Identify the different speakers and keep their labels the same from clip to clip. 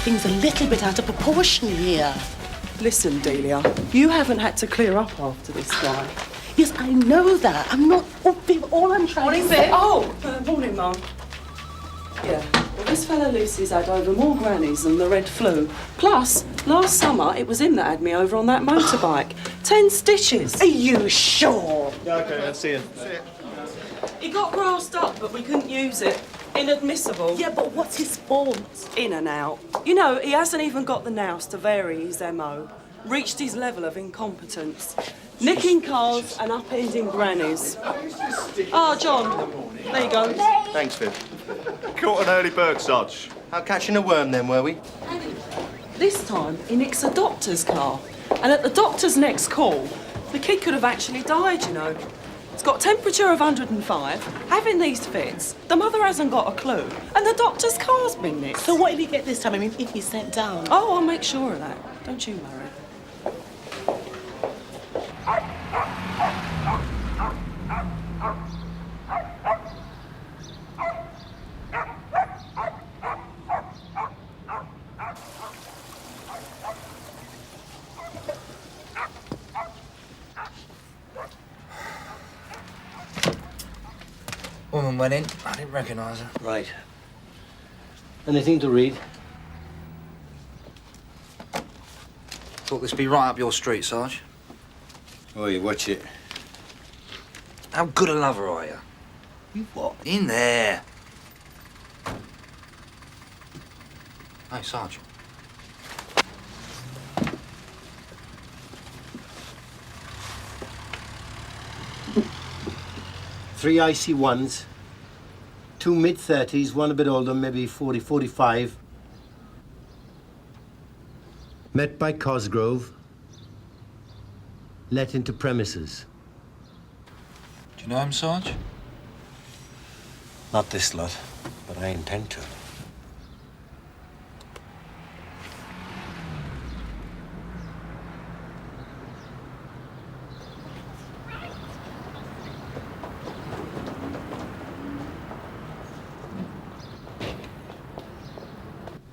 Speaker 1: Everything's a little bit out of proportion here.
Speaker 2: Listen, Delia, you haven't had to clear up after this guy.
Speaker 1: Yes, I know that. I'm not... Oh, Viv, all I'm trying to say...
Speaker 2: Morning, Mum. Yeah, well, this fella Lucy's had over more grannies than the red flu. Plus, last summer, it was him that had me over on that motorbike. 10 stitches.
Speaker 1: Are you sure?
Speaker 3: Yeah, OK, I'll see you.
Speaker 2: He got grassed up, but we couldn't use it. Inadmissible.
Speaker 1: Yeah, but what's his fault?
Speaker 2: In and out. You know, he hasn't even got the nous to vary his MO. Reached his level of incompetence. Nicking cars and upending grannies. Oh, John, there you go.
Speaker 3: Thanks, Viv. Caught an early bird, Sarge. Out catching a worm then, were we?
Speaker 2: This time, he nicks a doctor's car. And at the doctor's next call, the kid could have actually died, you know. It's got temperature of 105, having these fits, the mother hasn't got a clue, and the doctor's car's been nicked.
Speaker 1: So what did he get this time? I mean, if he's sent down?
Speaker 2: Oh, I'll make sure of that. Don't you worry.
Speaker 4: Woman went in. I didn't recognise her.
Speaker 5: Right. Anything to read?
Speaker 4: Thought this'd be right up your street, Sarge.
Speaker 5: Oh, you watch it.
Speaker 4: How good a lover are you?
Speaker 5: You what?
Speaker 4: In there. Hey, Sarge.
Speaker 5: Three icy ones, two mid-30s, one a bit older, maybe 40, 45. Met by Cosgrove, let into premises.
Speaker 4: Do you know him, Sarge?
Speaker 5: Not this lot, but I intend to.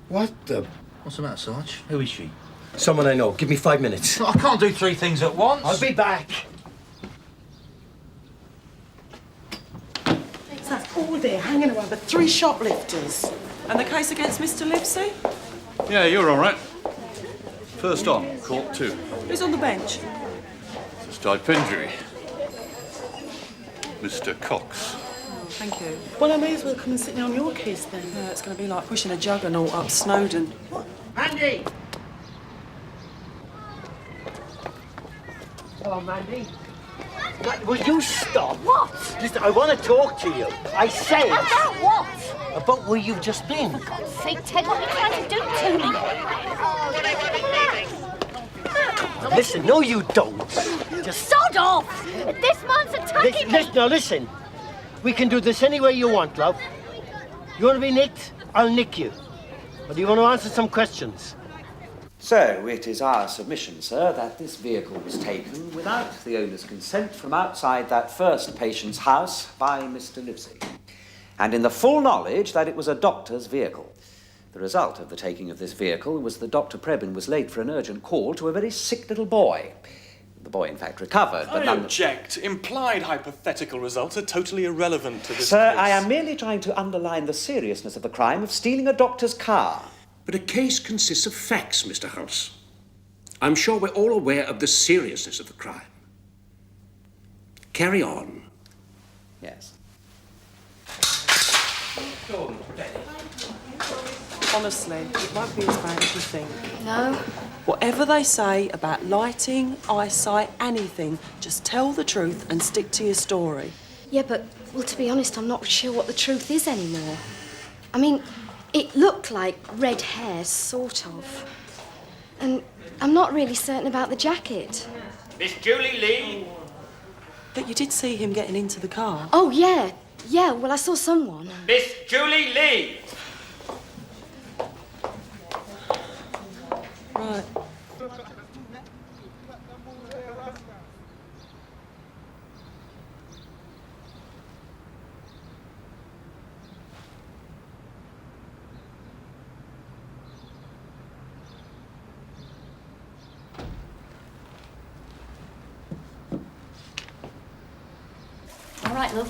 Speaker 5: What the...
Speaker 4: What's the matter, Sarge? Who is she?
Speaker 5: Someone I know. Give me 5 minutes.
Speaker 4: I can't do three things at once.
Speaker 5: I'll be back.
Speaker 1: That's all day hanging around with 3 shoplifters.
Speaker 2: And the case against Mr. Livesey?
Speaker 6: Yeah, you're all right. First on, court 2.
Speaker 2: Who's on the bench?
Speaker 6: Stipendiary. Mr. Cox.
Speaker 2: Thank you.
Speaker 1: Well, I may as well come and sit down on your case then.
Speaker 2: Yeah, it's going to be like pushing a juggernaut up Snowdon.
Speaker 5: Mandy! Oh, Mandy. Will you stop?
Speaker 7: What?
Speaker 5: Listen, I want to talk to you. I said...
Speaker 7: About what?
Speaker 5: About where you've just been.
Speaker 7: For God's sake, Ted, what are you trying to do to me?
Speaker 5: Listen, no, you don't. Just...
Speaker 7: Sod off! This man's attacking me!
Speaker 5: Listen, now listen. We can do this any way you want, love. You want to be nicked? I'll nick you. But do you want to answer some questions?
Speaker 8: So, it is our submission, sir, that this vehicle was taken without the owner's consent from outside that first patient's house by Mr. Livesey, and in the full knowledge that it was a doctor's vehicle. The result of the taking of this vehicle was that Dr. Prebin was late for an urgent call to a very sick little boy. The boy, in fact, recovered, but
Speaker 9: I object. Implied hypothetical results are totally irrelevant to this
Speaker 8: Sir,
Speaker 9: case.
Speaker 8: I am merely trying to underline the seriousness of the crime of stealing a doctor's car.
Speaker 10: But a case consists of facts, Mr. Hollis. I'm sure we're all aware of the seriousness of the crime. Carry on.
Speaker 8: Yes.
Speaker 2: Honestly, it won't be as bad as you think.
Speaker 7: No.
Speaker 2: Whatever they say about lighting, eyesight, anything, just tell the truth and stick to your story.
Speaker 7: Yeah, but, well, to be honest, I'm not sure what the truth is anymore. I mean, it looked like red hair, sort of. And I'm not really certain about the jacket.
Speaker 11: Miss Julie Lee?
Speaker 2: But you did see him getting into the car.
Speaker 7: Oh, yeah. Yeah, well, I saw someone.
Speaker 11: Miss Julie Lee!
Speaker 2: Right.
Speaker 12: All right, love.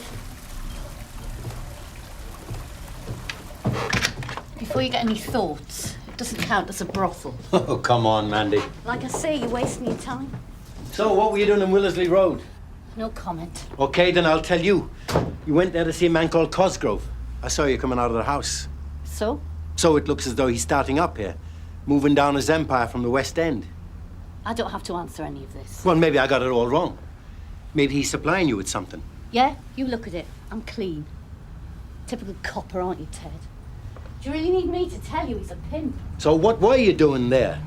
Speaker 12: Before you get any thoughts, it doesn't count as a brothel.
Speaker 5: Oh, come on, Mandy.
Speaker 12: Like I say, you're wasting your time.
Speaker 5: So, what were you doing on Willersley Road?
Speaker 12: No comment.
Speaker 5: Okay, then I'll tell you. You went there to see a man called Cosgrove. I saw you coming out of the house.
Speaker 12: So?
Speaker 5: So it looks as though he's starting up here, moving down his empire from the West End.
Speaker 12: I don't have to answer any of this.
Speaker 5: Well, maybe I got it all wrong. Maybe he's supplying you with something.
Speaker 12: Yeah? You look at it. I'm clean. Typical copper, aren't you, Ted? Do you really need me to tell you he's a pimp?
Speaker 5: So what were you doing there?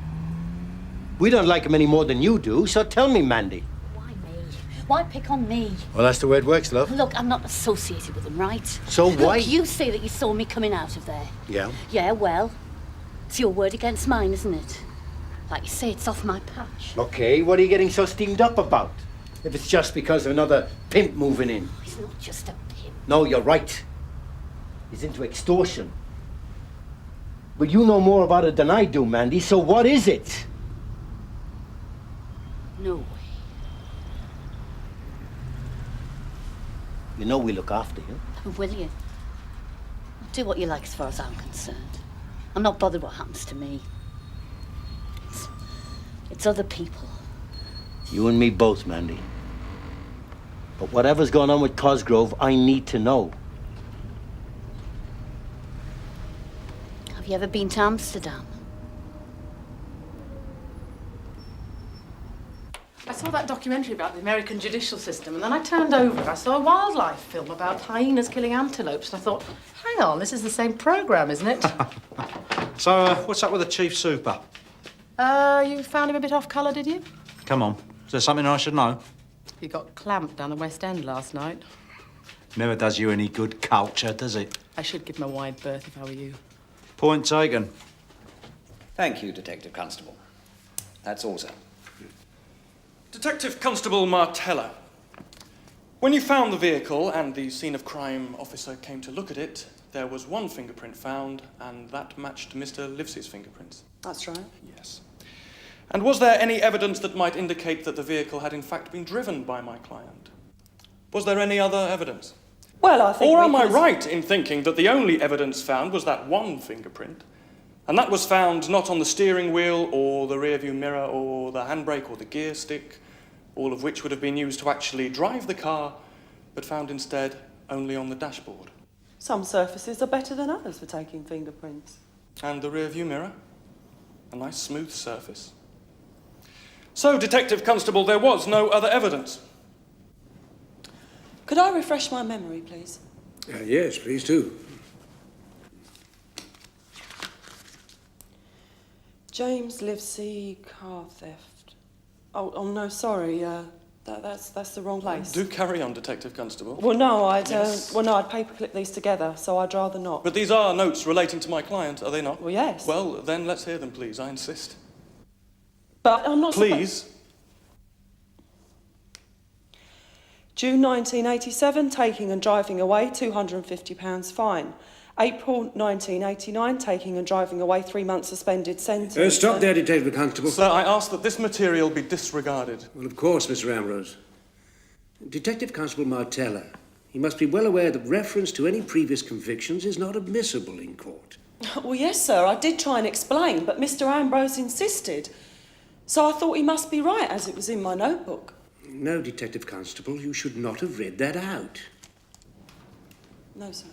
Speaker 5: We don't like him any more than you do, so tell me, Mandy.
Speaker 12: Why me? Why pick on me?
Speaker 5: Well, that's the way it works, love.
Speaker 12: Look, I'm not associated with him, right?
Speaker 5: So why?
Speaker 12: Look, you say that you saw me coming out of there.
Speaker 5: Yeah?
Speaker 12: Yeah, well, it's your word against mine, isn't it? Like you say, it's off my patch.
Speaker 5: Okay, what are you getting so steamed up about? If it's just because of another pimp moving in.
Speaker 12: He's not just a pimp.
Speaker 5: No, you're right. He's into extortion. But you know more about it than I do, Mandy, so what is it?
Speaker 12: No way.
Speaker 5: You know we look after you.
Speaker 12: Oh, will you? Do what you like as far as I'm concerned. I'm not bothered what happens to me. It's other people.
Speaker 5: You and me both, Mandy. But whatever's going on with Cosgrove, I need to know.
Speaker 12: Have you ever been to Amsterdam?
Speaker 1: I saw that documentary about the American judicial system, and then I turned over and I saw a wildlife film about hyenas killing antelopes, and I thought, hang on, this is the same programme, isn't it?
Speaker 6: So, what's up with the chief super?
Speaker 1: You found him a bit off colour, did you?
Speaker 6: Come on. Is there something I should know?
Speaker 1: He got clamped down the West End last night.
Speaker 6: Never does you any good culture, does it?
Speaker 1: I should give him a wide berth if I were you.
Speaker 6: Point taken.
Speaker 8: Thank you, Detective Constable. That's all, sir.
Speaker 9: Detective Constable Martella, when you found the vehicle and the scene of crime officer came to look at it, there was one fingerprint found, and that matched Mr. Livesey's fingerprints.
Speaker 2: That's right.
Speaker 9: Yes. And was there any evidence that might indicate that the vehicle had in fact been driven by my client? Was there any other evidence?
Speaker 2: Well, I think.
Speaker 9: Or am I right in thinking that the only evidence found was that one fingerprint, and that was found not on the steering wheel or the rearview mirror or the handbrake or the gear stick, all of which would have been used to actually drive the car, but found instead only on the dashboard?
Speaker 2: Some surfaces are better than others for taking fingerprints.
Speaker 9: And the rearview mirror? A nice smooth surface. So, Detective Constable, there was no other evidence.
Speaker 2: Could I refresh my memory, please?
Speaker 10: Yes, please do.
Speaker 2: James Livesey, car theft. Oh no, sorry. That's the wrong place.
Speaker 9: Do carry on, Detective Constable.
Speaker 2: Well, no, I'd
Speaker 9: Yes.
Speaker 2: I'd paperclip these together, so I'd rather not.
Speaker 9: But these are notes relating to my client, are they not?
Speaker 2: Well, yes.
Speaker 9: Well, then let's hear them, please. I insist.
Speaker 2: But I'm not.
Speaker 9: Please.
Speaker 2: June 1987, taking and driving away, £250 fine. April 1989, taking and driving away, 3 months suspended sentence.
Speaker 10: Stop there, Detective Constable.
Speaker 9: Sir, I ask that this material be disregarded.
Speaker 10: Well, of course, Mr. Ambrose. Detective Constable Martella, he must be well aware that reference to any previous convictions is not admissible in court.
Speaker 2: Well, yes, sir, I did try and explain, but Mr. Ambrose insisted. So I thought he must be right, as it was in my notebook.
Speaker 10: No, Detective Constable, you should not have read that out.
Speaker 2: No, sir.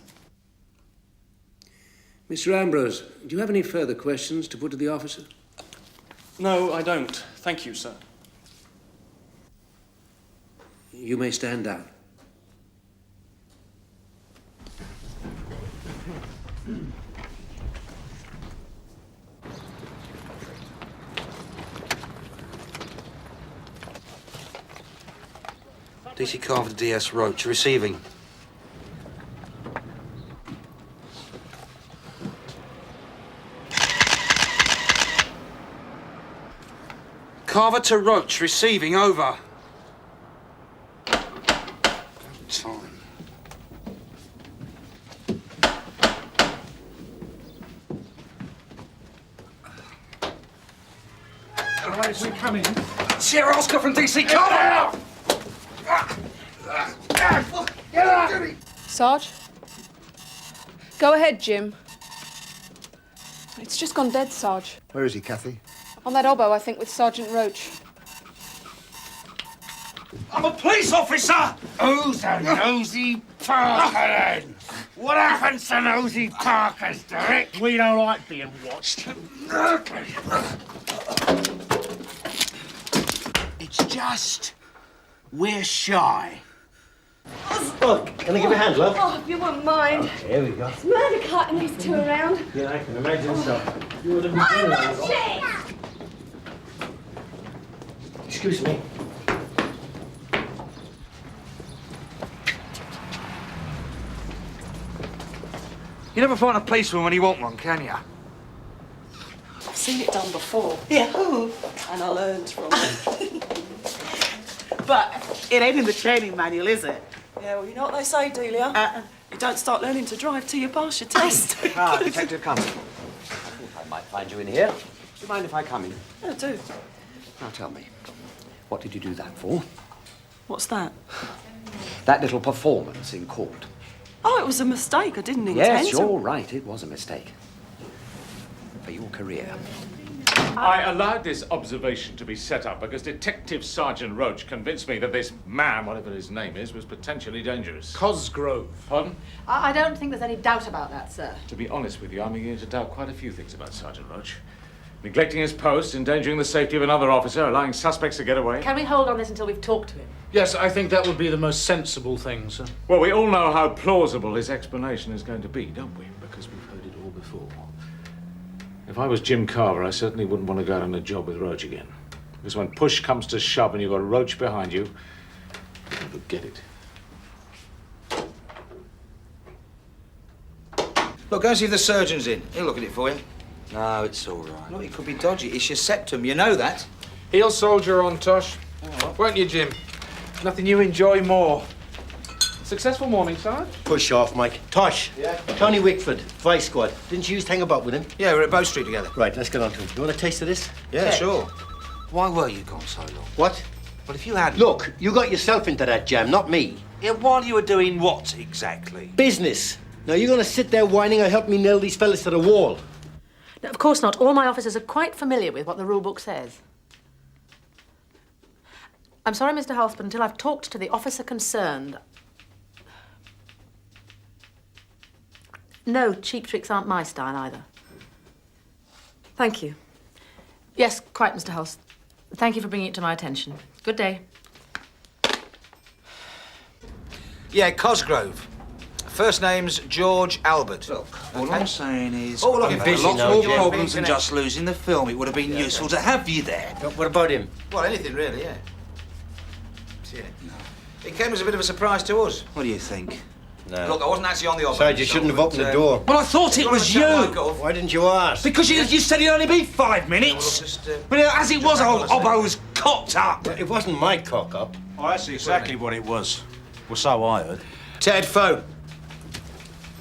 Speaker 10: Mr. Ambrose, do you have any further questions to put to the officer?
Speaker 9: No, I don't. Thank you, sir.
Speaker 10: You may stand down.
Speaker 4: DC Carver to DS Roach, receiving. Carver to Roach, receiving, over. Time.
Speaker 10: All right, we come in.
Speaker 4: Sierra Oscar from DC Carver!
Speaker 5: Get out!
Speaker 13: Sarge? Go ahead, Jim. It's just gone dead, Sarge.
Speaker 14: Where is he, Kathy?
Speaker 13: On that oboe, I think, with Sergeant Roach.
Speaker 10: I'm a police officer!
Speaker 5: Who's a nosy Parker, then? What happens to nosy Parkers, Derek? We don't like being watched.
Speaker 10: It's just... we're shy.
Speaker 5: Look, can I give you a hand, love?
Speaker 7: Oh, if you wouldn't mind.
Speaker 5: Here we go.
Speaker 7: It's murder carting these two around.
Speaker 5: Yeah, I can imagine so. You would have
Speaker 7: I'm
Speaker 5: been
Speaker 7: not shit!
Speaker 5: Excuse me.
Speaker 4: You never find a policeman when you want one, can you?
Speaker 2: I've seen it done before. Yeah. And I learned from it.
Speaker 15: But it ain't in the training manual, is it?
Speaker 2: Yeah, well, you know what they say, Delia? You don't start learning to drive till you pass your test.
Speaker 8: Detective Carver. I might find you in here. Do you mind if I come in?
Speaker 2: Yeah, I do.
Speaker 8: Now tell me, what did you do that for?
Speaker 2: What's that?
Speaker 8: That little performance in court.
Speaker 2: Oh, it was a mistake. I didn't intend
Speaker 8: Yes,
Speaker 2: to.
Speaker 8: you're right. It was a mistake. For your career.
Speaker 6: I allowed this observation to be set up because Detective Sergeant Roach convinced me that this man, whatever his name is, was potentially dangerous.
Speaker 1: Cosgrove.
Speaker 6: Pardon?
Speaker 1: I don't think there's any doubt about that, sir.
Speaker 6: To be honest with you, I'm beginning to doubt quite a few things about Sergeant Roach. Neglecting his post, endangering the safety of another officer, allowing suspects to get away.
Speaker 1: Can we hold on this until we've talked to him?
Speaker 16: Yes, I think that would be the most sensible thing, sir.
Speaker 6: Well, we all know how plausible his explanation is going to be, don't we? Because we've heard it all before. If I was Jim Carver, I certainly wouldn't want to go out on a job with Roach again. Because when push comes to shove and you've got Roach behind you, forget it.
Speaker 4: Look, go and see if the surgeon's in. He'll look at it for you.
Speaker 8: No, it's all right.
Speaker 4: Look, it could be dodgy. It's your septum, you know that.
Speaker 16: He'll soldier on, Tosh. Won't you, Jim? Nothing you enjoy more. Successful morning, Sarge.
Speaker 5: Push off, Mike. Tosh. Yeah? Tony Wickford, Vice Squad. Didn't you used to hang about with him?
Speaker 4: Yeah, we're at Bow Street together.
Speaker 5: Right, let's get on to it. You want a taste of this?
Speaker 4: Yeah, sure.
Speaker 8: Why were you gone so long?
Speaker 5: What?
Speaker 8: Well, if you had...
Speaker 5: Look, you got yourself into that jam, not me.
Speaker 8: Yeah, while you were doing what, exactly?
Speaker 5: Business. Now, you're going to sit there whining or help me nail these fellas to the wall?
Speaker 1: Now, of course not. All my officers are quite familiar with what the rule book says. I'm sorry, Mr. Hollis, but until I've talked to the officer concerned... No, cheap tricks aren't my style either. Thank you. Yes, quite, Mr. Hollis. Thank you for bringing it to my attention. Good day.
Speaker 4: Yeah, Cosgrove. First name's George Albert.
Speaker 8: Look, all I'm saying is...
Speaker 4: Oh, look,
Speaker 8: I've had
Speaker 4: busy
Speaker 8: lots
Speaker 4: now,
Speaker 8: more
Speaker 4: Jim.
Speaker 8: problems than
Speaker 4: Busy
Speaker 8: just losing the film. It would have been useful to have you there.
Speaker 5: What about him?
Speaker 4: Well, anything really, yeah. Yeah. It came as a bit of a surprise to us.
Speaker 8: What do you think?
Speaker 5: No.
Speaker 4: Look, I wasn't actually on the office.
Speaker 5: Besides, you shouldn't have opened the door.
Speaker 8: Well, I thought it was you.
Speaker 5: Why didn't you ask?
Speaker 8: Because you said it'd only be 5 minutes. But as it was, old Obbo was cocked up.
Speaker 5: Well, it wasn't my cock-up.
Speaker 10: Oh, that's exactly what it was. Well, so I heard.
Speaker 4: Ted, phone.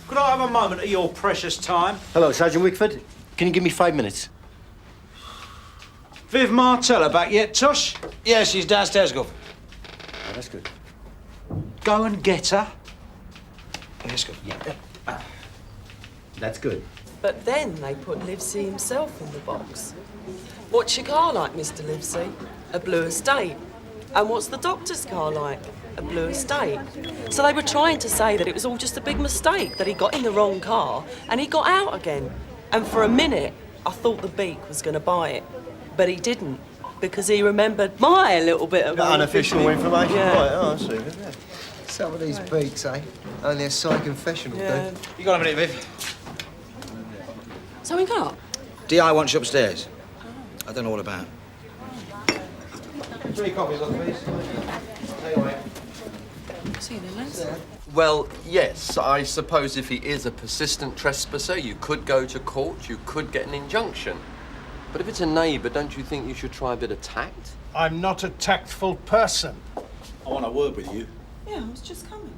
Speaker 10: Could I have a moment of your precious time?
Speaker 5: Hello, Sergeant Wickford. Can you give me 5 minutes?
Speaker 10: Viv Martella back yet, Tosh?
Speaker 4: Yeah, she's downstairs, Gov.
Speaker 5: Oh, that's good.
Speaker 10: Go and get her.
Speaker 4: Yes, good.
Speaker 5: Yeah. That's good.
Speaker 2: But then they put Livesey himself in the box. What's your car like, Mr. Livesey? A blue estate. And what's the doctor's car like? A blue estate. So they were trying to say that it was all just a big mistake, that he got in the wrong car and he got out again. And for a minute, I thought the beak was going to bite. But he didn't, because he remembered my little bit of
Speaker 5: unofficial information.
Speaker 2: Yeah.
Speaker 5: Right, oh, I see. Yeah.
Speaker 14: Some of these beaks, eh? Only a side confession will do.
Speaker 4: You got a minute, Viv?
Speaker 2: So he got?
Speaker 4: DI wants you upstairs. I don't know what about. 3 coffees, please.
Speaker 2: See you then, Les.
Speaker 17: Well, yes, I suppose if he is a persistent trespasser, you could go to court, you could get an injunction. But if it's a neighbour, don't you think you should try a bit of tact?
Speaker 18: I'm not a tactful person.
Speaker 10: I want a word with you.
Speaker 2: Yeah, I was just coming.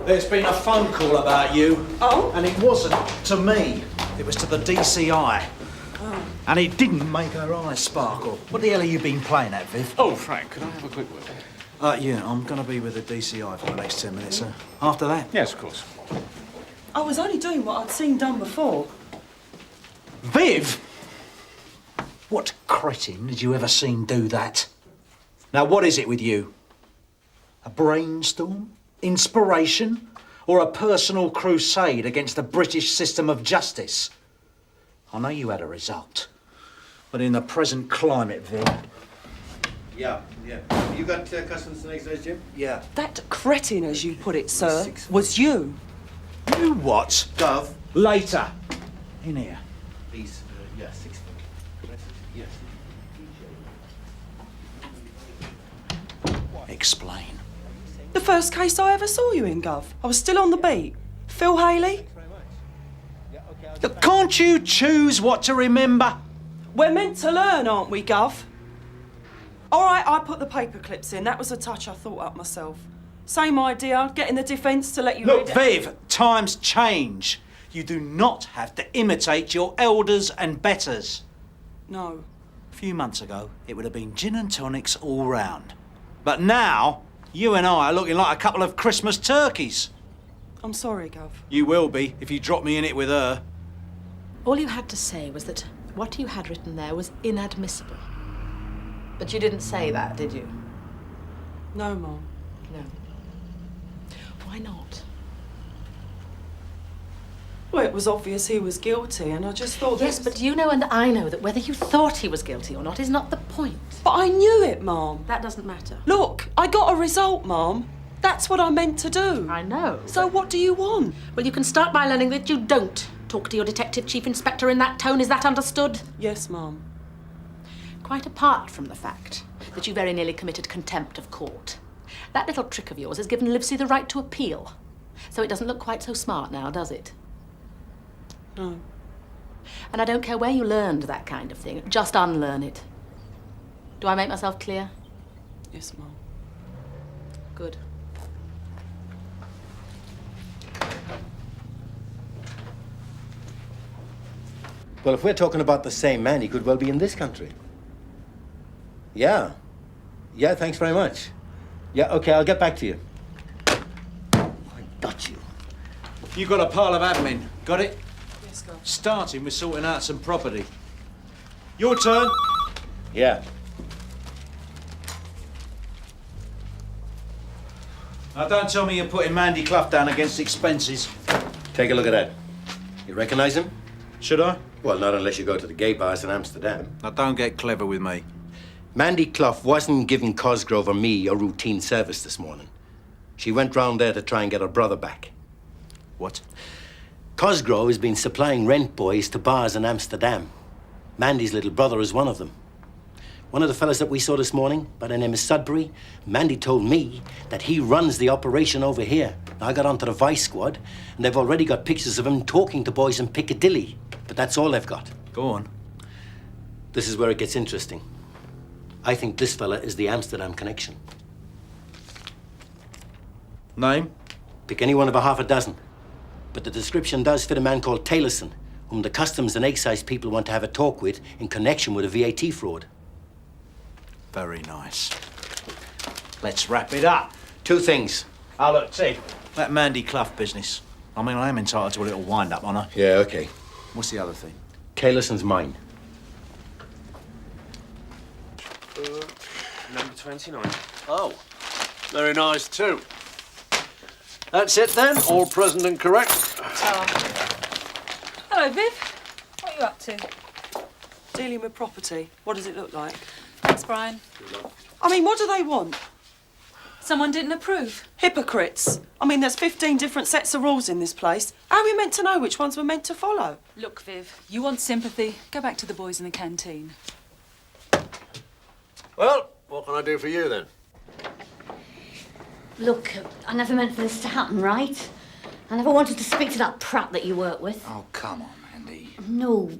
Speaker 10: There's been a phone call about you.
Speaker 2: Oh?
Speaker 10: And it wasn't to me. It was to the DCI.
Speaker 2: Oh.
Speaker 10: And it didn't make her eyes sparkle. What the hell have you been playing at, Viv?
Speaker 6: Oh, Frank, could I have a quick word?
Speaker 19: Yeah, I'm going to be with the DCI for the next 10 minutes, sir. After that?
Speaker 6: Yes, of course.
Speaker 2: I was only doing what I'd seen done before.
Speaker 19: Viv? What cretin had you ever seen do that? Now, what is it with you? A brainstorm? Inspiration? Or a personal crusade against the British system of justice? I know you had a result, but in the present climate, Viv...
Speaker 5: Yeah. You got customs the next day, Jim?
Speaker 19: Yeah.
Speaker 2: That cretin, as you put it, sir, was you.
Speaker 19: You what?
Speaker 5: Gov.
Speaker 19: Later. In here.
Speaker 5: Please, 6 foot. Yes.
Speaker 19: Explain.
Speaker 2: The first case I ever saw you in, Gov. I was still on the beat. Phil Haley?
Speaker 19: Look, can't you choose what to remember?
Speaker 2: We're meant to learn, aren't we, Gov? All right, I put the paper clips in. That was a touch I thought up myself. Same idea, getting the defence to let you
Speaker 19: Look,
Speaker 2: read it.
Speaker 19: Viv, times change. You do not have to imitate your elders and betters.
Speaker 2: No.
Speaker 19: A few months ago, it would have been gin and tonics all round. But now, you and I are looking like a couple of Christmas turkeys.
Speaker 2: I'm sorry, Gov.
Speaker 19: You will be if you drop me in it with her.
Speaker 1: All you had to say was that what you had written there was inadmissible. But you didn't say that, did you?
Speaker 2: No, Mum.
Speaker 1: No. Why not?
Speaker 2: Well, it was obvious he was guilty, and I just thought...
Speaker 1: Yes, but you know and I know that whether you thought he was guilty or not is not the point.
Speaker 2: But I knew it, Mum.
Speaker 1: That doesn't matter.
Speaker 2: Look, I got a result, Mum. That's what I meant to do.
Speaker 1: I know.
Speaker 2: So what do you want?
Speaker 1: Well, you can start by learning that you don't talk to your detective chief inspector in that tone. Is that understood?
Speaker 2: Yes, Mum.
Speaker 1: Quite apart from the fact that you very nearly committed contempt of court, that little trick of yours has given Livesey the right to appeal. So it doesn't look quite so smart now, does it?
Speaker 2: No.
Speaker 1: And I don't care where you learned that kind of thing. Just unlearn it. Do I make myself clear?
Speaker 2: Yes, Mum.
Speaker 1: Good.
Speaker 5: Well, if we're talking about the same man, he could well be in this country. Yeah. Yeah, thanks very much. Yeah, okay, I'll get back to you. I got you.
Speaker 19: You got a pile of admin. Got it?
Speaker 2: Yes, Gov.
Speaker 19: Starting with sorting out some property. Your turn.
Speaker 5: Yeah.
Speaker 19: Now, don't tell me you're putting Mandy Clough down against expenses.
Speaker 5: Take a look at that. You recognize him?
Speaker 19: Should I?
Speaker 5: Well, not unless you go to the gay bars in Amsterdam.
Speaker 19: Now, don't get clever with me.
Speaker 5: Mandy Clough wasn't giving Cosgrove or me a routine service this morning. She went round there to try and get her brother back.
Speaker 19: What?
Speaker 5: Cosgrove has been supplying rent boys to bars in Amsterdam. Mandy's little brother is one of them. One of the fellas that we saw this morning, by the name of Sudbury, Mandy told me that he runs the operation over here. I got onto the Vice Squad, and they've already got pictures of him talking to boys in Piccadilly. But that's all they've got.
Speaker 19: Go on.
Speaker 5: This is where it gets interesting. I think this fella is the Amsterdam connection.
Speaker 19: Name?
Speaker 5: Pick any one of a half a dozen. But the description does fit a man called Ellison, whom the customs and excise people want to have a talk with in connection with a VAT fraud.
Speaker 19: Very nice. Let's wrap it up.
Speaker 5: Two things.
Speaker 19: Oh, look, Ted, that Mandy Clough business. I mean, I am entitled to a little wind-up, aren't I?
Speaker 5: Yeah, okay.
Speaker 19: What's the other thing?
Speaker 5: Ellison's mine.
Speaker 17: Number 29.
Speaker 20: Oh, very nice too. That's it then, all present and correct.
Speaker 13: Hello, Viv. What are you up to?
Speaker 2: Dealing with property. What does it look like?
Speaker 13: Thanks, Brian.
Speaker 2: I mean, what do they want?
Speaker 13: Someone didn't approve.
Speaker 2: Hypocrites. I mean, there's 15 different sets of rules in this place. How are we meant to know which ones we're meant to follow?
Speaker 13: Look, Viv, you want sympathy? Go back to the boys in the canteen.
Speaker 20: Well, what can I do for you then?
Speaker 12: Look, I never meant for this to happen, right? I never wanted to speak to that prat that you work with.
Speaker 19: Oh, come on, Mandy.
Speaker 12: No.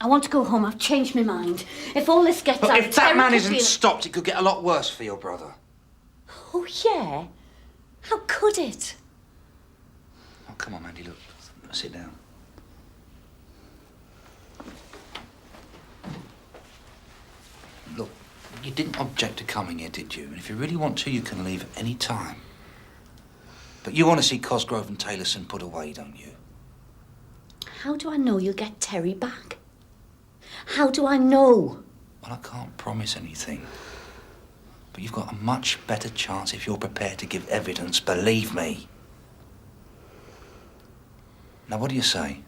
Speaker 12: I want to go home. I've changed my mind. If all this gets
Speaker 19: Look,
Speaker 12: out...
Speaker 19: if that man
Speaker 12: Terry could
Speaker 19: isn't
Speaker 12: be-
Speaker 19: stopped, it could get a lot worse for your brother.
Speaker 12: Oh, yeah? How could it?
Speaker 19: Oh, come on, Mandy, look. Sit down. Look,
Speaker 10: You didn't object to coming here, did you? And if you really want to, you can leave at any time. But you want to see Cosgrove and Taylorson put away, don't you?
Speaker 12: How do I know you'll get Terry back? How do I know?
Speaker 10: Well, I can't promise anything. But you've got a much better chance if you're prepared to give evidence, believe me. Now, what do you say?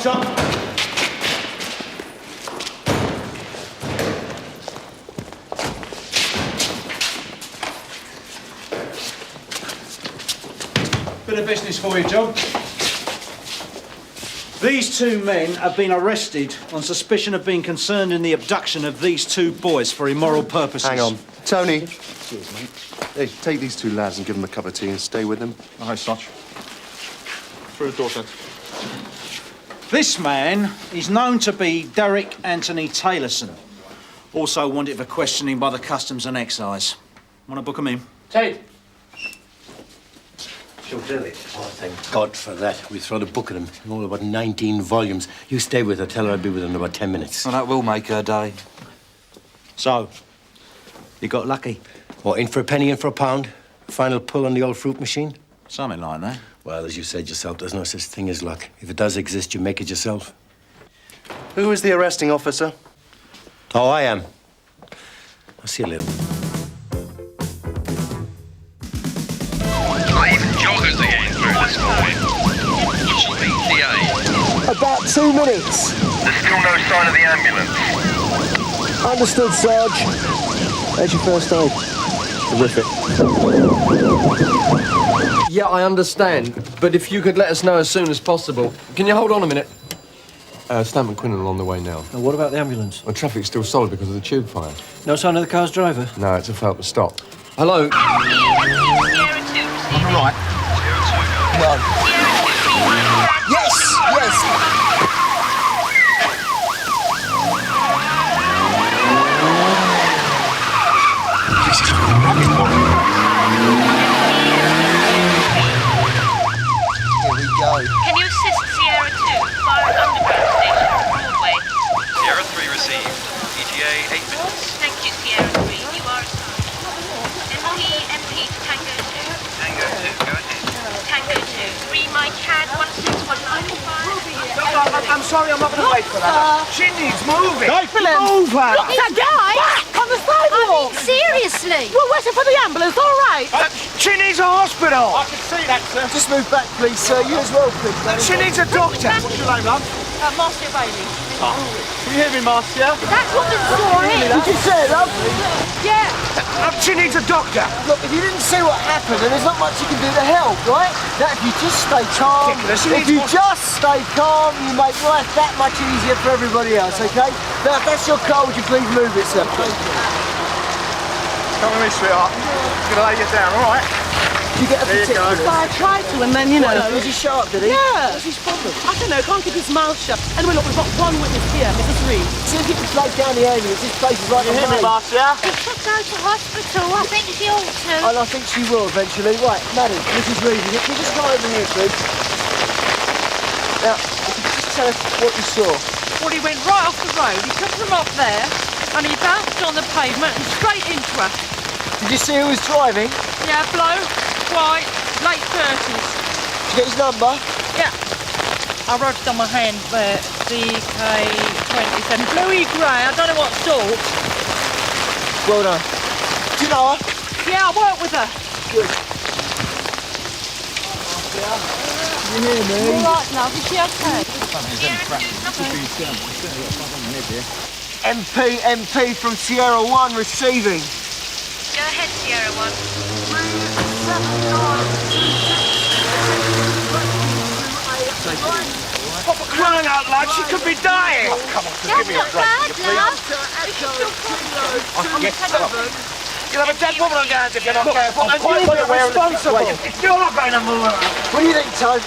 Speaker 5: Jump.
Speaker 19: Bit of business for you, John. These two men have been arrested on suspicion of being concerned in the abduction of these two boys for immoral purposes.
Speaker 3: Hang on. Tony.
Speaker 19: Cheers, mate.
Speaker 3: Hey, take these two lads and give them a cup of tea and stay with them.
Speaker 16: Aye, Sarge. Through the door, Ted.
Speaker 19: This man is known to be Derek Anthony Taylorson, also wanted for questioning by the Customs and Excise. Want to book him in?
Speaker 16: Ted.
Speaker 5: She'll do it. Oh, thank God for that. We throw the book at him. All about 19 volumes. You stay with her. Tell her I'll be with her in about 10 minutes.
Speaker 10: Well, that will make her day.
Speaker 19: So, you got lucky?
Speaker 5: What, in for a penny, in for a pound? Final pull on the old fruit machine?
Speaker 19: Something like that.
Speaker 5: Well, as you said yourself, there's no such thing as luck. If it does exist, you make it yourself.
Speaker 3: Who is the arresting officer?
Speaker 5: Oh, I am. I'll see you later.
Speaker 21: Joggers again through this morning. What's the ETA?
Speaker 14: About 2 minutes.
Speaker 21: There's still no sign of the ambulance.
Speaker 14: Understood, Sarge. There's your first aid.
Speaker 3: Terrific.
Speaker 17: Yeah, I understand, but if you could let us know as soon as possible. Can you hold on a minute? Stamp and Quinn are on the way now.
Speaker 14: And what about the ambulance?
Speaker 17: Well, traffic's still solid because of the tube fire.
Speaker 14: No sign of the car's driver?
Speaker 17: No, it's a failed to stop. Hello?
Speaker 14: On the right. No. Yes, yes. Here we go.
Speaker 22: Can you assist Sierra 2 via an underground station on Broadway?
Speaker 21: Sierra 3 received. ETA 8 minutes.
Speaker 22: Thank you, Sierra 3. You are assigned. MP to Tango 2.
Speaker 21: Tango 2, go ahead.
Speaker 22: Tango 2. 3 my CAD 16195.
Speaker 14: I'm sorry, I'm not going to wait for that. She needs moving.
Speaker 15: Move her.
Speaker 12: Look,
Speaker 15: That guy on the sidewalk.
Speaker 12: Seriously?
Speaker 15: We're waiting for the ambulance, all right.
Speaker 14: She needs a hospital.
Speaker 16: I can see that, sir.
Speaker 14: Just move back, please, sir. You as well, please. She needs a doctor.
Speaker 16: What's your name, love?
Speaker 15: Marcia Bailey.
Speaker 16: Can you hear me, Marcia?
Speaker 12: That woman saw him.
Speaker 14: Did you say it, love?
Speaker 15: Yeah.
Speaker 14: She needs a doctor. Look, if you didn't see what happened, then there's not much you can do to help, right? Now, if you just stay calm, you make life that much easier for everybody else, okay? Now, if that's your car, would you please move it, sir?
Speaker 16: Come with me, sweetheart. I'm gonna lay you down, all right?
Speaker 14: You get a particular...
Speaker 15: I tried to, and then, you know...
Speaker 14: Was he sharp, did he?
Speaker 15: Yeah.
Speaker 14: What's his problem?
Speaker 15: I don't know, can't keep his mouth shut. Anyway, look, we've got one witness here, Mrs. Reed.
Speaker 14: See if you can flag down the ambulance. This place is like a maze.
Speaker 16: Marcia?
Speaker 12: She should go to hospital. I think she ought to.
Speaker 14: And I think she will eventually. Right, madam, Mrs. Reed, can you just come over here, please? Now, if you could just tell us what you saw.
Speaker 15: Well, he went right off the road. He took them up there, and he bounced on the pavement and straight into her.
Speaker 14: Did you see who was driving?
Speaker 15: Yeah, bloke, white, late 30s.
Speaker 14: Did you get his number?
Speaker 15: Yeah. I wrote it on my hand there, DK27. Bluey grey, I don't know what sort.
Speaker 14: Well done. Do you know her?
Speaker 15: Yeah, I work with her.
Speaker 14: Good. You hear me?
Speaker 15: All right, love, is she okay?
Speaker 14: MP from Sierra 1 receiving.
Speaker 22: Go ahead, Sierra 1.
Speaker 14: Oh, for crying out loud, she could be dying!
Speaker 16: Oh, come on, give me a break,
Speaker 14: You'll have a dead woman on your hands if you're not careful.
Speaker 16: I'm quite
Speaker 14: responsible. You're not going to move her. What do you think, Toad?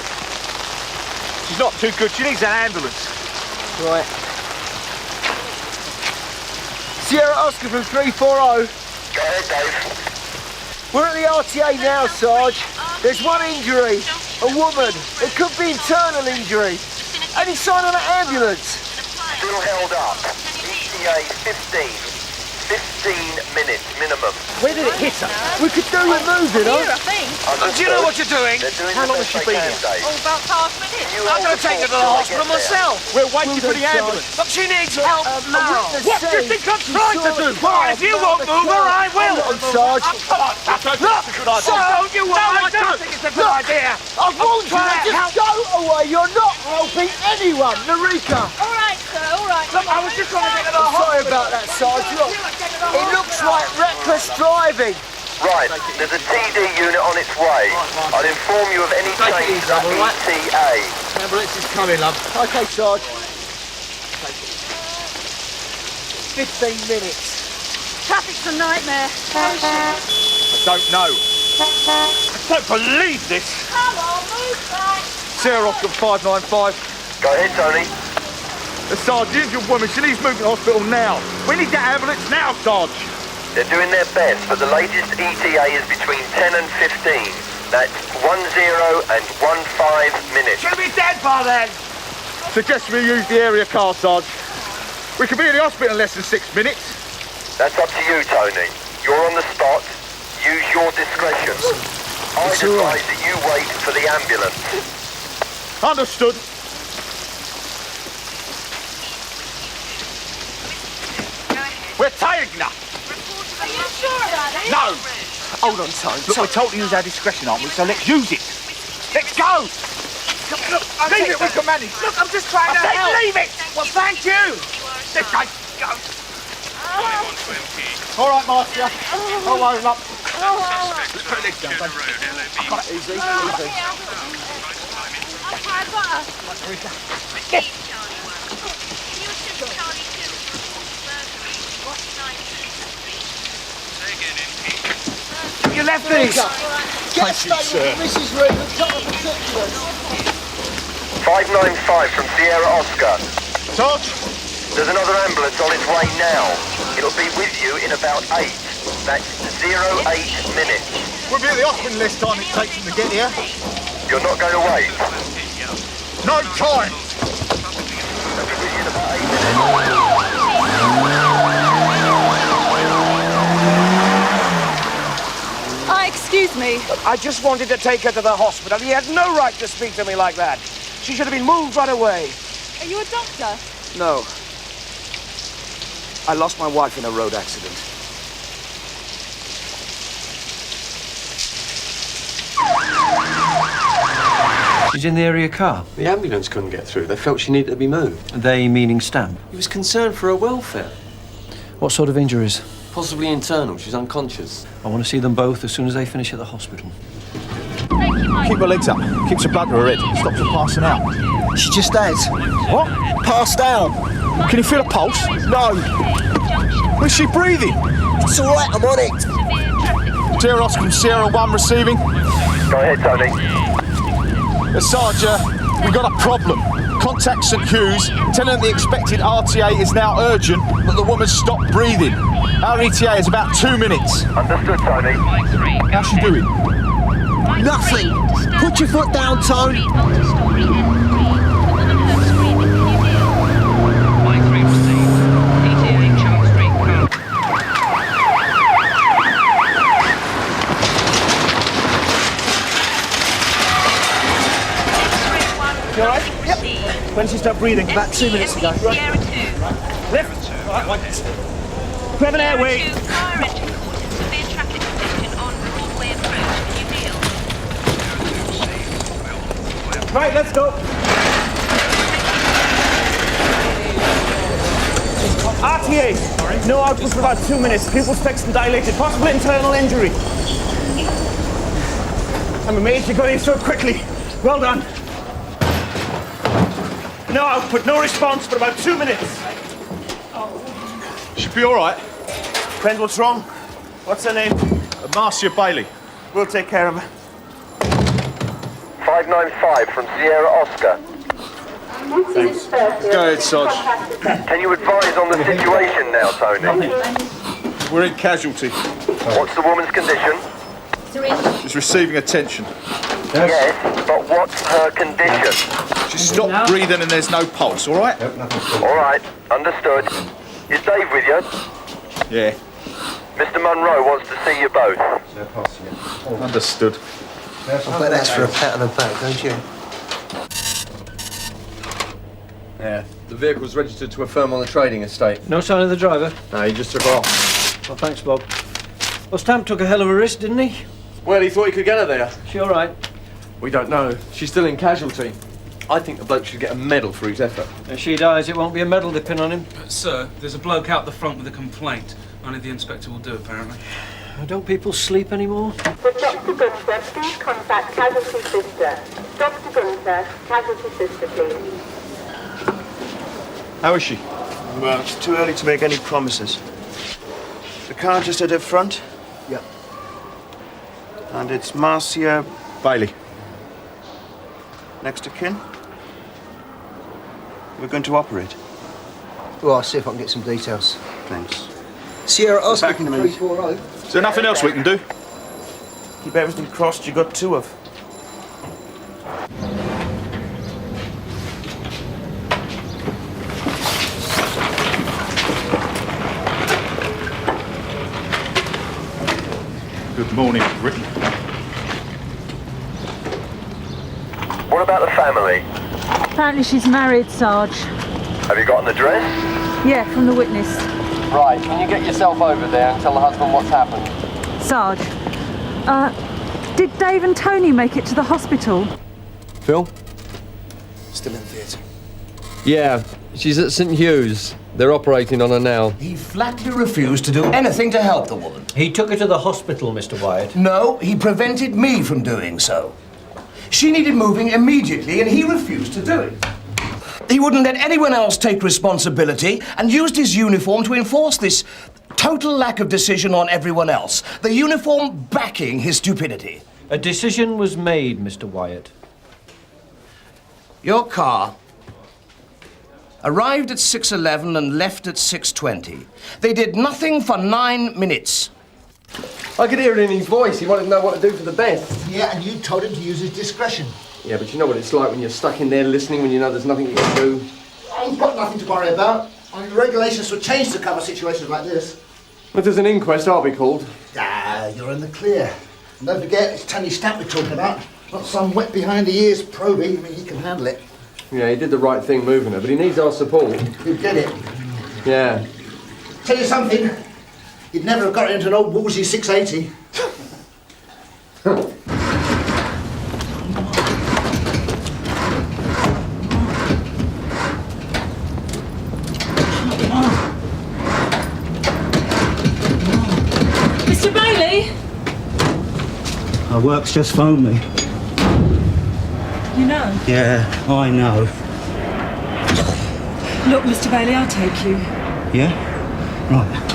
Speaker 16: She's not too good. She needs an ambulance.
Speaker 14: Right. Sierra Oscar from 340.
Speaker 21: Go ahead, Dave.
Speaker 14: We're at the RTA now, Sarge. There's one injury. A woman. It could be internal injury. Any sign on an ambulance?
Speaker 17: Still held up. ETA 15. 15 minutes minimum.
Speaker 14: Where did it hit her? We could do with moving, huh?
Speaker 15: Here, I think.
Speaker 16: Do you know what you're doing?
Speaker 14: How long has she been here?
Speaker 15: Oh, about 5 minutes.
Speaker 16: I'm going to take her to the hospital myself.
Speaker 14: We're waiting for the ambulance.
Speaker 16: Look, she needs help now.
Speaker 14: What do you think I'm trying to do?
Speaker 16: Well, if you won't move her, I will.
Speaker 14: Hold on, Sarge.
Speaker 16: Look, don't you worry. I don't think it's a good idea.
Speaker 14: I've warned you, just go away. You're not helping anyone, Narika.
Speaker 15: All right, sir, all right.
Speaker 16: Look, I was just trying to get to the
Speaker 14: I'm sorry
Speaker 16: hospital.
Speaker 14: about that, Sarge. Look, it looks like reckless driving.
Speaker 17: Right, there's a TD unit on its way. I'll inform you of any change to that ETA.
Speaker 14: Ambulance is coming, love. Okay, Sarge. 15 minutes.
Speaker 15: Traffic's a nightmare.
Speaker 16: I don't know. I don't believe this.
Speaker 15: Come on, move back.
Speaker 16: Sarah Oscar 595.
Speaker 17: Go ahead, Tony.
Speaker 16: The Sarge, the injured woman, she needs moved to hospital now. We need that ambulance now, Sarge.
Speaker 17: They're doing their best, but the latest ETA is between 10 and 15. That's 10 and 15 minutes.
Speaker 16: She'll be dead by then. Suggest we use the area car, Sarge. We could be in the hospital in less than 6 minutes.
Speaker 17: That's up to you, Tony. You're on the spot. Use your discretion. I'd advise that you wait for the ambulance.
Speaker 16: Understood. We're taking her.
Speaker 15: Are you sure about it?
Speaker 16: No.
Speaker 14: Hold on, Tone.
Speaker 16: Look, we're told to use our discretion, aren't we? So let's use it. Let's go. Look, leave it. We can manage. Look, I'm just trying to help. Leave it. Well, thank you. Let's go. All right, Marcia. I'll load up. Let's put legs down, babe. Got it. Easy. You left these.
Speaker 14: Get a statement from Mrs. Reed and cut the particulars.
Speaker 17: 595 from Sierra Oscar.
Speaker 16: Sarge?
Speaker 17: There's another ambulance on its way now. It'll be with you in about 8. That's 08 minutes.
Speaker 16: We'll be at the hospital this time it takes them to get here.
Speaker 17: You're not going to wait?
Speaker 16: No time.
Speaker 17: They'll be with you in about 8 minutes.
Speaker 15: Excuse me.
Speaker 19: I just wanted to take her to the hospital. He had no right to speak to me like that. She should have been moved right away.
Speaker 15: Are you a doctor?
Speaker 19: No. I lost my wife in a road accident.
Speaker 9: She's in the area car.
Speaker 17: The ambulance couldn't get through. They felt she needed to be moved.
Speaker 9: They meaning Stamp.
Speaker 17: He was concerned for her welfare.
Speaker 9: What sort of injuries?
Speaker 17: Possibly internal. She's unconscious.
Speaker 9: I want to see them both as soon as they finish at the hospital.
Speaker 16: Keep her legs up. Keeps the blood to her head. Stops her passing out.
Speaker 14: She just has.
Speaker 16: What?
Speaker 14: Passed out.
Speaker 16: Can you feel a pulse?
Speaker 14: No.
Speaker 16: Is she breathing?
Speaker 14: It's all right, I'm on it.
Speaker 16: Sierra Oscar from Sierra 1 receiving.
Speaker 17: Go ahead, Tony.
Speaker 16: Sarge, we've got a problem. Contact St Hugh's. Tell them the expected RTA is now urgent, but the woman's stopped breathing. Our ETA is about 2 minutes.
Speaker 17: Understood, Tony.
Speaker 16: How's she doing?
Speaker 14: Nothing. Put your foot down, Tone. You all right? Yep. When did she stop breathing? About 2 minutes ago. Right.
Speaker 16: Left. Right, wait. Grab an airway.
Speaker 14: Right, let's go. RTA. No output for about 2 minutes. Pupil spectrum dilated. Possible internal injury. I'm amazed you got in so quickly. Well done. No output, no response for about 2 minutes.
Speaker 16: She'll be all right.
Speaker 14: Friend, what's wrong? What's her name?
Speaker 16: Marcia Bailey.
Speaker 14: We'll take care of her.
Speaker 17: 595 from Sierra Oscar.
Speaker 16: Thanks. Go ahead, Sarge.
Speaker 17: Can you advise on the situation now, Tony?
Speaker 16: We're in casualty.
Speaker 17: What's the woman's condition?
Speaker 16: She's receiving attention.
Speaker 17: Yes, but what's her condition?
Speaker 16: She's stopped breathing and there's no pulse, all right?
Speaker 21: All right, understood. Is Dave with you?
Speaker 16: Yeah.
Speaker 21: Mr. Munro wants to see you both.
Speaker 16: Understood.
Speaker 14: I bet that's for a pat on the back, don't you?
Speaker 17: Yeah. The vehicle's registered to a firm on the trading estate.
Speaker 9: No sign of the driver?
Speaker 17: No, he just took off.
Speaker 9: Well, thanks, Bob. Well, Stamp took a hell of a risk, didn't he?
Speaker 17: Well, he thought he could get her there.
Speaker 9: She all right?
Speaker 17: We don't know. She's still in casualty. I think the bloke should get a medal for his effort.
Speaker 9: If she dies, it won't be a medal they pin on him.
Speaker 7: Sir, there's a bloke out the front with a complaint. Only the inspector will do, apparently.
Speaker 9: Don't people sleep anymore?
Speaker 22: With Dr. Gunter, please contact casualty sister. Dr. Gunter, casualty sister, please.
Speaker 3: How is she? Well, it's too early to make any promises. The car just at her front?
Speaker 14: Yep.
Speaker 3: And it's Marcia Bailey. Next of kin? We're going to operate.
Speaker 14: Well, I'll see if I can get some details.
Speaker 3: Thanks.
Speaker 14: Sierra Oscar
Speaker 3: Back in a minute.
Speaker 14: 340.
Speaker 3: Is there nothing else we can do? Keep everything crossed you got two of.
Speaker 16: Good morning, Britain.
Speaker 21: What about the family?
Speaker 15: Apparently she's married, Sarge.
Speaker 21: Have you got an address?
Speaker 15: Yeah, from the witness.
Speaker 17: Right, can you get yourself over there and tell the husband what's happened?
Speaker 15: Sarge, did Dave and Tony make it to the hospital?
Speaker 17: Phil?
Speaker 14: Still in theatre.
Speaker 17: Yeah, she's at St. Hugh's. They're operating on her now.
Speaker 4: He flatly refused to do anything to help the woman.
Speaker 9: He took her to the hospital, Mr. Wyatt.
Speaker 4: No, he prevented me from doing so. She needed moving immediately, and he refused to do it. He wouldn't let anyone else take responsibility and used his uniform to enforce this total lack of decision on everyone else. The uniform backing his stupidity.
Speaker 9: A decision was made, Mr. Wyatt.
Speaker 4: Your car arrived at 6:11 and left at 6:20. They did nothing for 9 minutes.
Speaker 17: I could hear it in his voice. He wanted to know what to do for the best.
Speaker 14: Yeah, and you told him to use his discretion.
Speaker 17: Yeah, but you know what it's like when you're stuck in there listening when you know there's nothing you can do.
Speaker 14: I've got nothing to worry about. I mean, regulations were changed to cover situations like this.
Speaker 17: If there's an inquest, I'll be called.
Speaker 14: Ah, you're in the clear. And don't forget, it's Tony Stamp we're talking about. Not some wet behind the ears probie. I mean, he can handle it.
Speaker 17: Yeah, he did the right thing moving her, but he needs our support.
Speaker 14: You get it.
Speaker 17: Yeah.
Speaker 14: Tell you something, you'd never have got into an old Wolsey 680.
Speaker 13: Mr. Bailey?
Speaker 11: Our work's just phoned me.
Speaker 13: You know?
Speaker 11: Yeah, I know.
Speaker 13: Look, Mr. Bailey, I'll take you.
Speaker 11: Yeah? Right.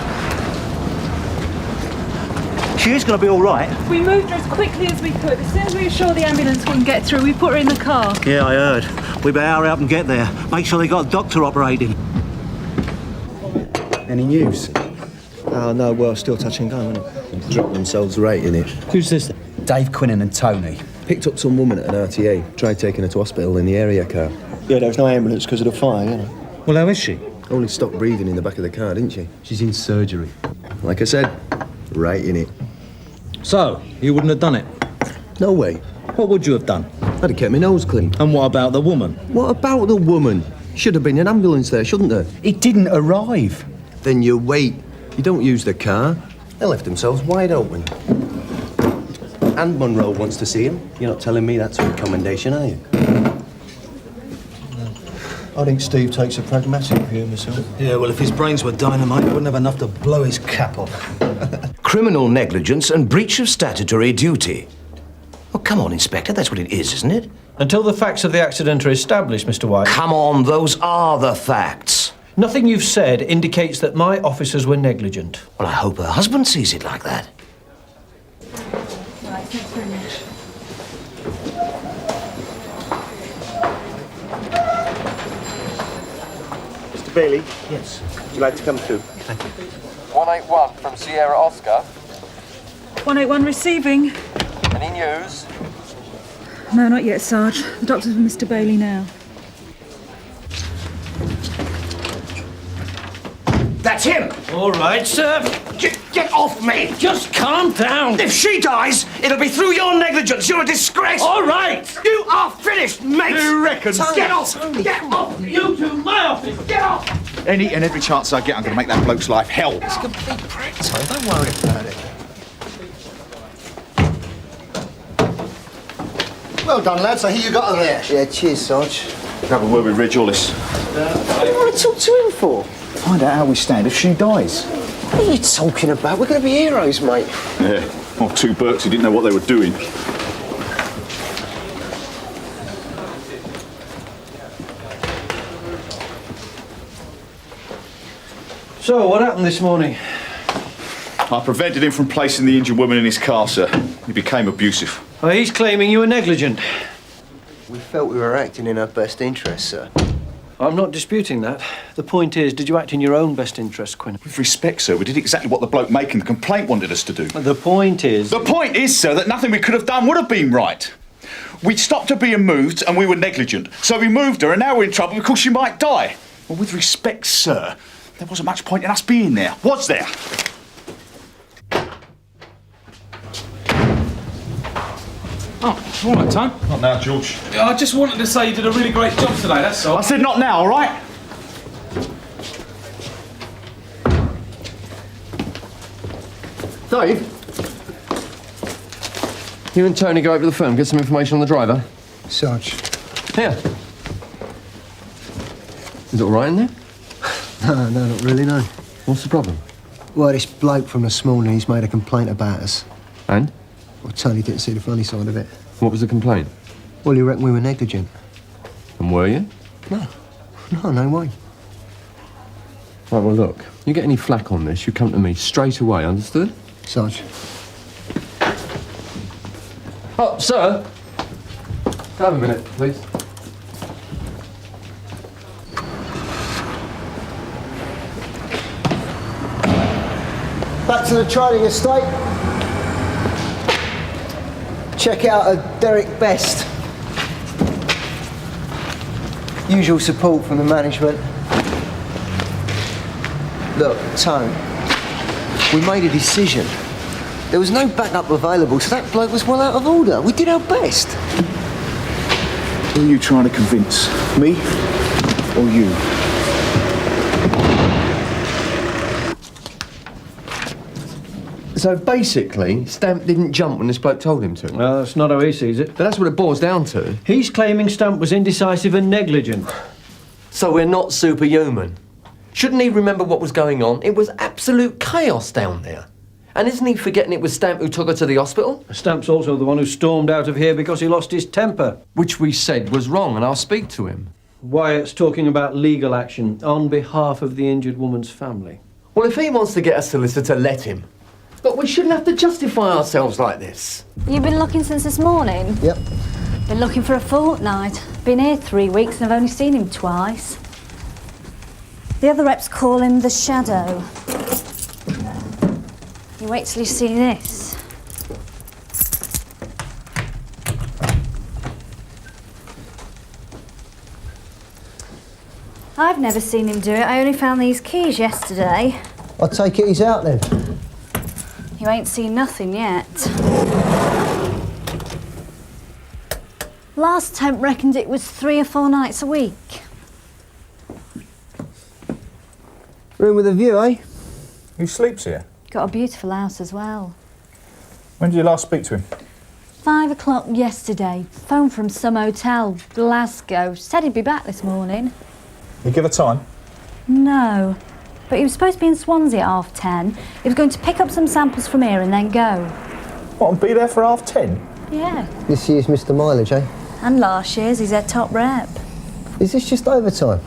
Speaker 11: She is going to be all right.
Speaker 13: We moved her as quickly as we could. As soon as we were sure the ambulance wouldn't get through, we put her in the car.
Speaker 11: Yeah, I heard. We better hurry up and get there. Make sure they got a doctor operating.
Speaker 23: Any news? Oh, no, well, still touch and go, isn't it? Dropped themselves right in it.
Speaker 11: Who's this?
Speaker 23: Dave Quinnan and Tony. Picked up some woman at an RTA. Tried taking her to hospital in the area car.
Speaker 14: Yeah, there was no ambulance because of the fire, you know.
Speaker 11: Well, how is she?
Speaker 23: Only stopped breathing in the back of the car, didn't she? She's in surgery. Like I said, right in it.
Speaker 11: So, you wouldn't have done it?
Speaker 23: No way.
Speaker 11: What would you have done?
Speaker 23: I'd have kept my nose clean.
Speaker 11: And what about the woman?
Speaker 23: What about the woman? Should have been an ambulance there, shouldn't there?
Speaker 11: It didn't arrive.
Speaker 23: Then you wait. You don't use the car. They left themselves wide open. And Munro wants to see him. You're not telling me that's a recommendation, are you?
Speaker 14: I think Steve takes a pragmatic view myself.
Speaker 11: Yeah, well, if his brains were dynamite, he wouldn't have enough to blow his cap off.
Speaker 4: Criminal negligence and breach of statutory duty. Well, come on, Inspector, that's what it is, isn't it?
Speaker 9: Until the facts of the accident are established, Mr. Wyatt.
Speaker 4: Come on, those are the facts.
Speaker 9: Nothing you've said indicates that my officers were negligent.
Speaker 4: Well, I hope her husband sees it like that.
Speaker 13: Right, thanks very much.
Speaker 3: Mr. Bailey?
Speaker 14: Yes.
Speaker 3: Would you like to come through?
Speaker 14: Thank you.
Speaker 17: 181 from Sierra Oscar.
Speaker 13: 181 receiving.
Speaker 17: Any news?
Speaker 13: No, not yet, Sarge. The doctor's with Mr. Bailey now.
Speaker 4: That's him.
Speaker 9: All right, sir.
Speaker 4: Get off me.
Speaker 9: Just calm down.
Speaker 4: If she dies, it'll be through your negligence. You're a disgrace.
Speaker 9: All right.
Speaker 4: You are finished, mate.
Speaker 16: You reckon?
Speaker 4: Get off. Get off.
Speaker 9: You to my office.
Speaker 4: Get off.
Speaker 16: Any and every chance I get, I'm going to make that bloke's life hell.
Speaker 14: It's a complete prick, Tom. Don't worry about it. Well done, lads. I hear you got her there. Yeah, cheers, Sarge.
Speaker 16: Have a word with Reg Hollis.
Speaker 14: What do you want to talk to him for?
Speaker 16: Find out how we stand if she dies.
Speaker 14: What are you talking about? We're going to be heroes, mate.
Speaker 16: Yeah. Well, two Burks who didn't know what they were doing.
Speaker 9: So, what happened this morning?
Speaker 16: I prevented him from placing the injured woman in his car, sir. He became abusive.
Speaker 9: Oh, he's claiming you were negligent.
Speaker 14: We felt we were acting in our best interest, sir.
Speaker 9: I'm not disputing that. The point is, did you act in your own best interest, Quinn?
Speaker 16: With respect, sir, we did exactly what the bloke making the complaint wanted us to do.
Speaker 9: The point is...
Speaker 16: The point is, sir, that nothing we could have done would have been right. We stopped her being moved and we were negligent. So we moved her and now we're in trouble because she might die. Well, with respect, sir, there wasn't much point in us being there, was there?
Speaker 7: Oh, all right, Tom.
Speaker 16: Not now, George.
Speaker 7: I just wanted to say you did a really great job today, that's all.
Speaker 16: I said not now, all right?
Speaker 17: Dave? You and Tony go over to the firm, get some information on the driver.
Speaker 14: Sarge.
Speaker 17: Here. Is it all right in there?
Speaker 14: No, not really, no.
Speaker 17: What's the problem?
Speaker 14: Well, this bloke from this morning, he's made a complaint about us.
Speaker 17: And?
Speaker 14: Well, Tony didn't see the funny side of it.
Speaker 17: What was the complaint?
Speaker 14: Well, he reckoned we were negligent.
Speaker 17: And were you?
Speaker 14: No way.
Speaker 17: Right, well, look, you get any flack on this, you come to me straight away, understood?
Speaker 14: Sarge.
Speaker 17: Oh, sir. Have a minute, please.
Speaker 14: Back to the trading estate. Check out a Derek Best. Usual support from the management. Look, Tone, we made a decision. There was no backup available, so that bloke was well out of order. We did our best.
Speaker 16: Who are you trying to convince? Me or you?
Speaker 17: So basically, Stamp didn't jump when this bloke told him to.
Speaker 9: Well, that's not how he sees it.
Speaker 17: But that's what it boils down to.
Speaker 9: He's claiming Stamp was indecisive and negligent.
Speaker 17: So we're not superhuman. Shouldn't he remember what was going on? It was absolute chaos down there. And isn't he forgetting it was Stamp who took her to the hospital?
Speaker 9: Stamp's also the one who stormed out of here because he lost his temper.
Speaker 17: Which we said was wrong, and I'll speak to him.
Speaker 9: Wyatt's talking about legal action on behalf of the injured woman's family.
Speaker 17: Well, if he wants to get a solicitor, let him. But we shouldn't have to justify ourselves like this.
Speaker 12: You've been looking since this morning?
Speaker 14: Yep.
Speaker 12: Been looking for a fortnight. Been here 3 weeks and I've only seen him twice. The other reps call him the Shadow. You wait till you see this. I've never seen him do it. I only found these keys yesterday.
Speaker 14: I take it he's out then.
Speaker 12: You ain't seen nothing yet. Last temp reckoned it was 3 or 4 nights a week.
Speaker 14: Room with a view, eh?
Speaker 16: Who sleeps here?
Speaker 12: Got a beautiful house as well.
Speaker 16: When did you last speak to him?
Speaker 12: 5 o'clock yesterday. Phone from some hotel, Glasgow. Said he'd be back this morning.
Speaker 16: You give a time?
Speaker 12: No. But he was supposed to be in Swansea at 10:30. He was going to pick up some samples from here and then go.
Speaker 16: What, and be there for 10:30?
Speaker 12: Yeah.
Speaker 14: This year's Mr. Mileage, eh?
Speaker 12: And last year's he's their top rep.
Speaker 14: Is this just overtime?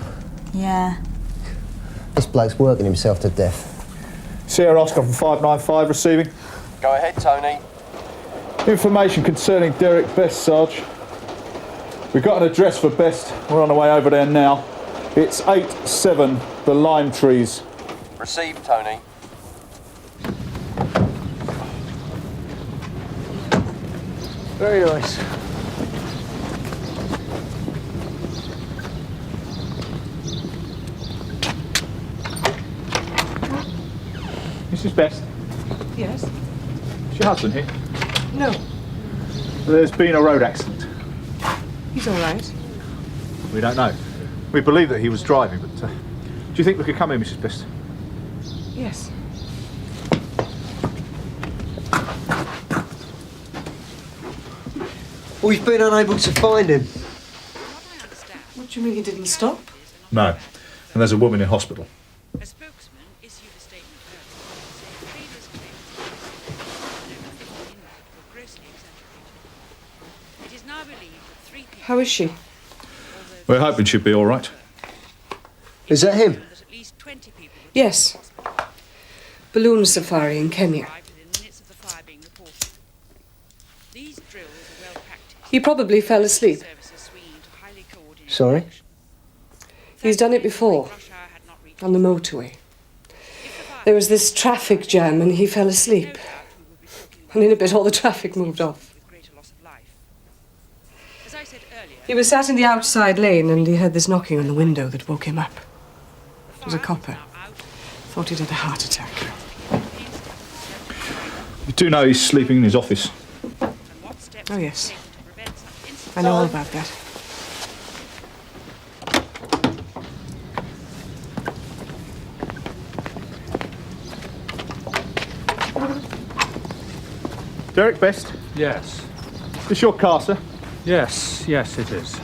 Speaker 12: Yeah.
Speaker 14: This bloke's working himself to death.
Speaker 16: Sierra Oscar from 595 receiving.
Speaker 17: Go ahead, Tony.
Speaker 16: Information concerning Derek Best, Sarge. We've got an address for Best. We're on the way over there now. It's 87 The Lime Trees.
Speaker 17: Received, Tony.
Speaker 14: Very nice.
Speaker 16: Mrs. Best,
Speaker 2: Yes?
Speaker 16: is your husband here?
Speaker 2: No.
Speaker 16: There's been a road accident.
Speaker 2: He's all right.
Speaker 16: We don't know. We believe that he was driving, but do you think we could come in, Mrs. Best?
Speaker 2: Yes.
Speaker 14: We've been unable to find him.
Speaker 2: What do you mean he didn't stop?
Speaker 16: No. And there's a woman in hospital.
Speaker 15: A spokesman issued a statement earlier saying previous claims were grossly exaggerated. It is now believed that 3 people...
Speaker 2: How is she?
Speaker 16: We're hoping she'll be all right.
Speaker 14: Is that him?
Speaker 2: Yes. Balloon safari in Kenya. He probably fell asleep.
Speaker 14: Sorry?
Speaker 2: He's done it before. On the motorway. There was this traffic jam and he fell asleep. And in a bit all the traffic moved off. He was sat in the outside lane and he heard this knocking on the window that woke him up. It was a copper. Thought he'd had a heart attack.
Speaker 16: You do know he's sleeping in his office.
Speaker 2: Oh, yes. I know all about that.
Speaker 16: Derek Best?
Speaker 6: Yes.
Speaker 16: This your car, sir?
Speaker 6: Yes, it is.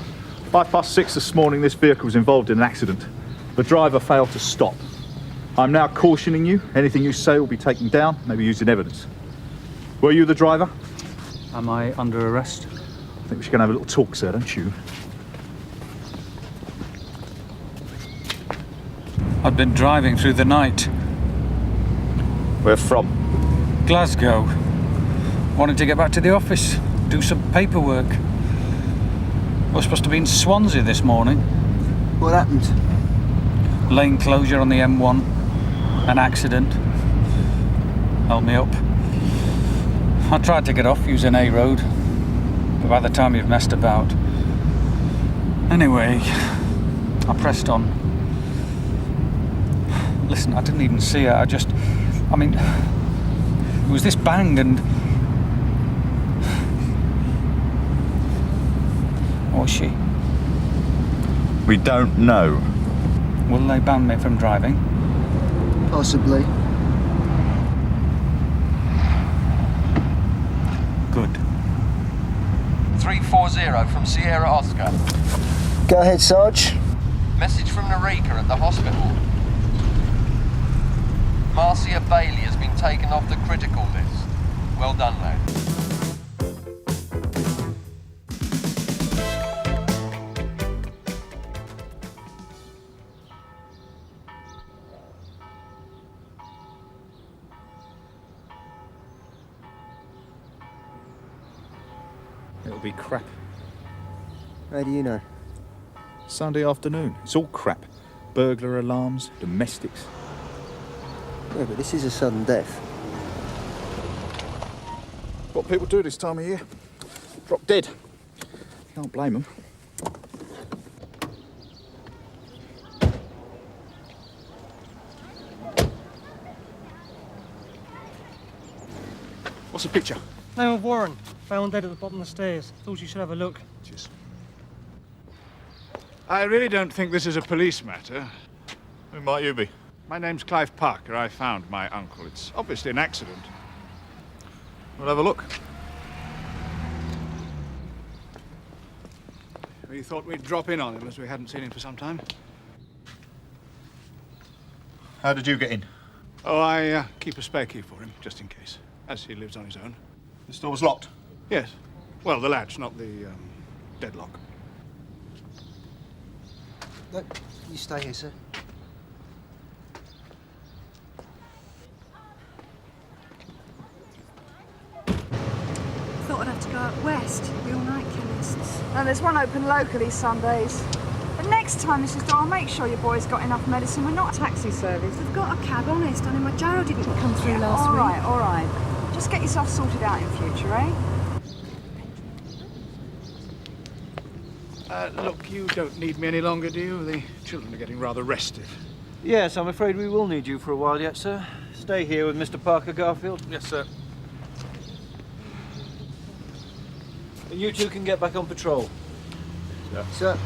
Speaker 16: 6:05 this morning, this vehicle was involved in an accident. The driver failed to stop. I'm now cautioning you. Anything you say will be taken down, maybe used in evidence. Were you the driver?
Speaker 6: Am I under arrest?
Speaker 16: I think we should go and have a little talk, sir, don't you?
Speaker 6: I'd been driving through the night.
Speaker 16: Where from?
Speaker 6: Glasgow. Wanted to get back to the office, do some paperwork. I was supposed to be in Swansea this morning.
Speaker 14: What happened?
Speaker 6: Lane closure on the M1. An accident. Help me up. I tried to get off using A road, but by the time you've messed about. Anyway, I pressed on. Listen, I didn't even see her. It was this bang and... What was she?
Speaker 16: We don't know.
Speaker 6: Will they ban me from driving?
Speaker 14: Possibly.
Speaker 6: Good.
Speaker 17: 340 from Sierra Oscar.
Speaker 14: Go ahead, Sarge.
Speaker 17: Message from Narika at the hospital. Marcia Bailey has been taken off the critical list. Well done, lad.
Speaker 16: It'll be crap.
Speaker 14: How do you know?
Speaker 16: Sunday afternoon. It's all crap. Burglar alarms, domestics.
Speaker 14: Yeah, but this is a sudden death.
Speaker 16: What people do this time of year. Drop dead. Can't blame them. What's the picture?
Speaker 8: Name of Warren. Found dead at the bottom of the stairs. Thought you should have a look.
Speaker 16: Cheers.
Speaker 18: I really don't think this is a police matter.
Speaker 16: Who might you be?
Speaker 18: My name's Clive Parker. I found my uncle. It's obviously an accident.
Speaker 16: We'll have a look.
Speaker 18: We thought we'd drop in on him as we hadn't seen him for some time.
Speaker 16: How did you get in?
Speaker 18: Oh, I keep a spare key for him, just in case, as he lives on his own.
Speaker 16: The store was locked?
Speaker 18: Yes. Well, the latch, not the deadlock.
Speaker 14: Look, you stay here, sir.
Speaker 24: Thought I'd have to go out west, the all-night chemists. No, there's one open locally Sundays. But next time, Mrs. Doyle, make sure your boy's got enough medicine. We're not a taxi service. They've got a cab, honest. I mean, my Jarrow didn't come through last week. All right. Just get yourself sorted out in future, eh?
Speaker 18: Look, you don't need me any longer, do you? The children are getting rather restive.
Speaker 14: Yes, I'm afraid we will need you for a while yet, sir.
Speaker 9: Stay here with Mr. Parker, Garfield.
Speaker 7: Yes, sir.
Speaker 9: And you two can get back on patrol.
Speaker 14: Sir.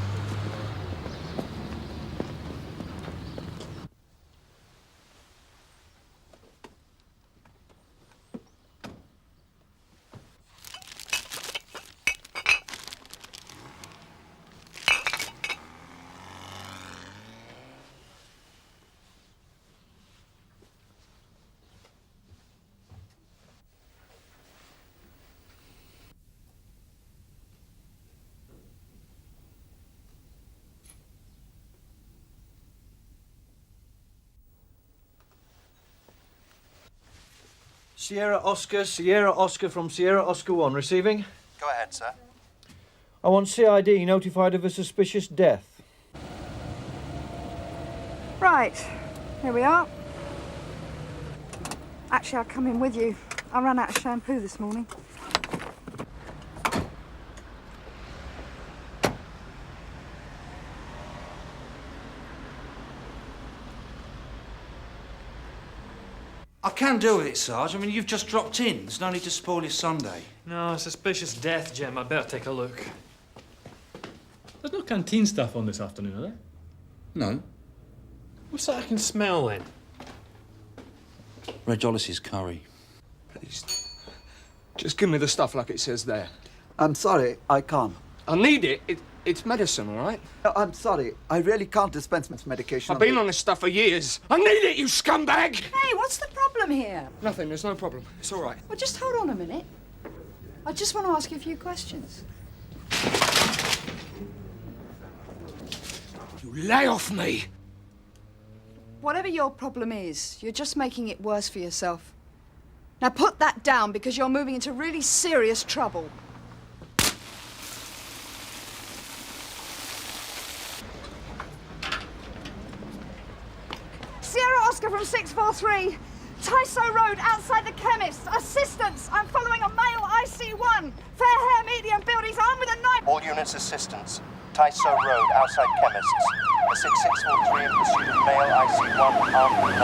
Speaker 9: Sierra Oscar from Sierra Oscar 1, receiving?
Speaker 23: Go ahead, sir.
Speaker 9: I want CID notified of a suspicious death.
Speaker 24: Right, here we are. Actually, I'll come in with you. I ran out of shampoo this morning.
Speaker 1: I can deal with it, Sarge. I mean, you've just dropped in. There's no need to spoil your Sunday.
Speaker 5: No, suspicious death, Jem. I better take a look. There's no canteen stuff on this afternoon, are there?
Speaker 1: No.
Speaker 5: What's that I can smell, then?
Speaker 1: Reg Hollis's curry.
Speaker 14: Please. Just give me the stuff like it says there.
Speaker 10: I'm sorry, I can't.
Speaker 14: I need it. It's medicine, all right?
Speaker 10: I'm sorry, I really can't dispense medication.
Speaker 14: I've been on this stuff for years. I need it, you scumbag!
Speaker 24: Hey, what's the problem here?
Speaker 14: Nothing, there's no problem. It's all right.
Speaker 24: Well, just hold on a minute. I just want to ask you a few questions.
Speaker 14: You lay off me!
Speaker 24: Whatever your problem is, you're just making it worse for yourself. Now put that down because you're moving into really serious trouble. Sierra Oscar from 643. Tyso Road, outside the chemist. Assistance! I'm following a male IC1. Fair hair, medium build. He's armed with a knife.
Speaker 23: All units assistance. Tyso Road, outside chemists. A 6643 in pursuit of male IC1 armed with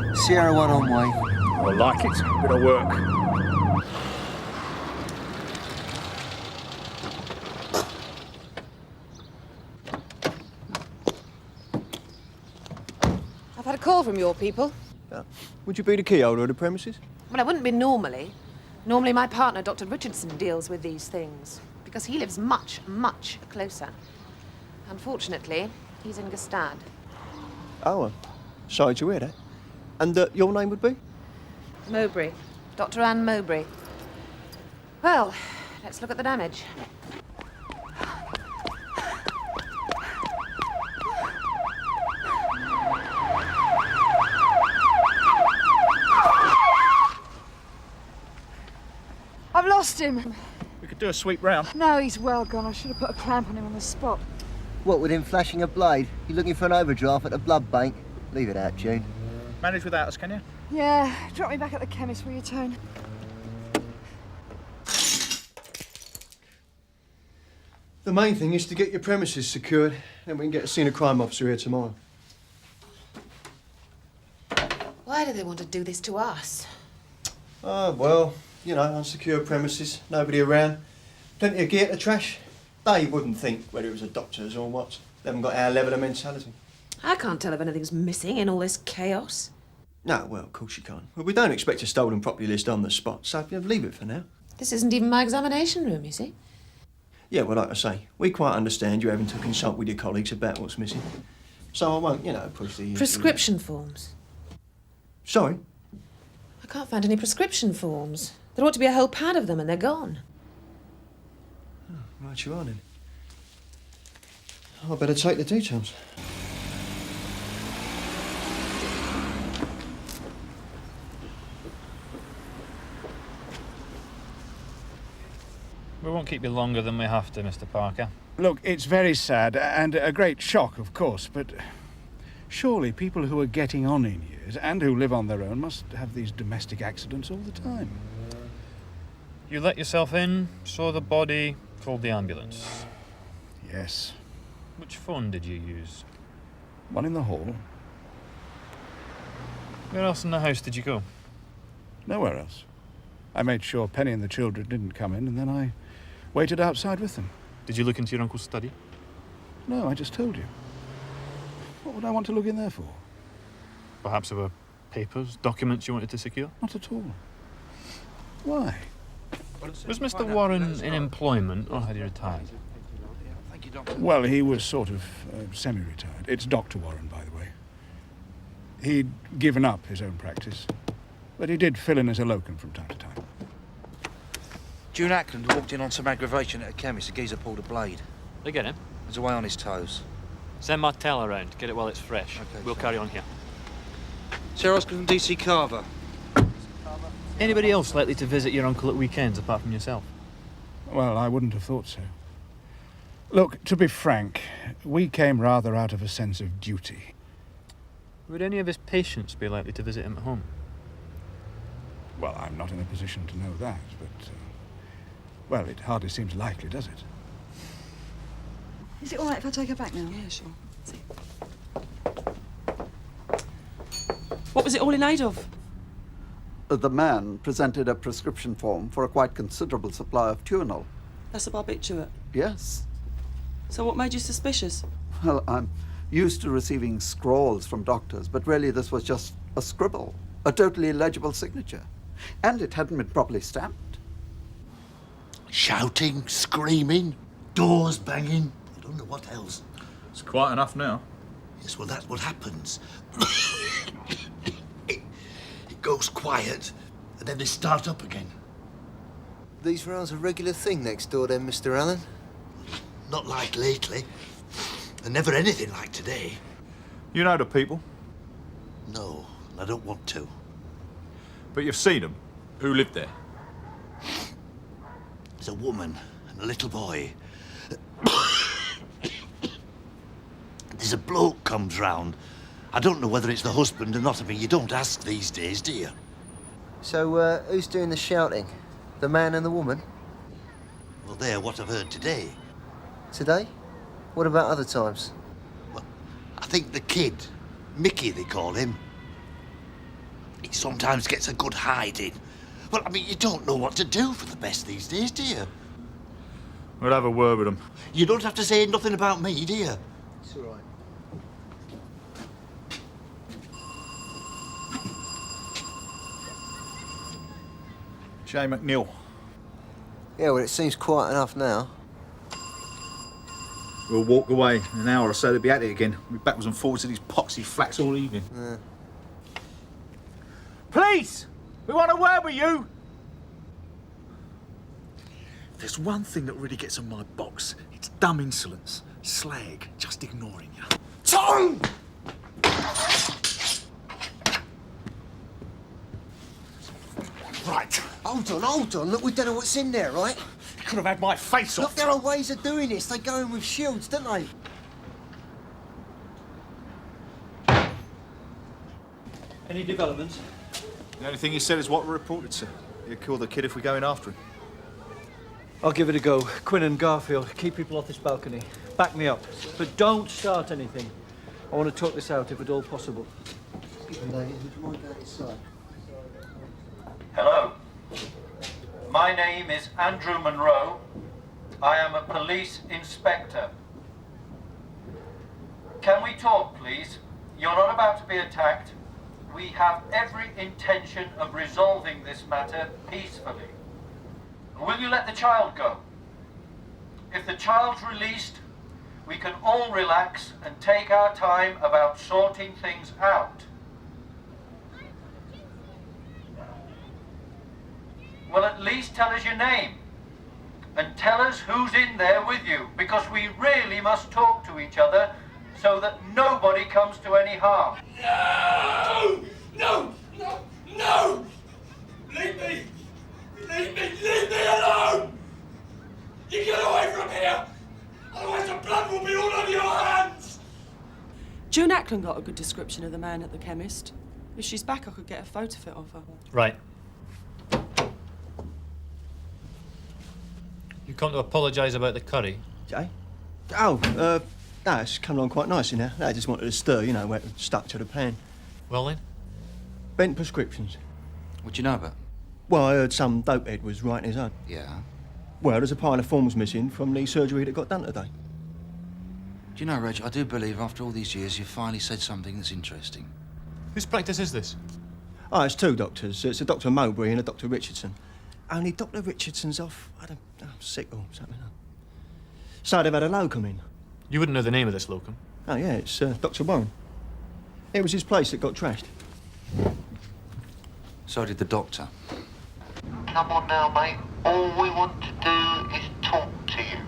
Speaker 23: knife.
Speaker 10: Sierra 1 on way.
Speaker 18: I like it. Bit of work.
Speaker 20: I've had a call from your people.
Speaker 23: Would you be the key holder of the premises?
Speaker 20: Well, I wouldn't be normally. Normally my partner, Dr. Richardson, deals with these things, because he lives much, much closer. Unfortunately, he's in Gestad.
Speaker 23: Oh, sorry to hear that. And your name would be?
Speaker 20: Mowbray. Dr. Anne Mowbray. Well, let's look at the damage.
Speaker 24: I've lost him.
Speaker 18: We could do a sweep round.
Speaker 24: No, he's well gone. I should have put a clamp on him on the spot.
Speaker 10: What, with him flashing a blade? You looking for an overdraft at the blood bank? Leave it out, June.
Speaker 18: Manage without us, can you?
Speaker 24: Yeah, drop me back at the chemist, will you, Tone?
Speaker 23: The main thing is to get your premises secured, then we can get a scene crime officer here tomorrow.
Speaker 20: Why do they want to do this to us?
Speaker 23: Oh, well, you know, unsecure premises, nobody around, plenty of gear to trash. They wouldn't think whether it was a doctor's or what. They haven't got our level of mentality.
Speaker 20: I can't tell if anything's missing in all this chaos.
Speaker 23: No, well, of course you can't. Well, we don't expect a stolen property list on the spot, so leave it for now.
Speaker 20: This isn't even my examination room, you see.
Speaker 23: Yeah, well, like I say, we quite understand you having to consult with your colleagues about what's missing. So I won't, you know, push the...
Speaker 20: Prescription forms.
Speaker 23: Sorry?
Speaker 20: I can't find any prescription forms. There ought to be a whole pad of them and they're gone.
Speaker 23: Oh, right you are then. I better take the details.
Speaker 6: We won't keep you longer than we have to, Mr. Parker.
Speaker 18: Look, it's very sad and a great shock, of course, but surely people who are getting on in years and who live on their own must have these domestic accidents all the time.
Speaker 6: You let yourself in, saw the body, called the ambulance.
Speaker 18: Yes.
Speaker 6: Which phone did you use?
Speaker 18: One in the hall.
Speaker 5: Where else in the house did you go?
Speaker 18: Nowhere else. I made sure Penny and the children didn't come in, and then I waited outside with them.
Speaker 5: Did you look into your uncle's study?
Speaker 18: No, I just told you. What would I want to look in there for?
Speaker 5: Perhaps there were papers, documents you wanted to secure?
Speaker 18: Not at all. Why?
Speaker 5: Was Mr. Warren in employment, or had he retired?
Speaker 18: Well, he was sort of semi-retired. It's Dr. Warren, by the way. He'd given up his own practice, but he did fill in as a locum from time to time.
Speaker 1: June Ackland walked in on some aggravation at a chemist. The geezer pulled a blade.
Speaker 5: They get him?
Speaker 1: He's away on his toes.
Speaker 5: Send Martel around. Get it while it's fresh.
Speaker 1: Okay,
Speaker 5: we'll carry on here.
Speaker 1: Sarah Oscar from DC Carver.
Speaker 5: Anybody else likely to visit your uncle at weekends apart from yourself?
Speaker 18: Well, I wouldn't have thought so. Look, to be frank, we came rather out of a sense of duty.
Speaker 5: Would any of his patients be likely to visit him at home?
Speaker 18: Well, I'm not in a position to know that, but... well, it hardly seems likely, does it?
Speaker 2: Is it all right if I take her back now? Yeah, sure. See. What was it all in aid of?
Speaker 11: The man presented a prescription form for a quite considerable supply of Tuinol.
Speaker 2: That's a barbiturate?
Speaker 11: Yes.
Speaker 2: So what made you suspicious?
Speaker 11: Well, I'm used to receiving scrawls from doctors, but really this was just a scribble, a totally illegible signature. And it hadn't been properly stamped.
Speaker 19: Shouting, screaming, doors banging. I don't know what else.
Speaker 16: It's quiet enough now.
Speaker 19: Yes, well, that's what happens. it goes quiet, and then they start up again.
Speaker 14: These rounds a regular thing next door then, Mr. Allen?
Speaker 19: Not like lately. And never anything like today.
Speaker 16: You know the people?
Speaker 19: No, I don't want to.
Speaker 16: But you've seen them? Who lived there?
Speaker 19: There's a woman and a little boy. There's a bloke comes round. I don't know whether it's the husband or not. I mean, you don't ask these days, do you?
Speaker 14: So, who's doing the shouting? The man and the woman?
Speaker 19: Well, they're what I've heard today.
Speaker 14: Today? What about other times?
Speaker 19: Well, I think the kid, Mickey they call him, he sometimes gets a good hiding. Well, I mean, you don't know what to do for the best these days, do you?
Speaker 16: We'll have a word with them.
Speaker 19: You don't have to say nothing about me, do you?
Speaker 14: It's all right.
Speaker 16: J. McNeil.
Speaker 14: Yeah, well, it seems quiet enough now.
Speaker 16: We'll walk away. In an hour or so, they'll be at it again. We'll be backwards and forwards to these poxy flats all evening.
Speaker 21: Police! We want a word with you!
Speaker 16: There's one thing that really gets on my box. It's dumb insolence. Slag, just ignoring you.
Speaker 19: Tom!
Speaker 14: Right. Hold on. Look, we don't know what's in there, right?
Speaker 16: You could have had my face off.
Speaker 14: Look, there are ways of doing this. They go in with shields, don't they?
Speaker 9: Any developments?
Speaker 16: The only thing he said is what we reported, sir. He'll kill the kid if we go in after him.
Speaker 9: I'll give it a go. Quinn and Garfield, keep people off this balcony. Back me up. But don't start anything. I want to talk this out if at all possible.
Speaker 14: Excuse me, ladies, would you mind going inside?
Speaker 6: Hello. My name is Andrew Monroe. I am a police inspector. Can we talk, please? You're not about to be attacked. We have every intention of resolving this matter peacefully. Will you let the child go? If the child's released, we can all relax and take our time about sorting things out. Well, at least tell us your name. And tell us who's in there with you, because we really must talk to each other so that nobody comes to any harm.
Speaker 21: No! Leave me! Leave me alone! You get away from here! Otherwise the blood will be all over your hands!
Speaker 2: June Ackland got a good description of the man at the chemist. If she's back, I could get a photo fit of her.
Speaker 5: Right. You come to apologise about the curry?
Speaker 14: Jay? Oh, no, it's coming on quite nicely now. No, I just wanted to stir, you know, where it stuck to the pan.
Speaker 5: Well then,
Speaker 9: Bent prescriptions.
Speaker 1: What do you know about?
Speaker 9: Well, I heard some dopehead was writing his own.
Speaker 1: Yeah.
Speaker 9: Well, there's a pile of forms missing from the surgery that got done today.
Speaker 1: Do you know, Reg, I do believe after all these years you've finally said something that's interesting.
Speaker 5: Whose practice is this?
Speaker 9: Oh, it's two doctors. It's a Dr. Mowbray and a Dr. Richardson. Only Dr. Richardson's off, I don't know, sick or something. So they've had a locum in.
Speaker 5: You wouldn't know the name of this locum?
Speaker 9: Oh, yeah, it's Dr. Warren. It was his place that got trashed.
Speaker 1: So did the doctor.
Speaker 19: Come on now, mate. All we want to do is talk to you.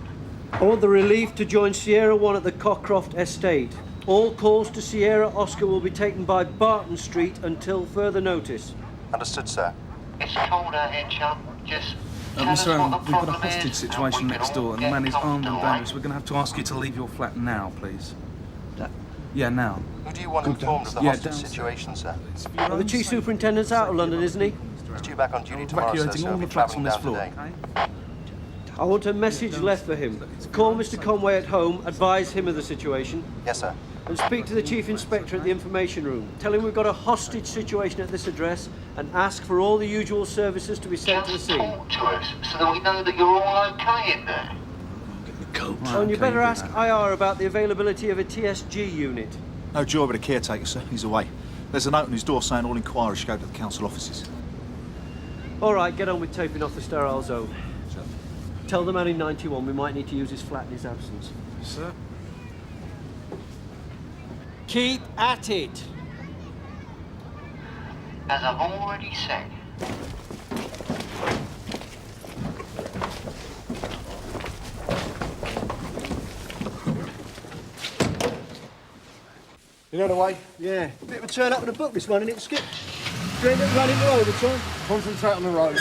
Speaker 9: I want the relief to join Sierra 1 at the Cockcroft Estate. All calls to Sierra Oscar will be taken by Barton Street until further notice.
Speaker 23: Understood, sir.
Speaker 19: It's cold out here, chum. Just tell us
Speaker 7: Mr.
Speaker 19: what
Speaker 7: Allen,
Speaker 19: the
Speaker 7: we've got a
Speaker 19: problem
Speaker 7: hostage
Speaker 19: is,
Speaker 7: situation
Speaker 19: and we
Speaker 7: next
Speaker 19: can all
Speaker 7: door, and the
Speaker 19: get
Speaker 7: man is armed and
Speaker 19: comfortable,
Speaker 7: dangerous. We're going to have to ask you to leave your flat now, please. Yeah, now.
Speaker 23: Who do you want informed of the hostage situation, sir?
Speaker 9: Well, the Chief Superintendent's out of London, isn't he?
Speaker 23: He's due back on duty tomorrow, sir,
Speaker 7: Evacuating
Speaker 23: so
Speaker 7: all
Speaker 23: he'll
Speaker 7: the
Speaker 23: be
Speaker 7: flats on
Speaker 23: travelling
Speaker 7: this
Speaker 23: down
Speaker 7: floor.
Speaker 23: today.
Speaker 9: I want a message left for him. Call Mr. Conway at home, advise him of the situation.
Speaker 23: Yes, sir.
Speaker 9: And speak to the Chief Inspector at the information room. Tell him we've got a hostage situation at this address and ask for all the usual services to be sent to the scene.
Speaker 19: Talk to us so that we know that you're all okay in there.
Speaker 9: Oh, and you better ask IR about the availability of a TSG unit.
Speaker 3: No joy with a caretaker, sir. He's away. There's a note on his door saying all inquiries should go to the council offices.
Speaker 9: All right, get on with taping off the sterile zone. Tell the man in 91 we might need to use his flat in his absence.
Speaker 7: Sir?
Speaker 9: Keep at it.
Speaker 19: As I've already said.
Speaker 9: You know the way? Yeah. Bit of a turn up with a book this morning, it Skip. You end up running the overtime. Concentrate on the road.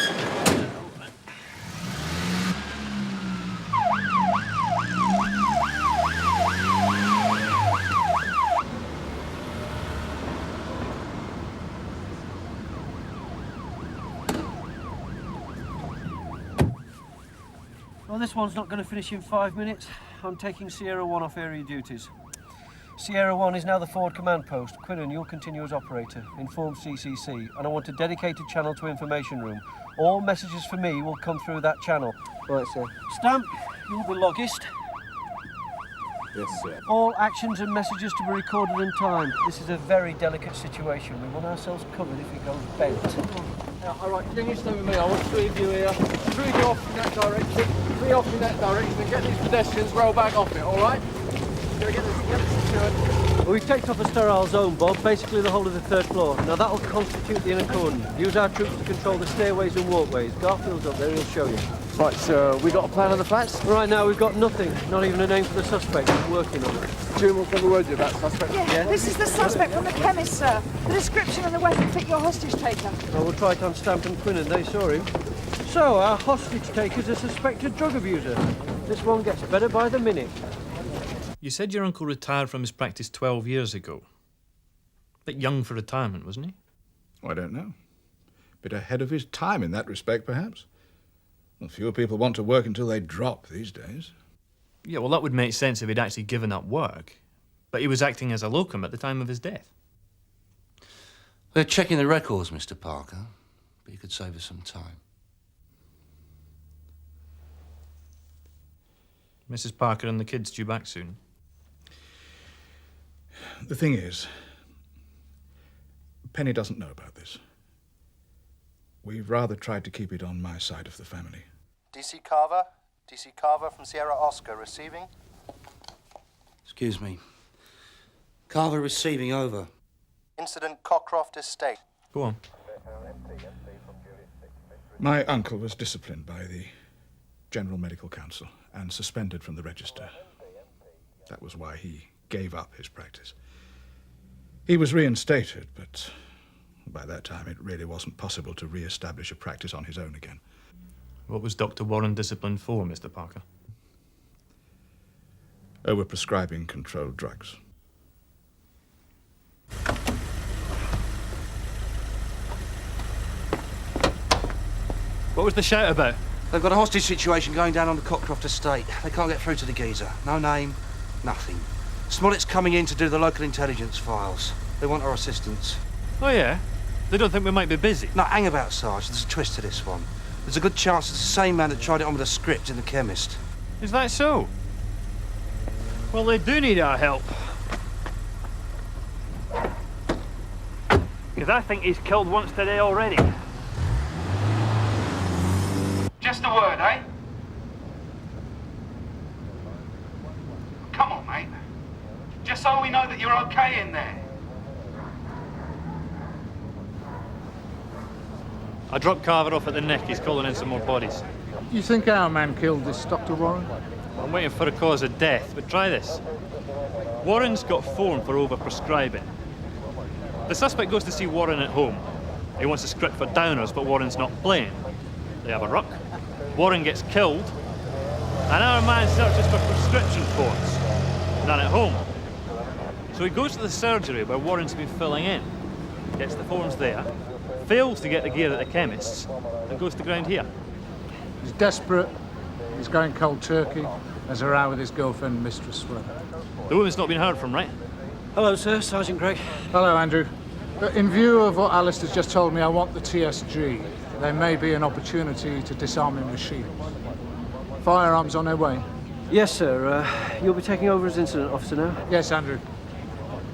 Speaker 9: Well, this one's not going to finish in 5 minutes. I'm taking Sierra 1 off area duties. Sierra 1 is now the forward command post. Quinnan, you'll continue as operator. Inform CCC. And I want a dedicated channel to information room. All messages for me will come through that channel. Right, sir. Stamp, you'll be logist.
Speaker 3: Yes, sir.
Speaker 9: All actions and messages to be recorded in time. This is a very delicate situation. We want ourselves covered if it goes bent. Now, all right, then you stay with me. I want 3 of you here. 3 of you off in that direction, 3 off in that direction, and get these pedestrians roll back off it, all right? Well, we've taken off a sterile zone, Bob, basically the whole of the 3rd floor. Now that'll constitute the inner cordon. Use our troops to control the stairways and walkways. Garfield's up there, he'll show you. Right, so we got a plan of the flats? Right now we've got nothing, not even a name for the suspect. We're working on it. Jim, what's the word about suspect?
Speaker 24: Yeah, this is the suspect from the chemist, sir. The description and the weapon fit your hostage taker.
Speaker 9: Well, we'll try it on Stamp and Quinnan, they saw him. So, our hostage taker's a suspected drug abuser. This one gets better by the minute.
Speaker 5: You said your uncle retired from his practice 12 years ago. Bit young for retirement, wasn't he?
Speaker 18: Oh, I don't know. Bit ahead of his time in that respect, perhaps. Well, fewer people want to work until they drop these days.
Speaker 5: Yeah, well, that would make sense if he'd actually given up work. But he was acting as a locum at the time of his death.
Speaker 1: We're checking the records, Mr. Parker. But you could save us some time.
Speaker 5: Mrs. Parker and the kids due back soon.
Speaker 18: The thing is, Penny doesn't know about this. We've rather tried to keep it on my side of the family.
Speaker 23: DC Carver? DC Carver from Sierra Oscar receiving?
Speaker 1: Excuse me. Carver receiving, over.
Speaker 23: Incident Cockcroft Estate.
Speaker 5: Go on.
Speaker 18: My uncle was disciplined by the General Medical Council and suspended from the register. That was why he gave up his practice. He was reinstated, but by that time it really wasn't possible to re-establish a practice on his own again.
Speaker 5: What was Dr. Warren disciplined for, Mr. Parker?
Speaker 18: Overprescribing controlled drugs.
Speaker 5: What was the shout about?
Speaker 1: They've got a hostage situation going down on the Cockcroft estate. They can't get through to the geezer. No name, nothing. Smollett's coming in to do the local intelligence files. They want our assistance.
Speaker 5: Oh, yeah? They don't think we might be busy.
Speaker 1: No, hang about, Sarge. There's a twist to this one. There's a good chance it's the same man that tried it on with a script in the chemist.
Speaker 5: Is that so? Well, they do need our help. Because I think he's killed once today already.
Speaker 21: Just a word, eh? Come on, mate. Just so we know that you're okay in there.
Speaker 5: I dropped Carver off at the neck. He's calling in some more bodies.
Speaker 18: You think our man killed this Dr. Warren?
Speaker 5: I'm waiting for a cause of death, but try this. Warren's got phone for overprescribing. The suspect goes to see Warren at home. He wants a script for downers, but Warren's not playing. They have a ruck. Warren gets killed, and our man searches for prescription forms. None at home. So he goes to the surgery where Warren's been filling in, gets the forms there, fails to get the gear at the chemist's, and goes to ground here.
Speaker 18: He's desperate. He's going cold turkey. There's a row with his girlfriend, Mistress Sweat.
Speaker 5: The woman's not been heard from, right?
Speaker 9: Hello, sir. Sergeant Gregg.
Speaker 18: Hello, Andrew. In view of what Alice has just told me, I want the TSG. There may be an opportunity to disarm him machines. Firearms on their way?
Speaker 9: Yes, sir. You'll be taking over as incident officer now?
Speaker 18: Yes, Andrew.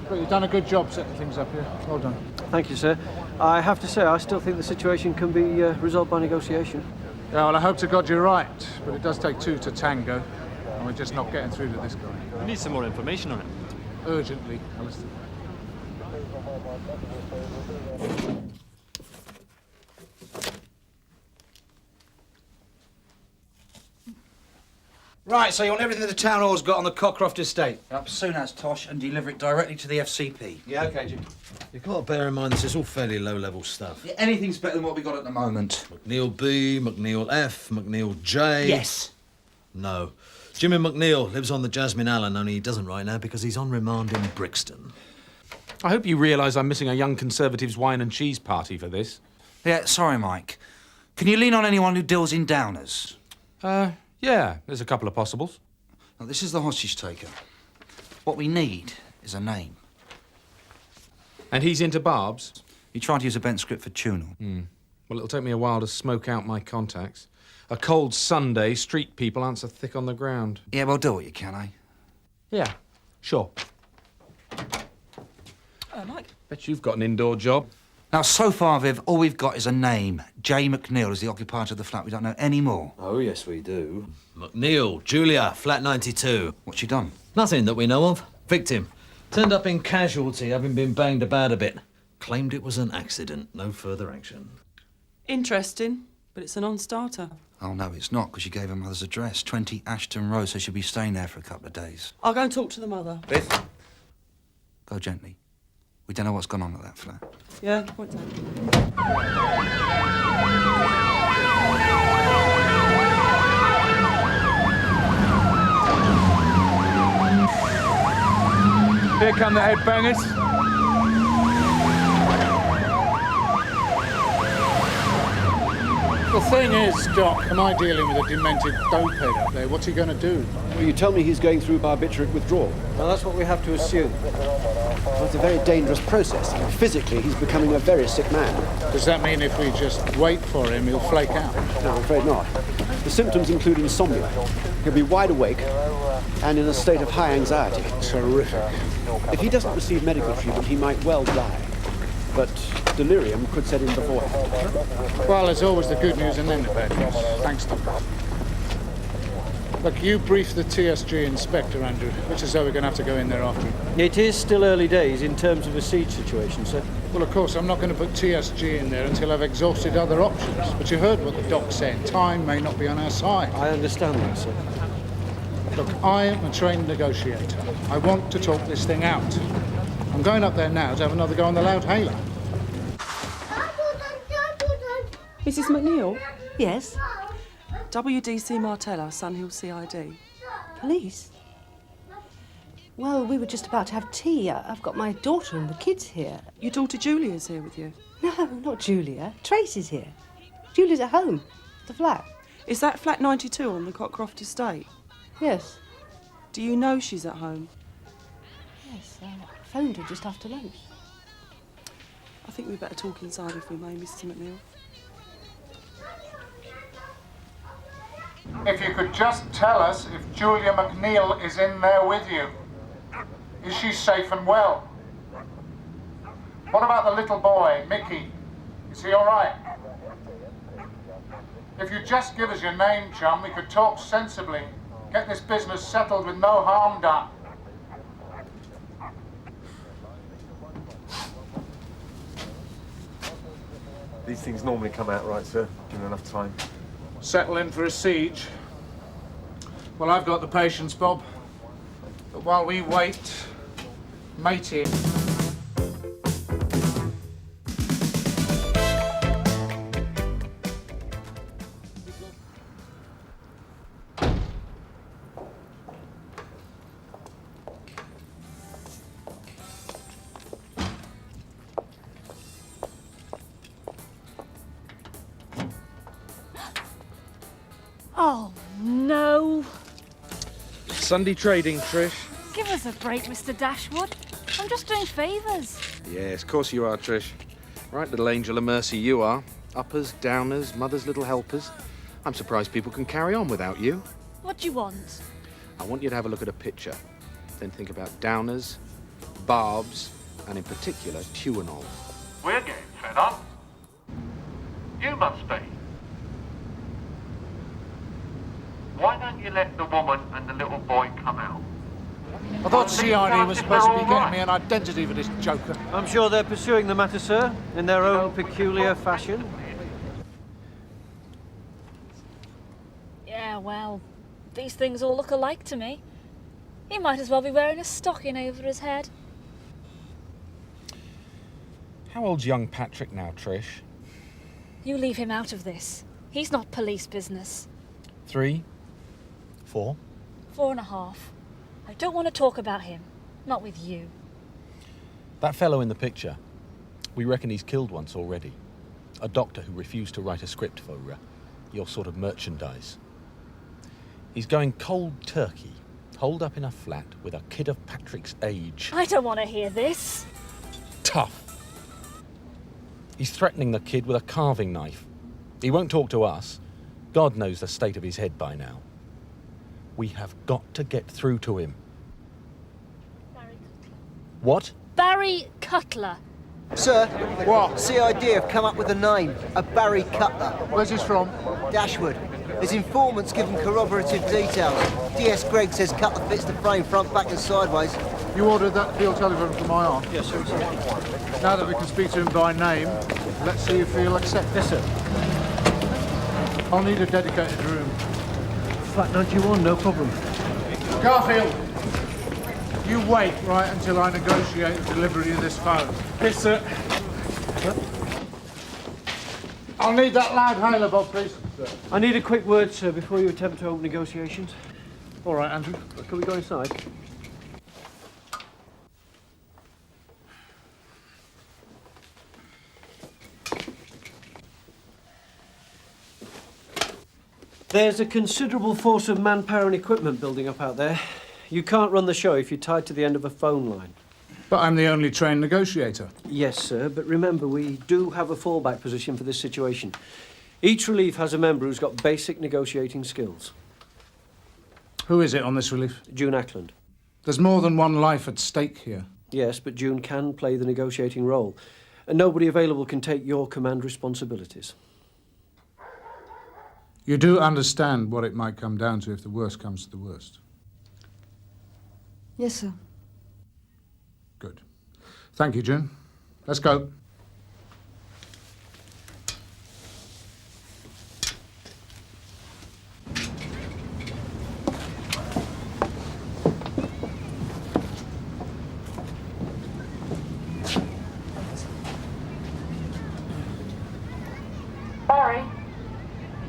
Speaker 18: But you've done a good job setting things up here. Well done.
Speaker 9: Thank you, sir. I have to say, I still think the situation can be resolved by negotiation.
Speaker 18: Yeah, well, I hope to God you're right, but it does take two to tango, and we're just not getting through to this guy.
Speaker 5: We need some more information on it.
Speaker 18: Urgently, Ellison.
Speaker 1: Right, so you want everything the town hall's got on the Cockcroft estate? Up soon as, Tosh, and deliver it directly to the FCP. Yeah, OK, Jim.
Speaker 4: You've got to bear in mind this is all fairly low-level stuff.
Speaker 1: Yeah, anything's better than what we got at the moment.
Speaker 4: McNeil B, McNeil F, McNeil J...
Speaker 1: Yes.
Speaker 4: No. Jimmy McNeil lives on the Jasmine Allen, only he doesn't right now because he's on remand in Brixton.
Speaker 7: I hope you realise I'm missing a young Conservatives wine and cheese party for this.
Speaker 1: Yeah, sorry, Mike. Can you lean on anyone who deals in downers?
Speaker 7: Yeah, there's a couple of possibles.
Speaker 1: Now, this is the hostage taker. What we need is a name.
Speaker 7: And he's into barbs?
Speaker 1: He tried to use a bent script for Tunel.
Speaker 7: Well, it'll take me a while to smoke out my contacts. A cold Sunday, street people aren't so thick on the ground.
Speaker 1: Yeah, well, do what you can, eh?
Speaker 7: Yeah, sure.
Speaker 2: Mike.
Speaker 7: Bet you've got an indoor job.
Speaker 1: Now, so far, Viv, all we've got is a name. J. McNeil is the occupier of the flat. We don't know any more.
Speaker 4: Oh, yes, we do. McNeil, Julia, flat 92.
Speaker 1: What's she done?
Speaker 4: Nothing that we know of. Victim. Turned up in casualty, having been banged about a bit. Claimed it was an accident. No further action.
Speaker 2: Interesting, but it's a non-starter.
Speaker 1: Oh, no, it's not, because she gave her mother's address. 20 Ashton Road, so she'll be staying there for a couple of days.
Speaker 2: I'll go and talk to the mother.
Speaker 1: Viv? Go gently. We don't know what's gone on at that flat.
Speaker 2: Yeah, point taken.
Speaker 7: Here come the headbangers.
Speaker 18: The thing is, Doc, am I dealing with a demented dopehead up there? What's he going to do?
Speaker 9: Well, you tell me he's going through barbiturate withdrawal. Well, that's what we have to assume. Well, it's a very dangerous process. I mean, physically, he's becoming a very sick man.
Speaker 18: Does that mean if we just wait for him, he'll flake out?
Speaker 9: No, I'm afraid not. The symptoms include insomnia. He'll be wide awake and in a state of high anxiety.
Speaker 18: Terrific.
Speaker 9: If he doesn't receive medical treatment, he might well die. But delirium could set in beforehand.
Speaker 18: Well, there's always the good news and then the bad news. Thanks, Doctor. Look, you brief the TSG inspector, Andrew. Looks as though we're going to have to go in there after him.
Speaker 9: It is still early days in terms of a siege situation, sir.
Speaker 18: Well, of course, I'm not going to put TSG in there until I've exhausted other options. But you heard what the doc said. Time may not be on our side.
Speaker 9: I understand that, sir.
Speaker 18: Look, I am a trained negotiator. I want to talk this thing out. I'm going up there now to have another go on the loud hailer.
Speaker 2: Mrs. McNeil?
Speaker 12: Yes?
Speaker 2: WDC Martella, Sunhill CID.
Speaker 12: Police? Well, we were just about to have tea. I've got my daughter and the kids here.
Speaker 2: Your daughter Julia's here with you?
Speaker 12: No, not Julia. Tracy's here. Julia's at home, at the flat.
Speaker 2: Is that flat 92 on the Cockcroft estate?
Speaker 12: Yes.
Speaker 2: Do you know she's at home?
Speaker 12: Yes, I phoned her just after lunch.
Speaker 2: I think we better talk inside if we may, Mr. McNeil.
Speaker 18: If you could just tell us if Julia McNeil is in there with you. Is she safe and well? What about the little boy, Mickey? Is he all right? If you just give us your name, chum, we could talk sensibly. Get this business settled with no harm done.
Speaker 13: These things normally come out right, sir, given enough time.
Speaker 18: Settle in for a siege. Well, I've got the patience, Bob. But while we wait, matey.
Speaker 15: Oh, no.
Speaker 7: Sunday trading, Trish.
Speaker 15: Give us a break, Mr. Dashwood. I'm just doing favours.
Speaker 7: Yes, of course you are, Trish. Right, little angel of mercy you are. Uppers, downers, mother's little helpers. I'm surprised people can carry on without you.
Speaker 15: What do you want?
Speaker 7: I want you to have a look at a picture. Then think about downers, barbs, and in particular, Tuinol.
Speaker 21: We're getting fed up. You must be. Why don't you let the woman and the little boy come out?
Speaker 18: I thought CID was supposed to be getting me an identity for this joker.
Speaker 9: I'm sure they're pursuing the matter, sir, in their own peculiar fashion.
Speaker 15: Yeah, well, these things all look alike to me. He might as well be wearing a stocking over his head.
Speaker 7: How old's young Patrick now, Trish?
Speaker 15: You leave him out of this. He's not police business.
Speaker 7: 3? 4?
Speaker 15: 4.5. I don't want to talk about him. Not with you.
Speaker 7: That fellow in the picture, we reckon he's killed once already. A doctor who refused to write a script for your sort of merchandise. He's going cold turkey, holed up in a flat with a kid of Patrick's age.
Speaker 15: I don't want to hear this.
Speaker 7: Tough. He's threatening the kid with a carving knife. He won't talk to us. God knows the state of his head by now. We have got to get through to him. What?
Speaker 15: Barry Cutler.
Speaker 14: Sir, what? CID have come up with a name, a Barry Cutler.
Speaker 18: Where's this from?
Speaker 14: Dashwood. His informants give him corroborative details. DS Gregg says Cutler fits the frame front, back and sideways.
Speaker 18: You ordered that field telephone from my aunt?
Speaker 9: Yes, sir.
Speaker 18: Now that we can speak to him by name, let's see if he'll accept.
Speaker 9: Yes, sir.
Speaker 18: I'll need a dedicated room.
Speaker 9: Flat 91, no problem.
Speaker 18: Garfield, you wait right until I negotiate the delivery of this phone.
Speaker 9: Yes, sir.
Speaker 18: I'll need that loud hailer, Bob, please.
Speaker 9: I need a quick word, sir, before you attempt to open negotiations.
Speaker 18: All right, Andrew.
Speaker 9: Can we go inside? There's a considerable force of manpower and equipment building up out there. You can't run the show if you're tied to the end of a phone line.
Speaker 18: But I'm the only trained negotiator.
Speaker 9: Yes, sir, but remember, we do have a fallback position for this situation. Each relief has a member who's got basic negotiating skills.
Speaker 18: Who is it on this relief?
Speaker 9: June Ackland.
Speaker 18: There's more than one life at stake here.
Speaker 9: Yes, but June can play the negotiating role. And nobody available can take your command responsibilities.
Speaker 18: You do understand what it might come down to if the worst comes to the worst?
Speaker 12: Yes, sir.
Speaker 18: Good. Thank you, June. Let's go.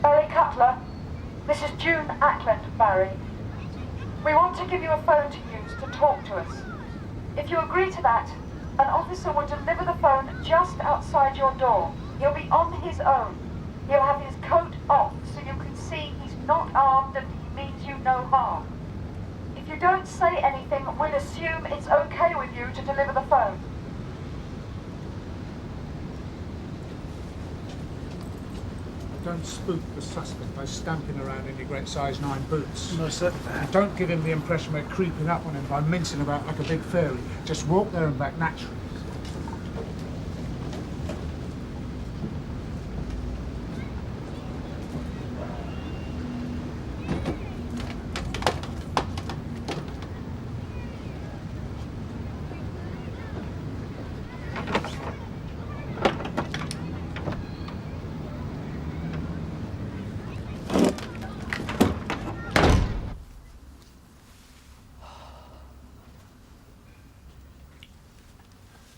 Speaker 24: Barry Cutler, this is June Ackland, Barry. We want to give you a phone to use to talk to us. If you agree to that, an officer will deliver the phone just outside your door. He'll be on his own. He'll have his coat off so you can see he's not armed and he means you no harm. If you don't say anything, we'll assume it's okay with you to deliver the phone.
Speaker 18: don't spook the suspect by stamping around in your great size 9 boots.
Speaker 1: No, sir.
Speaker 18: And don't give him the impression we're creeping up on him by mincing about like a big fairy. Just walk there and back naturally.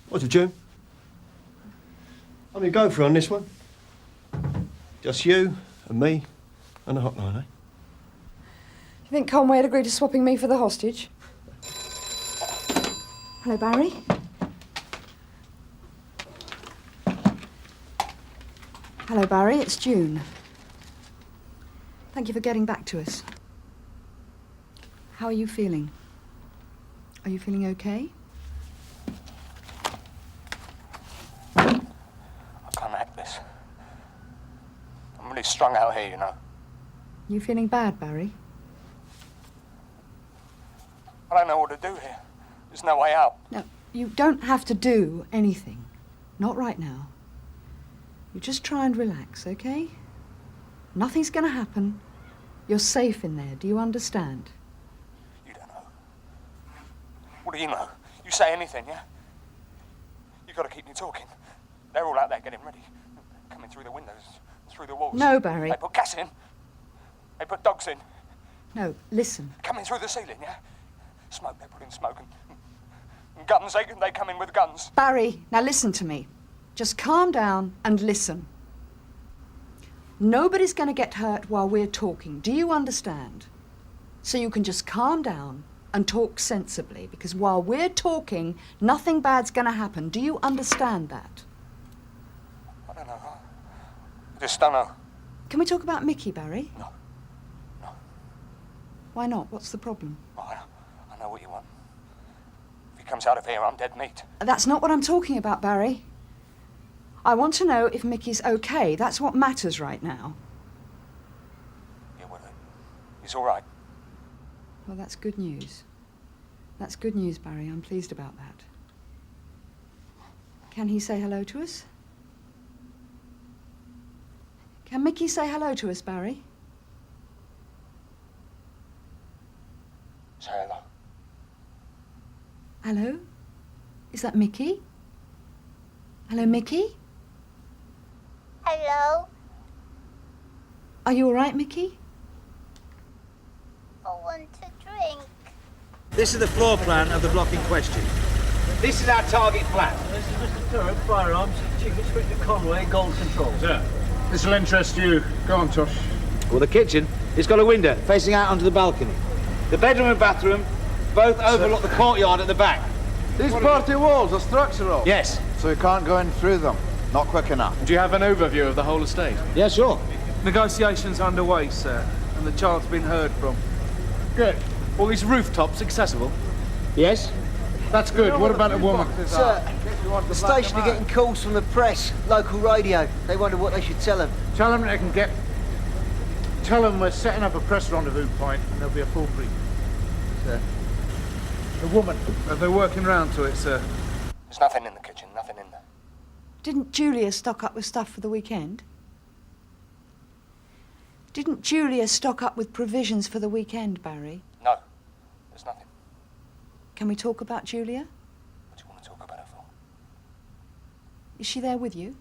Speaker 14: What's it, June? I'm your gopher on this one. Just you and me and the hotline, eh?
Speaker 24: You think Conway'd agree to swapping me for the hostage? Hello, Barry. Hello, Barry. It's June. Thank you for getting back to us. How are you feeling? Are you feeling okay?
Speaker 8: I can't act this. I'm really strung out here, you know.
Speaker 24: You feeling bad, Barry?
Speaker 8: I don't know what to do here. There's no way out.
Speaker 24: No, you don't have to do anything. Not right now. You just try and relax, okay? Nothing's gonna happen. You're safe in there, do you understand?
Speaker 8: You don't know. What do you know? You say anything, yeah? You gotta keep me talking. They're all out there getting ready. Coming through the windows, through the walls.
Speaker 24: No, Barry.
Speaker 8: They put gas in. They put dogs in.
Speaker 24: No, listen.
Speaker 8: Coming through the ceiling, yeah? Smoke, they put in smoke. And guns, they come in with guns.
Speaker 24: Barry, now listen to me. Just calm down and listen. Nobody's going to get hurt while we're talking. Do you understand? So you can just calm down and talk sensibly, because while we're talking, nothing bad's going to happen. Do you understand that?
Speaker 8: I don't know. I just don't know.
Speaker 24: Can we talk about Mickey, Barry?
Speaker 8: No.
Speaker 24: Why not? What's the problem?
Speaker 8: I know what you want. If he comes out of here, I'm dead meat.
Speaker 24: That's not what I'm talking about, Barry. I want to know if Mickey's okay. That's what matters right now.
Speaker 8: Yeah, well, he's all right.
Speaker 24: Well, that's good news. That's good news, Barry. I'm pleased about that. Can he say hello to us? Can Mickey say hello to us, Barry?
Speaker 8: Say hello.
Speaker 24: Hello? Is that Mickey? Hello, Mickey?
Speaker 10: Hello.
Speaker 24: Are you all right, Mickey?
Speaker 10: I want to drink.
Speaker 1: This is the floor plan of the block in question. This is our target flat.
Speaker 9: This is Mr. Turret, Firearms, Chief Inspector Conway, Gold Control.
Speaker 18: Sir, this will interest you. Go on, Tosh.
Speaker 1: Well, the kitchen, it's got a window facing out onto the balcony. The bedroom and bathroom both overlook the courtyard at the back.
Speaker 17: These party walls are structural?
Speaker 1: Yes.
Speaker 17: So you can't go in through them? Not quick enough.
Speaker 13: Do you have an overview of the whole estate?
Speaker 1: Yeah, sure.
Speaker 13: Negotiations underway, sir, and the child's been heard from. Good. All these rooftops accessible?
Speaker 1: Yes.
Speaker 18: That's good. What about a woman?
Speaker 14: Sir, the station are getting calls from the press, local radio. They wonder what they should tell them.
Speaker 18: Tell them they can get... Tell them we're setting up a press rendezvous point and there'll be a full brief.
Speaker 8: Sir.
Speaker 18: The woman, are they working round to it, sir?
Speaker 8: There's nothing in the kitchen, nothing in there.
Speaker 24: Didn't Julia stock up with stuff for the weekend? Didn't Julia stock up with provisions for the weekend, Barry?
Speaker 8: No, there's nothing.
Speaker 24: Can we talk about Julia?
Speaker 8: What do you want to talk about her for?
Speaker 24: Is she there with you?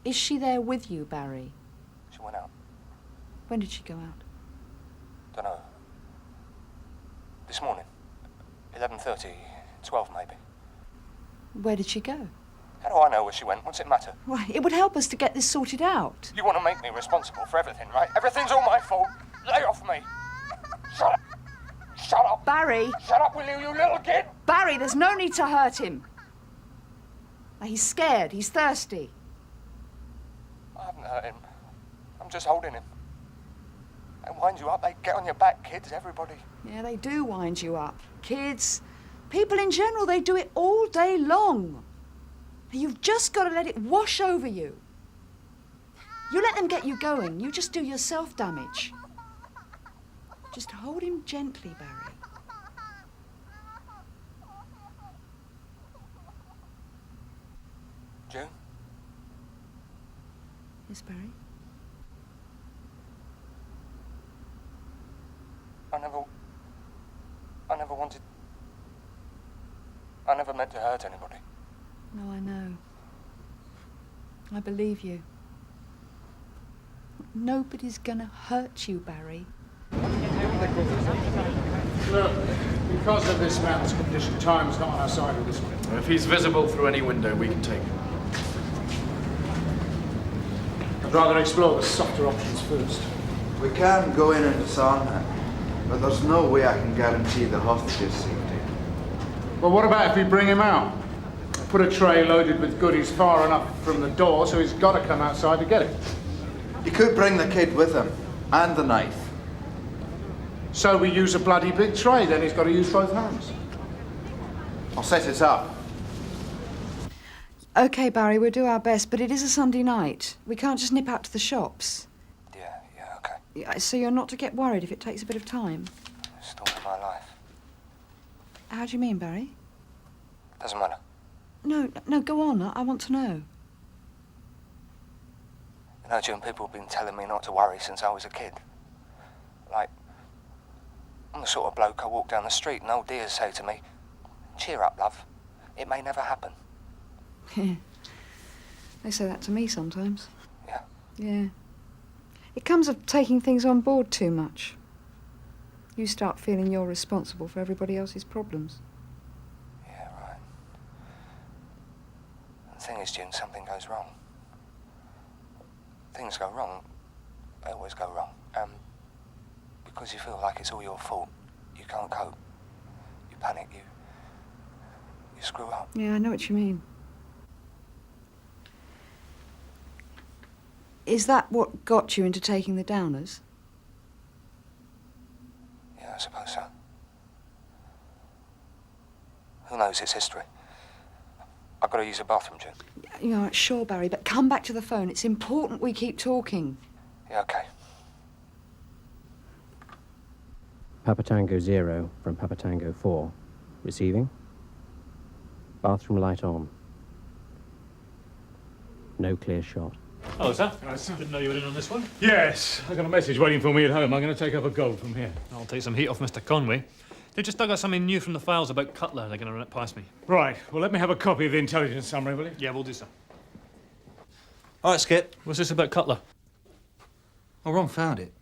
Speaker 24: Is she there with you, Barry?
Speaker 8: She went out.
Speaker 24: When did she go out?
Speaker 8: Don't know. This morning. 11:30, 12 maybe.
Speaker 24: Where did she go?
Speaker 8: How do I know where she went? What's it matter?
Speaker 24: Why, it would help us to get this sorted out.
Speaker 8: You want to make me responsible for everything, right? Everything's all my fault. Lay off me. Shut up. Shut up.
Speaker 24: Barry!
Speaker 8: Shut up, will you, you little kid?
Speaker 24: Barry, there's no need to hurt him. He's scared. He's thirsty.
Speaker 8: I haven't hurt him. I'm just holding him. They wind you up, they get on your back, kids, everybody.
Speaker 24: Yeah, they do wind you up. Kids, people in general, they do it all day long. You've just got to let it wash over you. You let them get you going, you just do yourself damage. Just hold him gently, Barry.
Speaker 8: June?
Speaker 24: Yes, Barry?
Speaker 8: I never meant to hurt anybody.
Speaker 24: No, I know. I believe you. Nobody's gonna hurt you, Barry.
Speaker 18: Look, because of this man's condition, time's not on our side of this one.
Speaker 13: If he's visible through any window, we can take him.
Speaker 18: I'd rather explore the softer options first.
Speaker 17: We can go in and disarm him, but there's no way I can guarantee the hostage's safety.
Speaker 18: Well, what about if we bring him out? Put a tray loaded with goodies far enough from the door so he's got to come outside to get it.
Speaker 17: He could bring the kid with him, and the knife.
Speaker 18: So we use a bloody big tray, then he's got to use both hands.
Speaker 17: I'll set it up.
Speaker 24: OK, Barry, we'll do our best, but it is a Sunday night. We can't just nip out to the shops.
Speaker 8: Yeah, OK.
Speaker 24: Yeah, so you're not to get worried if it takes a bit of time.
Speaker 8: Story of my life.
Speaker 24: How do you mean, Barry?
Speaker 8: Doesn't matter.
Speaker 24: No, go on. I want to know.
Speaker 8: You know, June, people have been telling me not to worry since I was a kid. Like, I'm the sort of bloke I walk down the street and old dears say to me, cheer up, love. It may never happen.
Speaker 24: They say that to me sometimes.
Speaker 8: Yeah?
Speaker 24: Yeah. It comes of taking things on board too much. You start feeling you're responsible for everybody else's problems.
Speaker 8: Yeah, right. The thing is, June, something goes wrong. Things go wrong. They always go wrong. Because you feel like it's all your fault. You can't cope. You panic. You screw up.
Speaker 24: Yeah, I know what you mean. Is that what got you into taking the downers?
Speaker 8: Yeah, I suppose so. Who knows its history? I've got to use a bathroom, June.
Speaker 24: You know, sure, Barry, but come back to the phone. It's important we keep talking.
Speaker 8: Yeah, OK.
Speaker 10: Papa Tango 0 from Papa Tango 4. Receiving. Bathroom light on. No clear shot.
Speaker 5: Hello, sir. Didn't know you were in on this one.
Speaker 6: Yes, I got a message waiting for me at home. I'm going to take up a gold from here.
Speaker 5: I'll take some heat off Mr. Conway. They just dug out something new from the files about Cutler. They're going to run it past me.
Speaker 6: Right, well, let me have a copy of the intelligence summary, will you?
Speaker 5: Yeah, we'll do so.
Speaker 1: All right, Skip.
Speaker 5: What's this about Cutler?
Speaker 1: Oh, Ron found it.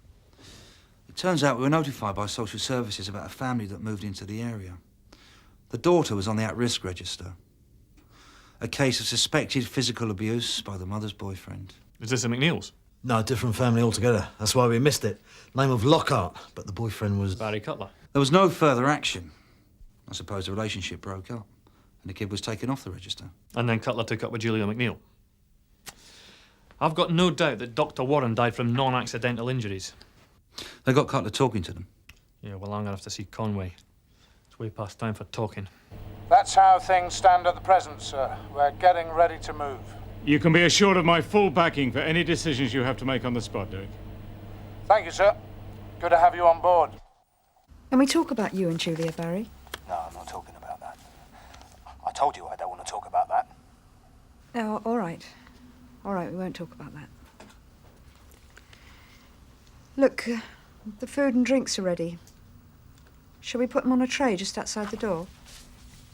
Speaker 1: It turns out we were notified by social services about a family that moved into the area. The daughter was on the at-risk register. A case of suspected physical abuse by the mother's boyfriend.
Speaker 5: Is this a McNeil's?
Speaker 4: No, different family altogether. That's why we missed it. Name of Lockhart, but the boyfriend was...
Speaker 5: Barry Cutler.
Speaker 1: There was no further action. I suppose the relationship broke up, and the kid was taken off the register.
Speaker 5: And then Cutler took up with Julia McNeil. I've got no doubt that Dr. Warren died from non-accidental injuries.
Speaker 1: They got Cutler talking to them.
Speaker 5: Yeah, well, I'm going to have to see Conway. It's way past time for talking.
Speaker 18: That's how things stand at the present, sir. We're getting ready to move. You can be assured of my full backing for any decisions you have to make on the spot, Derek. Thank you, sir. Good to have you on board.
Speaker 24: Can we talk about you and Julia, Barry?
Speaker 8: No, I'm not talking about that. I told you I don't want to talk about that.
Speaker 24: Oh, all right. All right, we won't talk about that. Look, the food and drinks are ready. Shall we put them on a tray just outside the door?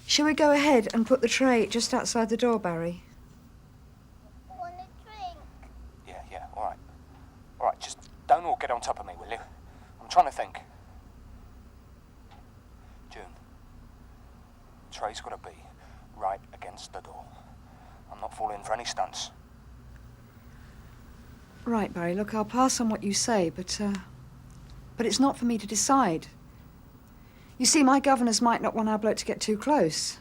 Speaker 24: Shall we go ahead and put the tray just outside the door, Barry?
Speaker 8: Yeah, all right. All right, just don't all get on top of me, will you? I'm trying to think. June, the tray's got to be right against the door. I'm not falling for any stunts.
Speaker 24: Right, Barry, look, I'll pass on what you say, but it's not for me to decide. You see, my governors might not want our bloke to get too close.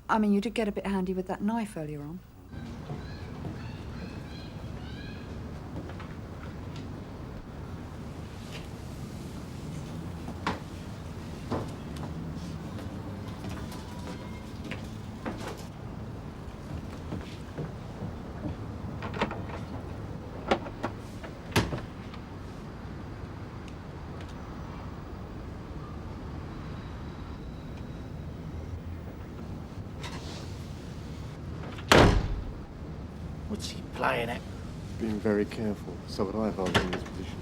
Speaker 24: I mean, you did get a bit handy with that knife earlier on.
Speaker 13: What's he playing at?
Speaker 11: Being very careful. So would I if I was in this position.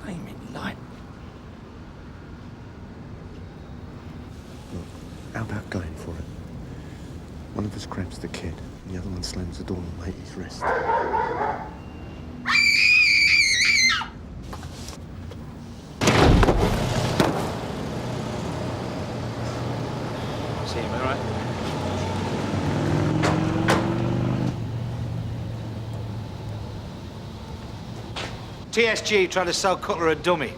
Speaker 13: Flaming light.
Speaker 11: Look, how about going for it? One of us grabs the kid, and the other one slams the door on Matey's wrist.
Speaker 13: See him, all right?
Speaker 1: TSG tried to sell Cutler a dummy.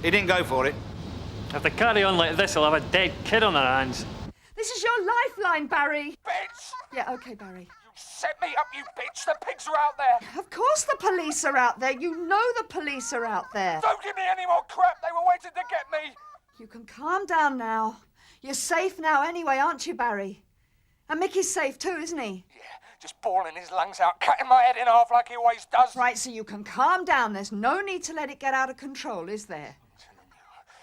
Speaker 1: He didn't go for it.
Speaker 5: If they carry on like this, they'll have a dead kid on their hands.
Speaker 24: This is your lifeline, Barry.
Speaker 21: Bitch!
Speaker 24: Yeah, okay, Barry.
Speaker 21: You set me up, you bitch! The pigs are out there!
Speaker 24: Of course the police are out there. You know the police are out there.
Speaker 21: Don't give me any more crap! They were waiting to get me!
Speaker 24: You can calm down now. You're safe now anyway, aren't you, Barry? And Mickey's safe too, isn't he?
Speaker 21: Yeah, just bawling his lungs out, cutting my head in half like he always does.
Speaker 24: Right, so you can calm down. There's no need to let it get out of control, is there?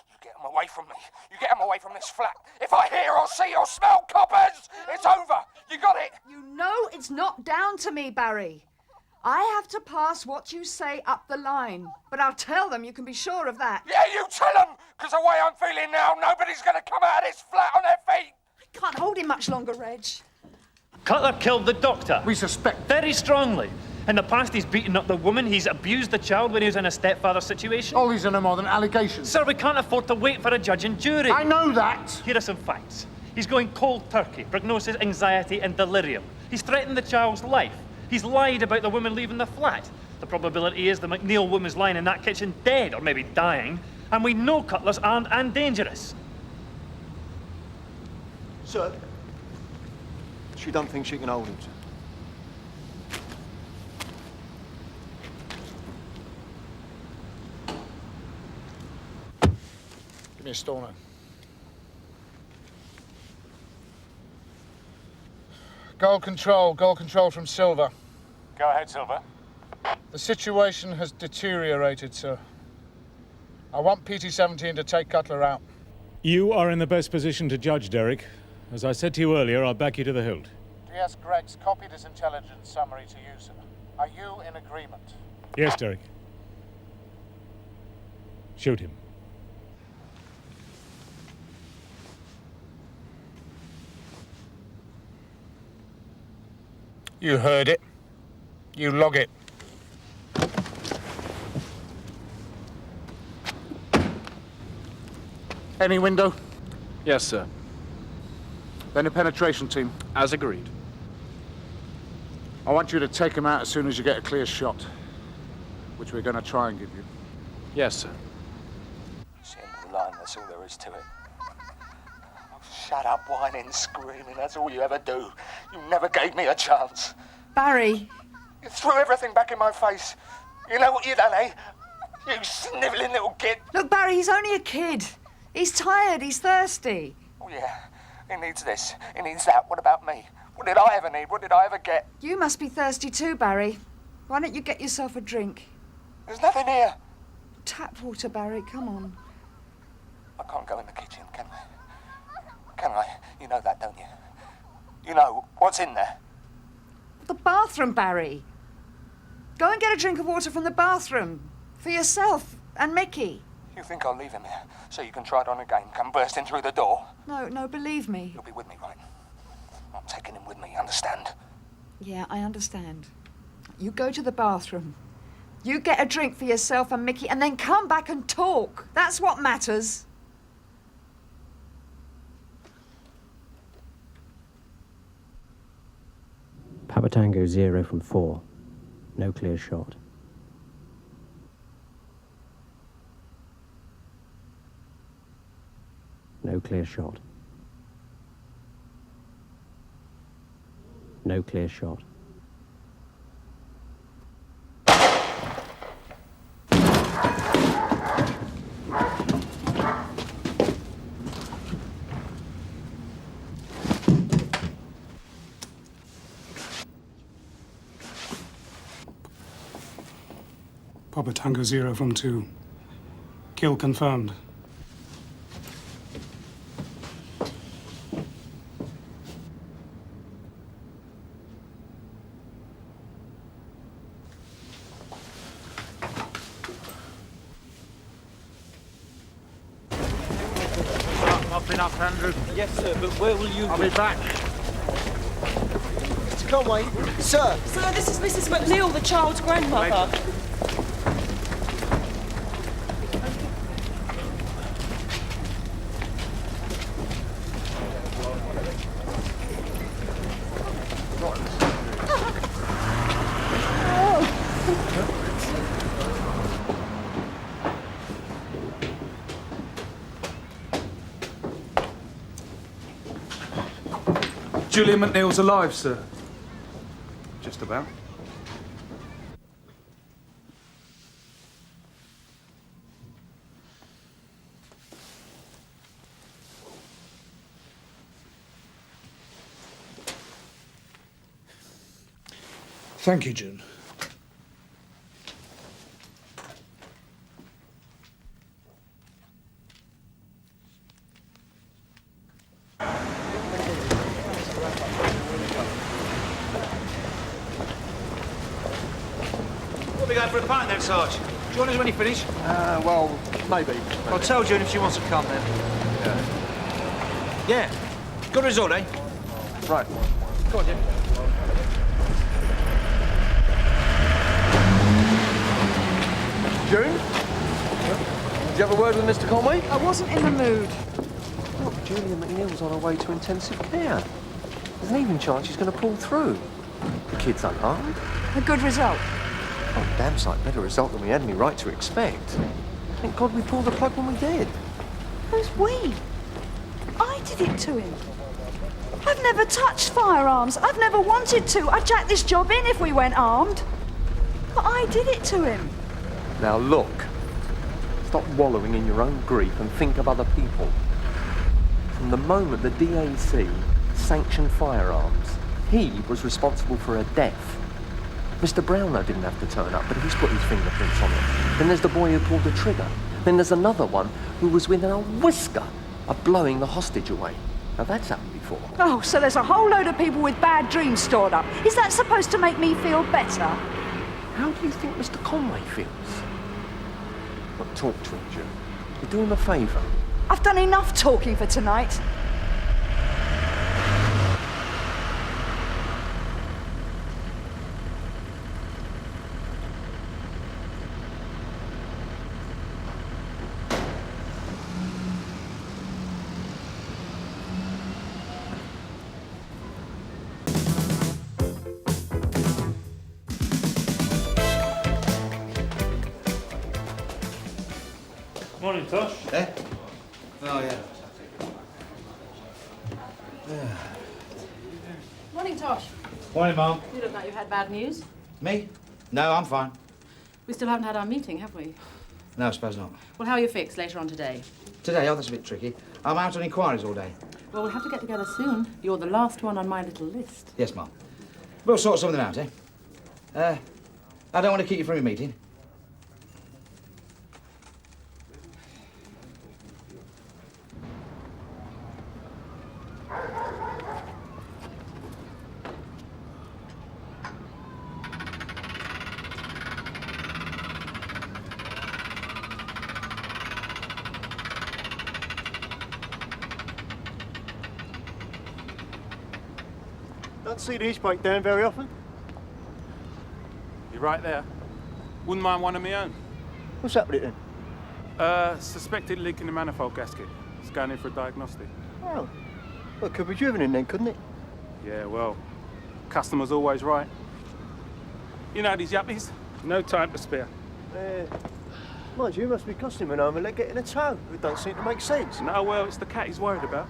Speaker 21: You get them away from me. You get them away from this flat. If I hear or see or smell coppers, it's over. You got it?
Speaker 24: You know it's not down to me, Barry. I have to pass what you say up the line. But I'll tell them, you can be sure of that.
Speaker 21: Yeah, you tell them! Because the way I'm feeling now, nobody's going to come out of this flat on their feet.
Speaker 24: I can't hold him much longer, Reg.
Speaker 5: Cutler killed the doctor.
Speaker 13: We suspect.
Speaker 5: Very strongly. In the past, he's beaten up the woman. He's abused the child when he was in a stepfather situation.
Speaker 13: All these are no more than allegations.
Speaker 5: Sir, we can't afford to wait for a judge and jury.
Speaker 13: I know that.
Speaker 5: Here are some facts. He's going cold turkey, prognosis, anxiety, and delirium. He's threatened the child's life. He's lied about the woman leaving the flat. The probability is the McNeil woman's lying in that kitchen dead, or maybe dying. And we know Cutler's armed and dangerous.
Speaker 11: Sir, she don't think she can hold him, sir.
Speaker 13: Give me a stoner. Goal control from Silver.
Speaker 21: Go ahead, Silver.
Speaker 13: The situation has deteriorated, sir. I want PT-17 to take Cutler out.
Speaker 16: You are in the best position to judge, Derek. As I said to you earlier, I'll back you to the hilt.
Speaker 13: DS Greggs copied his intelligence summary to you, sir. Are you in agreement?
Speaker 16: Yes, Derek. Shoot him.
Speaker 13: You heard it. You log it. Any window?
Speaker 20: Yes, sir.
Speaker 13: Then a penetration team.
Speaker 20: As agreed.
Speaker 13: I want you to take him out as soon as you get a clear shot, which we're going to try and give you.
Speaker 20: Yes, sir.
Speaker 21: It's the end of the line, that's all there is to it. Shut up, whining, screaming, that's all you ever do. You never gave me a chance.
Speaker 24: Barry.
Speaker 21: You threw everything back in my face. You know what you done, eh? You snivelling little git.
Speaker 24: Look, Barry, he's only a kid. He's tired, he's thirsty.
Speaker 21: Oh, yeah. He needs this. He needs that. What about me? What did I ever need? What did I ever get?
Speaker 24: You must be thirsty too, Barry. Why don't you get yourself a drink?
Speaker 21: There's nothing here.
Speaker 24: Tap water, Barry, come on.
Speaker 21: I can't go in the kitchen, can I? Can I? You know that, don't you? You know what's in there.
Speaker 24: The bathroom, Barry. Go and get a drink of water from the bathroom. For yourself and Mickey.
Speaker 21: You think I'll leave him here so you can try it on again, come bursting through the door?
Speaker 24: No, believe me.
Speaker 21: You'll be with me, right? I'm taking him with me, understand?
Speaker 24: Yeah, I understand. You go to the bathroom. You get a drink for yourself and Mickey, and then come back and talk. That's what matters.
Speaker 10: Papa Tango 0 from 4. No clear shot. No clear shot. No clear shot.
Speaker 3: Papa Tango 0 from 2. Kill confirmed.
Speaker 13: Mopping up, Andrew.
Speaker 9: Yes, sir, but where will you
Speaker 13: I'll be back.
Speaker 14: Mr. Conway, sir.
Speaker 2: Sir, this is Mrs. McNeil, the child's grandmother.
Speaker 13: Julian McNeil's alive, sir. Just about.
Speaker 18: Thank you, June.
Speaker 1: We'll be going for a pint then, Sarge. Do you want us when you finish?
Speaker 14: Well, maybe.
Speaker 1: I'll tell June if she wants to come then. Yeah. Good result, eh?
Speaker 14: Right.
Speaker 1: Go on, Jim.
Speaker 14: June? Did you have a word with Mr. Conway?
Speaker 24: I wasn't in the mood.
Speaker 9: Look, Julian McNeil's on her way to intensive care. There's an even chance she's going to pull through. The kid's unharmed.
Speaker 24: A good result.
Speaker 9: Oh, damn sight better result than we had any right to expect. Thank God we pulled the plug when we did.
Speaker 24: Who's we? I did it to him. I've never touched firearms. I've never wanted to. I'd jack this job in if we went armed. But I did it to him.
Speaker 9: Now look, stop wallowing in your own grief and think of other people. From the moment the DAC sanctioned firearms, he was responsible for her death. Mr. Brownlow didn't have to turn up, but he's put his fingerprints on it. Then there's the boy who pulled the trigger. Then there's another one who was within a whisker of blowing the hostage away. Now that's happened before.
Speaker 24: Oh, so there's a whole load of people with bad dreams stored up. Is that supposed to make me feel better?
Speaker 9: How do you think Mr. Conway feels? Look, talk to him, June. You do him a favour.
Speaker 24: I've done enough talking for tonight.
Speaker 5: Morning, Tosh.
Speaker 1: Eh? Oh, yeah.
Speaker 19: Morning, Tosh.
Speaker 1: Morning, Mum.
Speaker 19: You look like you had bad news.
Speaker 1: Me? No, I'm fine.
Speaker 19: We still haven't had our meeting, have we?
Speaker 1: No, I suppose not.
Speaker 19: Well, how are you fixed later on today?
Speaker 1: Today, oh, that's a bit tricky. I'm out on inquiries all day.
Speaker 19: Well, we'll have to get together soon. You're the last one on my little list.
Speaker 1: Yes, Mum. We'll sort some of them out, eh? I don't want to keep you from your meeting.
Speaker 14: Don't see these break down very often.
Speaker 22: You're right there. Wouldn't mind one of my own.
Speaker 14: What's up with it then?
Speaker 22: Suspected leak in the manifold gasket. Scanning for a diagnostic.
Speaker 14: Oh. Well, it could be driven in then, couldn't it?
Speaker 22: Yeah, well, customer's always right. You know these yuppies? No time to spare.
Speaker 14: Mind you, must be costing him an arm and leg getting a tow. It don't seem to make sense.
Speaker 22: No, well, it's the cat he's worried about.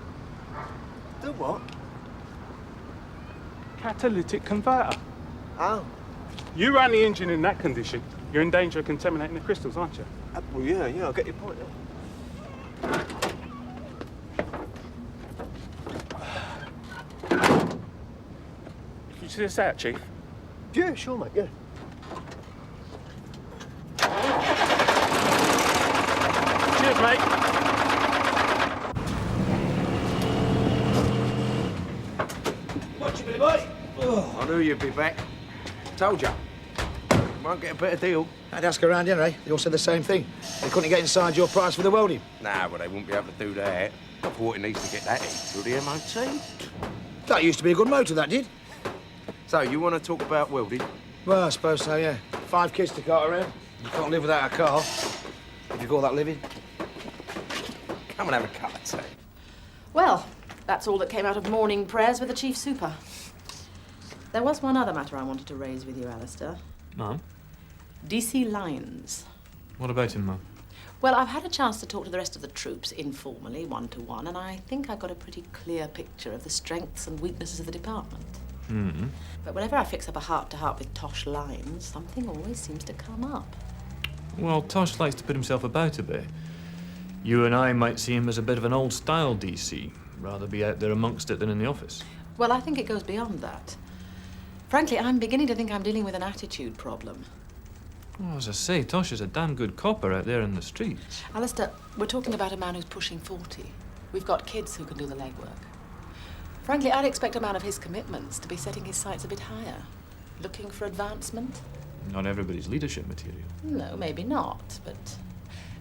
Speaker 14: The what?
Speaker 22: Catalytic converter.
Speaker 14: Oh.
Speaker 22: You run the engine in that condition, you're in danger of contaminating the crystals, aren't you?
Speaker 14: Well, yeah, I get your point.
Speaker 22: Can you see this out, Chief?
Speaker 14: Yeah, sure, mate, yeah.
Speaker 5: mate.
Speaker 7: Watch it, Billy boy. Oh, I knew you'd be back. Told you. Might get a better deal.
Speaker 12: I'd ask around, you know. They all said the same thing. They couldn't get inside your price for the welding.
Speaker 7: Nah, well, they wouldn't be able to do that. I thought it needs to get that in through the MOT.
Speaker 12: That used to be a good motor, that did.
Speaker 7: So, you want to talk about welding?
Speaker 12: Well, I suppose so, yeah. 5 kids to cart around. You can't live without a car. If you call that living.
Speaker 7: Come and have a cup of tea.
Speaker 19: Well, that's all that came out of morning prayers with the chief super. There was one other matter I wanted to raise with you, Alistair.
Speaker 5: Ma'am?
Speaker 19: DC Lyons.
Speaker 5: What about him, Ma'am?
Speaker 19: Well, I've had a chance to talk to the rest of the troops informally, one-to-one, and I think I got a pretty clear picture of the strengths and weaknesses of the department.
Speaker 5: Mm-hmm.
Speaker 19: But whenever I fix up a heart-to-heart with Tosh Lyons, something always seems to come up.
Speaker 5: Well, Tosh likes to put himself about a bit. You and I might see him as a bit of an old-style DC. Rather be out there amongst it than in the office.
Speaker 19: Well, I think it goes beyond that. Frankly, I'm beginning to think I'm dealing with an attitude problem.
Speaker 5: Well, as I say, Tosh is a damn good copper out there in the streets.
Speaker 19: Alistair, we're talking about a man who's pushing 40. We've got kids who can do the legwork. Frankly, I'd expect a man of his commitments to be setting his sights a bit higher. Looking for advancement?
Speaker 5: Not everybody's leadership material.
Speaker 19: No, maybe not, but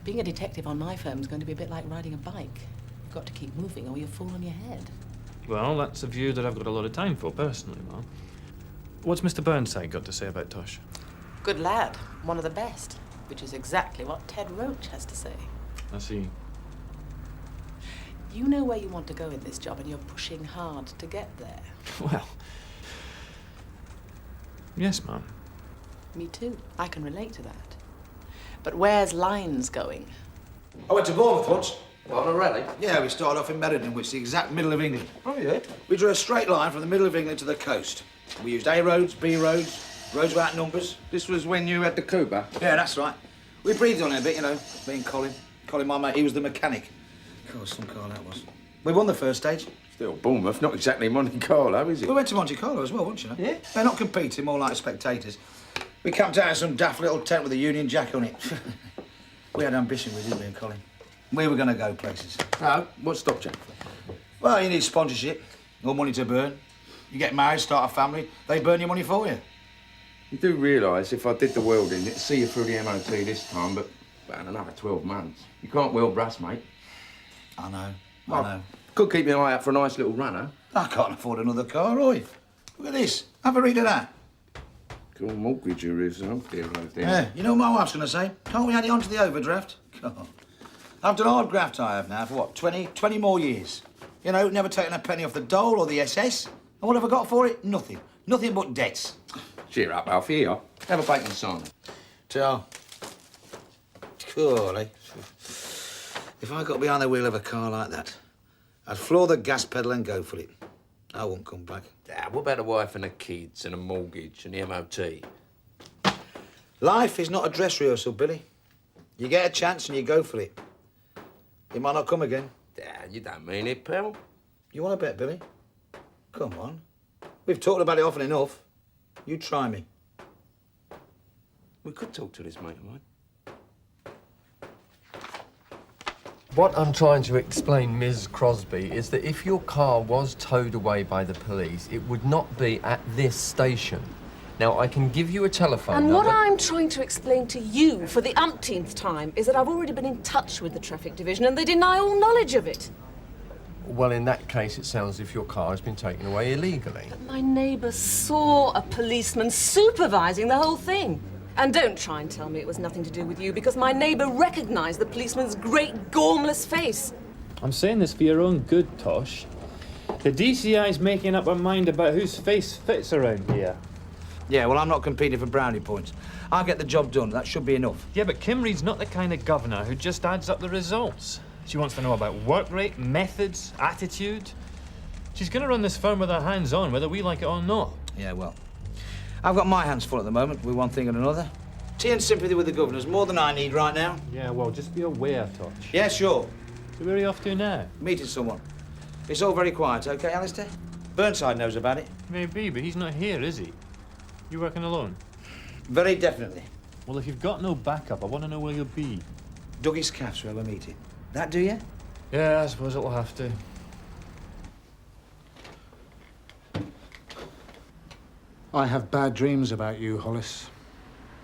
Speaker 19: being a detective on my firm is going to be a bit like riding a bike. You've got to keep moving or you'll fall on your head.
Speaker 5: Well, that's a view that I've got a lot of time for, personally, Ma'am. What's Mr. Burnside got to say about Tosh?
Speaker 19: Good lad, one of the best, which is exactly what Ted Roach has to say.
Speaker 5: I see.
Speaker 19: You know where you want to go in this job and you're pushing hard to get there.
Speaker 5: Well, yes, Ma'am.
Speaker 19: Me too. I can relate to that. But where's Lyons going?
Speaker 12: I went to Bournemouth once.
Speaker 7: What, on a rally?
Speaker 12: Yeah, we started off in Meriden, which is the exact middle of England.
Speaker 7: Oh, yeah?
Speaker 12: We drew a straight line from the middle of England to the coast. We used A roads, B roads, roads without numbers.
Speaker 7: This was when you had the Cuba?
Speaker 12: Yeah, that's right. We breathed on it a bit, you know, me and Colin. Colin, my mate, he was the mechanic. God, some car that was. We won the first stage.
Speaker 7: Still Bournemouth, not exactly Monte Carlo, is it?
Speaker 12: We went to Monte Carlo as well, weren't you? Know?
Speaker 7: Yeah?
Speaker 12: They're not competing, more like spectators. We camped out in some daft little tent with a Union Jack on it. We had ambition, we didn't we, and Colin? We were going to go places.
Speaker 7: No, what stopped you?
Speaker 12: Well, you need sponsorship, more money to burn. You get married, start a family, they burn your money for you.
Speaker 7: You do realise if I did the welding, it'd see you through the MOT this time, but about another 12 months. You can't weld brass, mate.
Speaker 12: I know,
Speaker 7: Well,
Speaker 12: I know.
Speaker 7: Could keep an eye out for a nice little runner.
Speaker 12: I can't afford another car, Roy. Look at this. Have a read of that.
Speaker 7: Cool mortgage you is, oh dear, oh dear.
Speaker 12: Yeah, you know what my wife's going to say? Can't we add it onto the overdraft? God. I've done hard graft I have now for what, 20 more years. You know, never taken a penny off the dole or the SS. And what have I got for it? Nothing. Nothing but debts.
Speaker 7: Cheer up, Alfie. Here, have a bacon sign.
Speaker 12: Tell. Cool, eh? If I got behind the wheel of a car like that, I'd floor the gas pedal and go for it. I won't come back.
Speaker 7: Yeah, what about a wife and the kids and a mortgage and the MOT?
Speaker 12: Life is not a dress rehearsal, Billy. You get a chance and you go for it. It might not come again.
Speaker 7: Yeah, you don't mean it, pal.
Speaker 12: You want to bet, Billy? Come on. We've talked about it often enough. You try me.
Speaker 7: We could talk to this mate of mine.
Speaker 15: What I'm trying to explain, Ms. Crosby, is that if your car was towed away by the police, it would not be at this station. Now, I can give you a telephone
Speaker 23: And
Speaker 15: number.
Speaker 23: what I'm trying to explain to you for the umpteenth time is that I've already been in touch with the traffic division and they deny all knowledge of it.
Speaker 15: Well, in that case, it sounds as if your car has been taken away illegally.
Speaker 23: My neighbour saw a policeman supervising the whole thing. And don't try and tell me it was nothing to do with you, because my neighbour recognised the policeman's great gormless face.
Speaker 5: I'm saying this for your own good, Tosh. The DCI's making up her mind about whose face fits around here.
Speaker 12: Yeah, well, I'm not competing for brownie points. I'll get the job done. That should be enough.
Speaker 5: Yeah, but Kim Reed's not the kind of governor who just adds up the results. She wants to know about work rate, methods, attitude. She's going to run this firm with her hands on, whether we like it or not.
Speaker 12: Yeah, well, I've got my hands full at the moment with one thing and another. Tea and sympathy with the governor's more than I need right now.
Speaker 5: Yeah, well, just be aware, Tosh.
Speaker 12: Yeah, sure.
Speaker 5: So where are you off to now?
Speaker 12: Meeting someone. It's all very quiet, OK, Alistair? Burnside knows about it.
Speaker 5: Maybe, but he's not here, is he? You working alone?
Speaker 12: Very definitely.
Speaker 5: Well, if you've got no backup, I want to know where you'll be.
Speaker 12: Dougie's Caff's where we're meeting.
Speaker 4: That do you?
Speaker 15: Yeah, I suppose it'll have to.
Speaker 18: I have bad dreams about you, Hollis.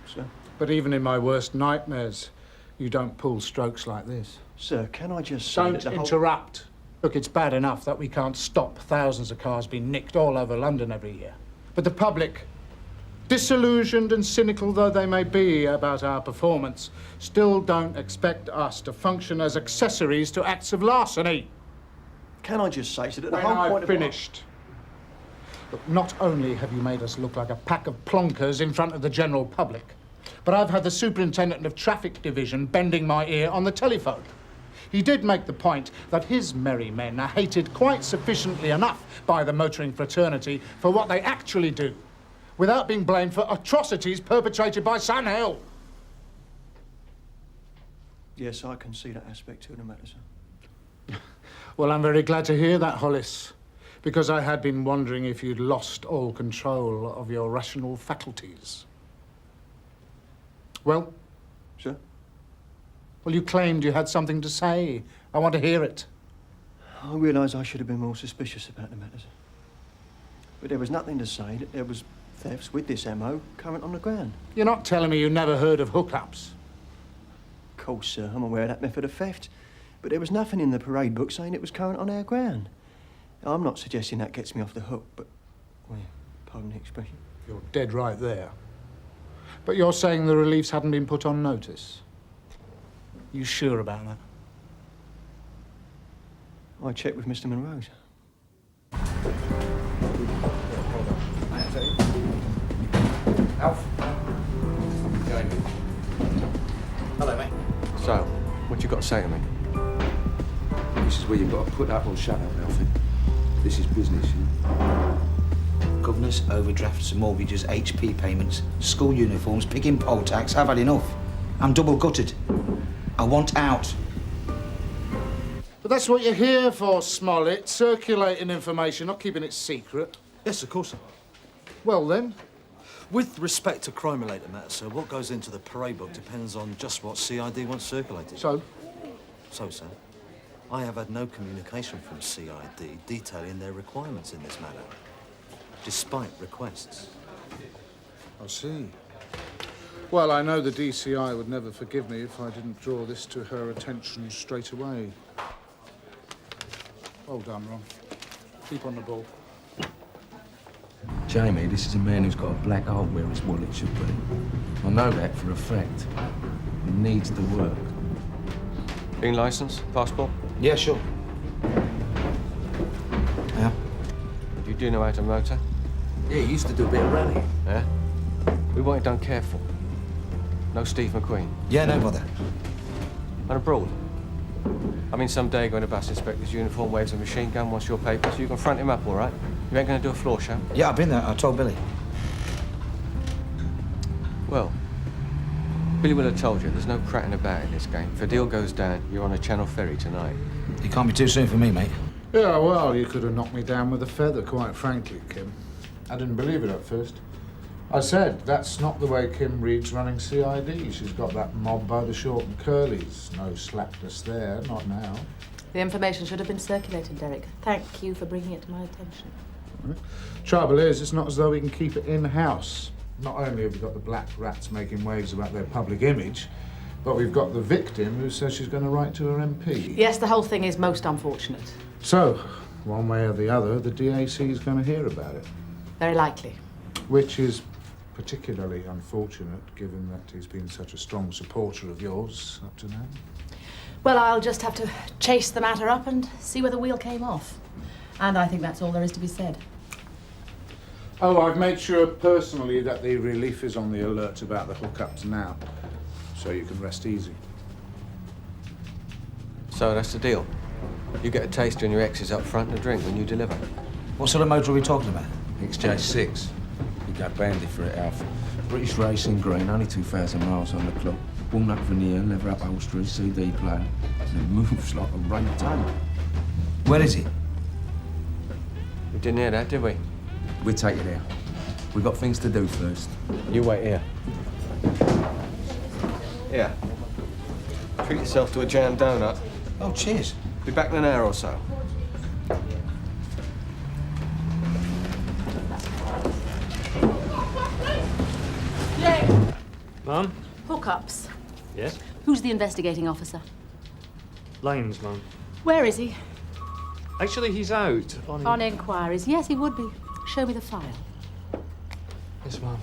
Speaker 9: Sir?
Speaker 18: But even in my worst nightmares, you don't pull strokes like this.
Speaker 9: Sir, can I just say
Speaker 18: Don't
Speaker 9: that the whole-
Speaker 18: interrupt. Look, it's bad enough that we can't stop thousands of cars being nicked all over London every year. But the public, disillusioned and cynical though they may be about our performance, still don't expect us to function as accessories to acts of larceny.
Speaker 9: Can I just say, sir, that the
Speaker 18: When
Speaker 9: whole
Speaker 18: I've
Speaker 9: point of...
Speaker 18: finished. Look, not only have you made us look like a pack of plonkers in front of the general public, but I've had the superintendent of traffic division bending my ear on the telephone. He did make the point that his merry men are hated quite sufficiently enough by the motoring fraternity for what they actually do, without being blamed for atrocities perpetrated by Scannell.
Speaker 9: Yes, I can see that aspect to the matter, sir.
Speaker 18: Well, I'm very glad to hear that, Hollis, because I had been wondering if you'd lost all control of your rational faculties. Well?
Speaker 9: Sir?
Speaker 18: Well, you claimed you had something to say. I want to hear it.
Speaker 9: I realise I should have been more suspicious about the matter, sir. But there was nothing to say that there was thefts with this MO current on the ground.
Speaker 18: You're not telling me you never heard of hookups?
Speaker 9: Of course, sir, I'm aware of that method of theft. But there was nothing in the parade book saying it was current on our ground. I'm not suggesting that gets me off the hook, but... well, pardon the expression.
Speaker 18: You're dead right there. But you're saying the reliefs hadn't been put on notice? You sure about that?
Speaker 9: I checked with Mr. Monroe, sir.
Speaker 7: Alf. Jamie.
Speaker 12: Hello, mate.
Speaker 7: So, what you got to say to me? This is where you've got to put up or shut up, Alfie. This is business,
Speaker 12: Governors, overdrafts, mortgages, HP payments, school uniforms, picking poll tax. I've had enough. I'm double gutted. I want out.
Speaker 18: But that's what you're here for, Smollett. Circulating information, not keeping it secret.
Speaker 4: Yes, of course.
Speaker 18: Well, then.
Speaker 4: With respect to crime-related matters, sir, what goes into the parade book depends on just what CID wants circulated.
Speaker 18: So?
Speaker 4: So, sir, I have had no communication from CID detailing their requirements in this matter, despite requests.
Speaker 18: I see. Well, I know the DCI would never forgive me if I didn't draw this to her attention straight away. Well done, Ron. Keep on the ball.
Speaker 7: Jamie, this is a man who's got a black hole where his wallet should be. I know that for a fact. He needs the work. Been licensed? Passport?
Speaker 12: Yeah, sure. Yeah.
Speaker 7: You do know how to motor?
Speaker 4: Yeah, he used to do a bit of rallying.
Speaker 7: Yeah? We want it done careful. No Steve McQueen.
Speaker 12: Yeah, no bother.
Speaker 7: And abroad. I mean, some day going to bus inspector's uniform, waves a machine gun, wants your papers. You can front him up, all right? You ain't going to do a floor show?
Speaker 12: Yeah, I've been there. I told Billy.
Speaker 7: Well, Billy will have told you there's no prattling about in this game. If a deal goes down, you're on a Channel ferry tonight.
Speaker 12: It can't be too soon for me, mate.
Speaker 18: Yeah, well, you could have knocked me down with a feather, quite frankly, Kim. I didn't believe it at first. I said, that's not the way Kim reads running CID. She's got that mob by the short and curlies. No slackness there, not now.
Speaker 19: The information should have been circulated, Derek. Thank you for bringing it to my attention.
Speaker 18: Trouble is, it's not as though we can keep it in-house. Not only have we got the black rats making waves about their public image, but we've got the victim who says she's going to write to her MP.
Speaker 19: Yes, the whole thing is most unfortunate.
Speaker 18: So, one way or the other, the DAC is going to hear about it.
Speaker 19: Very likely.
Speaker 18: Which is particularly unfortunate, given that he's been such a strong supporter of yours up to now.
Speaker 19: Well, I'll just have to chase the matter up and see where the wheel came off. And I think that's all there is to be said.
Speaker 18: Oh, I've made sure personally that the relief is on the alert about the hookups now, so you can rest easy.
Speaker 7: So that's the deal. You get a taster and your exes up front and a drink when you deliver.
Speaker 12: What sort of motor are we talking about?
Speaker 7: XJ6. You go bandy for it, Alf. British Racing Green, only 2,000 miles on the clock. Walnut veneer, leather upholstery, CD player. And it moves like a rain tunnel.
Speaker 12: Where is it?
Speaker 7: We didn't hear that, did we? We'll take you there. We've got things to do first. You wait here.
Speaker 9: Yeah. Treat yourself to a jam donut.
Speaker 12: Oh, cheers.
Speaker 14: Be back in an hour or so.
Speaker 5: Mum?
Speaker 19: Hookups.
Speaker 5: Yes?
Speaker 19: Who's the investigating officer?
Speaker 5: Lines, Mum.
Speaker 19: Where is he?
Speaker 5: Actually, he's out on...
Speaker 19: On inquiries. Yes, he would be. Show me the file.
Speaker 5: Yes, Mum.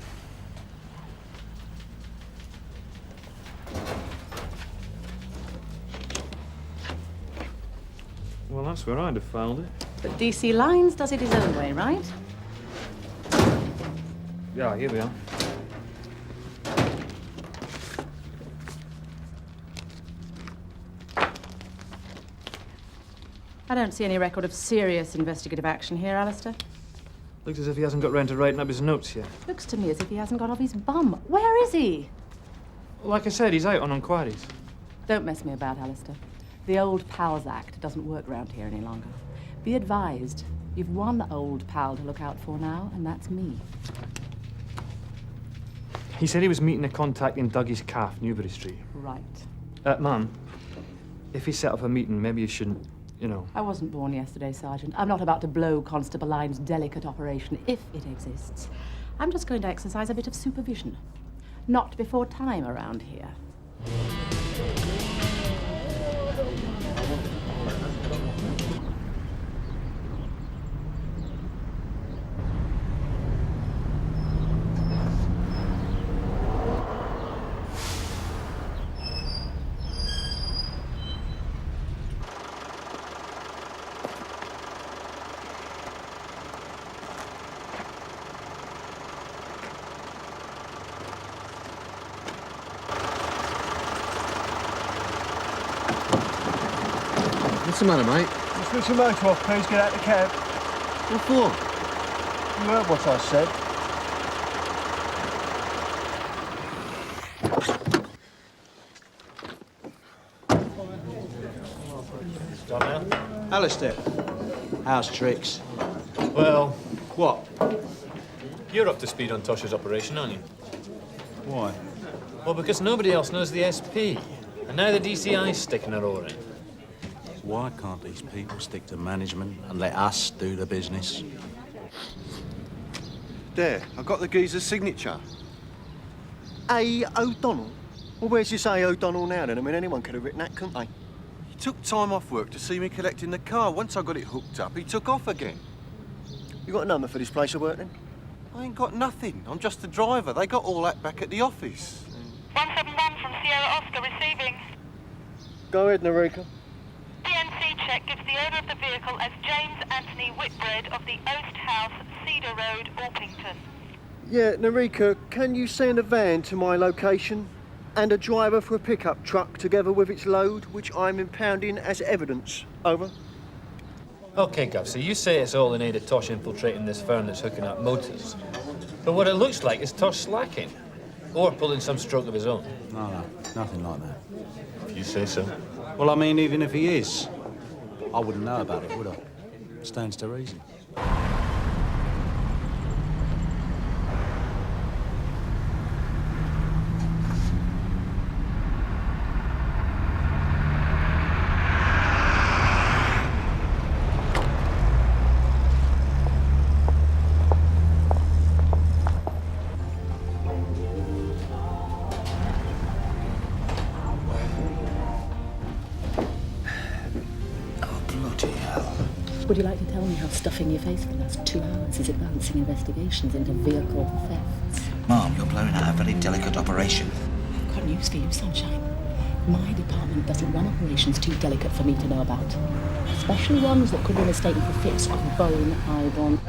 Speaker 5: Well, that's where I'd have found it.
Speaker 19: But DC Lines does it his own way, right?
Speaker 5: Yeah, here we are.
Speaker 19: I don't see any record of serious investigative action here, Alistair.
Speaker 5: Looks as if he hasn't got round to writing up his notes yet.
Speaker 19: Looks to me as if he hasn't got off his bum. Where is he?
Speaker 5: Like I said, he's out on inquiries.
Speaker 19: Don't mess me about, Alistair. The Old Pals Act doesn't work round here any longer. Be advised, you've one old pal to look out for now, and that's me.
Speaker 5: He said he was meeting a contact in Dougie's Calf, Newbury Street.
Speaker 19: Right.
Speaker 5: Mum, if he set up a meeting, maybe you shouldn't, you know...
Speaker 19: I wasn't born yesterday, Sergeant. I'm not about to blow Constable Lyne's delicate operation, if it exists. I'm just going to exercise a bit of supervision. Not before time around here.
Speaker 14: What's the matter, mate?
Speaker 9: Just switch your motor off, please. Get out the cab.
Speaker 14: What for?
Speaker 9: You heard what I said.
Speaker 12: Alistair, how's tricks?
Speaker 5: Well...
Speaker 12: What?
Speaker 5: You're up to speed on Tosh's operation, aren't you?
Speaker 12: Why?
Speaker 5: Well, because nobody else knows the SP. And now the DCI's sticking her oar in.
Speaker 4: Why can't these people stick to management and let us do the business?
Speaker 14: There, I've got the geezer's signature. A. O'Donnell? Well, where's this A. O'Donnell now, then? I mean, anyone could have written that, couldn't they?
Speaker 6: He took time off work to see me collecting the car. Once I got it hooked up, he took off again.
Speaker 14: You got a number for this place of work, then?
Speaker 6: I ain't got nothing. I'm just the driver. They got all that back at the office.
Speaker 8: 171 from Sierra Oscar receiving.
Speaker 14: Go ahead, Narika.
Speaker 8: DNC check gives the owner of the vehicle as James Anthony Whitbread of the Oast House, Cedar Road, Orpington.
Speaker 14: Yeah, Narika, can you send a van to my location and a driver for a pickup truck together with its load, which I'm impounding as evidence? Over.
Speaker 5: OK, Gav, so you say it's all in aid of Tosh infiltrating this firm that's hooking up motors. But what it looks like is Tosh slacking. Or pulling some stroke of his own.
Speaker 4: No, nothing like that.
Speaker 5: If you say so.
Speaker 4: Well, I mean, even if he is, I wouldn't know about it, would I? Stands to reason.
Speaker 19: Would you like to tell me how stuffing your face for the last 2 hours is advancing investigations into vehicle thefts?
Speaker 12: Ma'am, you're blowing out a very delicate operation.
Speaker 19: I've got news for you, Sunshine. My department doesn't run operations too delicate for me to know about. Especially ones that could be mistaken for fits of bone highborn.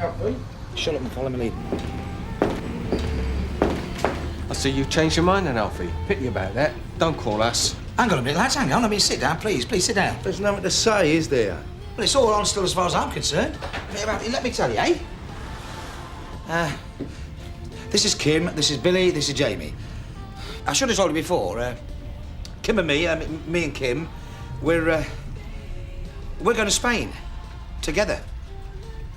Speaker 12: Shut up and follow me, Litten.
Speaker 14: I see you've changed your mind then, Alfie. Pity about that. Don't call us.
Speaker 12: Hang on a minute, lads, hang on. I mean, sit down, please. Please sit down.
Speaker 14: There's nothing to say, is there?
Speaker 12: Well, it's all on still as far as I'm concerned. Let me tell you, eh? This is Kim, this is Billy, this is Jamie. I should have told you before. Kim and me, me and Kim, we're going to Spain together.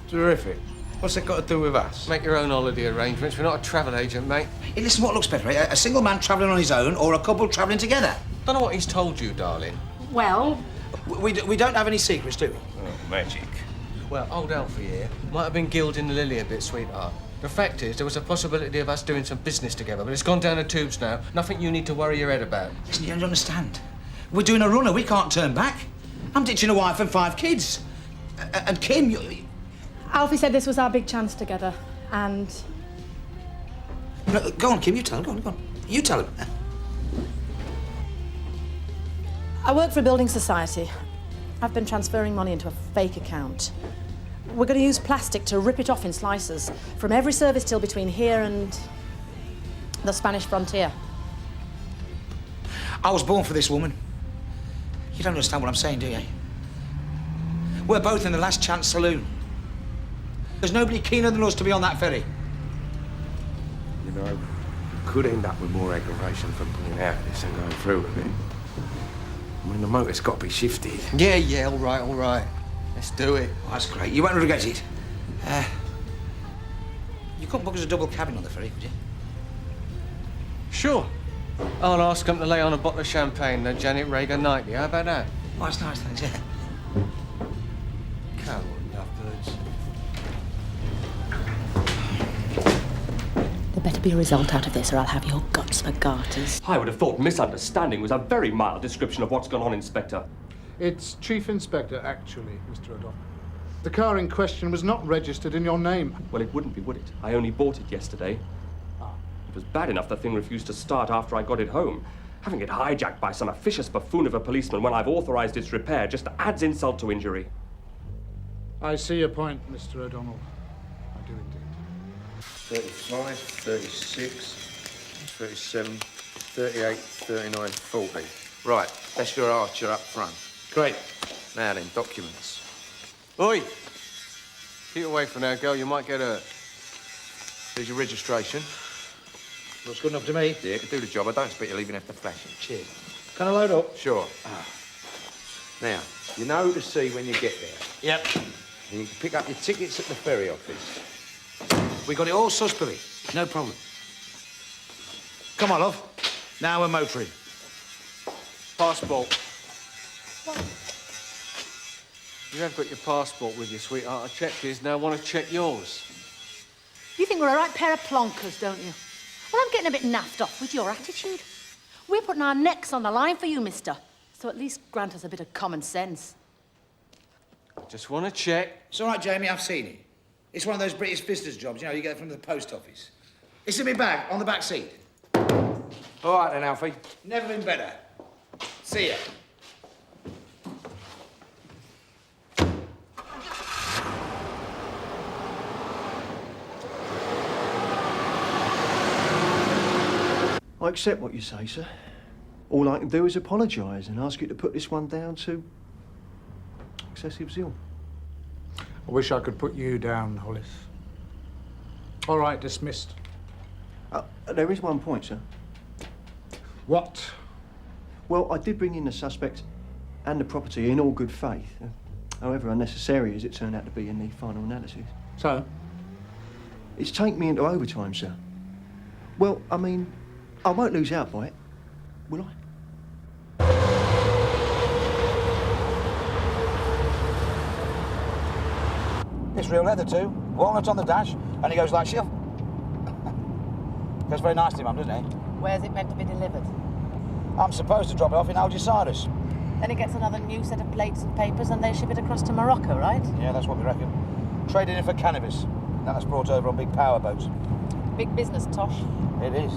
Speaker 14: Terrific. What's it got to do with us? Make your own holiday arrangements. We're not a travel agent, mate.
Speaker 12: Hey, listen, what looks better, eh? A single man travelling on his own or a couple travelling together?
Speaker 14: Don't know what he's told you, darling.
Speaker 19: Well,
Speaker 12: We don't have any secrets, do we?
Speaker 7: Oh, magic.
Speaker 9: Well, old Alfie here might have been gilding the lily a bit, sweetheart. The fact is, there was a possibility of us doing some business together, but it's gone down the tubes now. Nothing you need to worry your head about.
Speaker 12: Listen, you don't understand. We're doing a runner. We can't turn back. I'm ditching a wife and 5 kids. And Kim,
Speaker 11: Alfie said this was our big chance together, and...
Speaker 12: No, go on, Kim, you tell him. Go on. You tell him.
Speaker 11: I work for a building society. I've been transferring money into a fake account. We're going to use plastic to rip it off in slices from every service till between here and the Spanish frontier.
Speaker 12: I was born for this woman. You don't understand what I'm saying, do you? We're both in the Last Chance Saloon. There's nobody keener than us to be on that ferry.
Speaker 7: You know, could end up with more aggravation from pulling out of this and going through with it. I mean, the motor's got to be shifted.
Speaker 9: Yeah, all right. Let's do it.
Speaker 12: Oh, that's great. You won't regret it. You couldn't book us a double cabin on the ferry, could you?
Speaker 9: Sure. I'll ask them to lay on a bottle of champagne, the Janet Reagan nightly. How about that?
Speaker 12: Oh, that's nice, thanks, yeah.
Speaker 9: Come on, lovebirds.
Speaker 19: There better be a result out of this, or I'll have your guts for garters.
Speaker 16: I would have thought misunderstanding was a very mild description of what's gone on, Inspector.
Speaker 18: It's Chief Inspector, actually, Mr. O'Donnell. The car in question was not registered in your name.
Speaker 16: Well, it wouldn't be, would it? I only bought it yesterday. It was bad enough the thing refused to start after I got it home. Having it hijacked by some officious buffoon of a policeman when I've authorized its repair just adds insult to injury.
Speaker 18: I see your point, Mr. O'Donnell. I do indeed.
Speaker 7: 35, 36, 37, 38, 39, 40. Right, that's your archer up front. Great. Now then, documents.
Speaker 9: Oi! Keep away from there, girl. You might get hurt.
Speaker 7: Here's your registration.
Speaker 12: Looks good enough to me.
Speaker 7: Yeah, it can do the job. I don't expect you'll even have to flash it.
Speaker 12: Cheers. Can I load up?
Speaker 7: Sure. Now, you know who to see when you get there.
Speaker 12: Yep.
Speaker 7: And you can pick up your tickets at the ferry office.
Speaker 12: We got it all sus, Billy. No problem. Come on, love. Now we're motoring.
Speaker 9: Passport. You have got your passport with you, sweetheart. I checked his, now I want to check yours.
Speaker 11: You think we're a right pair of plonkers, don't you? Well, I'm getting a bit naffed off with your attitude. We're putting our necks on the line for you, mister. So at least grant us a bit of common sense.
Speaker 9: I just want to check.
Speaker 12: It's all right, Jamie, I've seen it. It's one of those British visitors jobs, you know, you get from the post office. It's in my bag, on the back seat.
Speaker 7: All right then, Alfie.
Speaker 12: Never been better. See ya.
Speaker 14: I accept what you say, sir. All I can do is apologise and ask you to put this one down to excessive zeal.
Speaker 18: I wish I could put you down, Hollis. All right, dismissed.
Speaker 14: There is one point, sir.
Speaker 18: What?
Speaker 14: Well, I did bring in the suspect and the property in all good faith. However unnecessary as it turned out to be in the final analysis.
Speaker 18: So?
Speaker 14: It's taken me into overtime, sir. Well, I mean, I won't lose out by it, will I?
Speaker 12: It's real leather too. Walnut on the dash, and he goes like shift. Goes very nicely, Mum, doesn't he?
Speaker 19: Where's it meant to be delivered?
Speaker 12: I'm supposed to drop it off in Algeciras.
Speaker 19: Then he gets another new set of plates and papers and they ship it across to Morocco, right?
Speaker 12: Yeah, that's what we reckon. Trading in for cannabis. Then that's brought over on big power boats.
Speaker 19: Big business, Tosh.
Speaker 12: It is.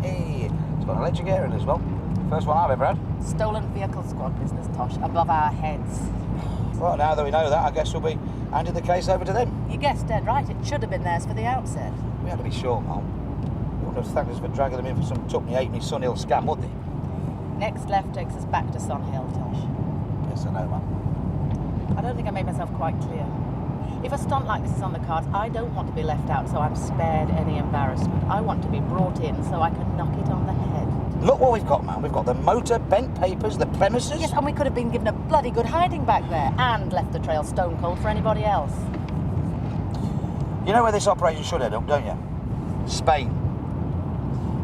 Speaker 12: Hey, it's got an electric gear in it as well. First one I've ever had.
Speaker 19: Stolen vehicle squad business, Tosh, above our heads.
Speaker 12: Well, now that we know that, I guess we'll be handing the case over to them.
Speaker 19: You guessed dead right. It should have been theirs for the outset.
Speaker 12: We had to be sure, Mum. They wouldn't have thanked us for dragging them in for some tuck-me, ate-me, Sunhill scam, would they?
Speaker 19: Next left takes us back to Sunhill, Tosh.
Speaker 12: Yes, I know, Mum.
Speaker 19: I don't think I made myself quite clear. If a stunt like this is on the cards, I don't want to be left out so I'm spared any embarrassment. I want to be brought in so I can knock it on the head.
Speaker 12: Look what we've got, man. We've got the motor, bent papers, the premises.
Speaker 19: Yes, and we could have been given a bloody good hiding back there and left the trail stone cold for anybody else.
Speaker 12: You know where this operation should head up, don't you? Spain.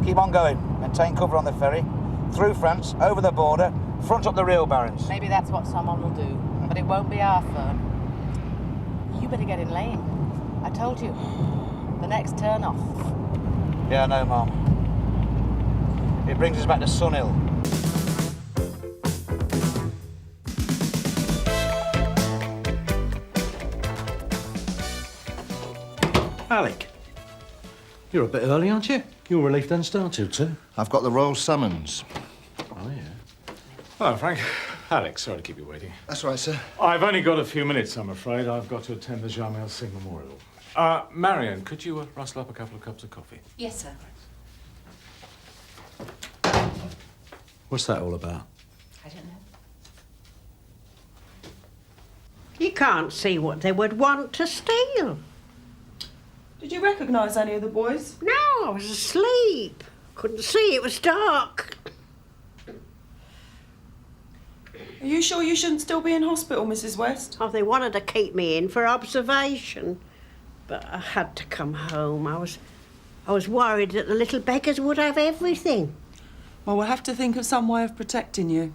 Speaker 12: Keep on going. Maintain cover on the ferry. Through France, over the border, Front up the real barons.
Speaker 19: Maybe that's what someone will do, but it won't be our firm. You better get in lane. I told you. The next turn off.
Speaker 12: Yeah, I know, Mum. It brings us back to Sunhill.
Speaker 4: Alec, you're a bit early, aren't you? Your relief doesn't start till 2.
Speaker 10: I've got the royal summons.
Speaker 4: Oh, yeah.
Speaker 18: Oh, Frank. Alex, sorry to keep you waiting.
Speaker 10: That's right, sir.
Speaker 18: I've only got a few minutes, I'm afraid. I've got to attend the Jamel Singh Memorial. Marion, could you rustle up a couple of cups of coffee?
Speaker 23: Yes, sir.
Speaker 4: What's that all about?
Speaker 23: I don't know.
Speaker 17: You can't see what they would want to steal.
Speaker 2: Did you recognise any of the boys?
Speaker 17: No, I was asleep. Couldn't see, it was dark.
Speaker 2: Are you sure you shouldn't still be in hospital, Mrs. West?
Speaker 17: Oh, they wanted to keep me in for observation. But I had to come home. I was worried that the little beggars would have everything.
Speaker 2: Well, we'll have to think of some way of protecting you.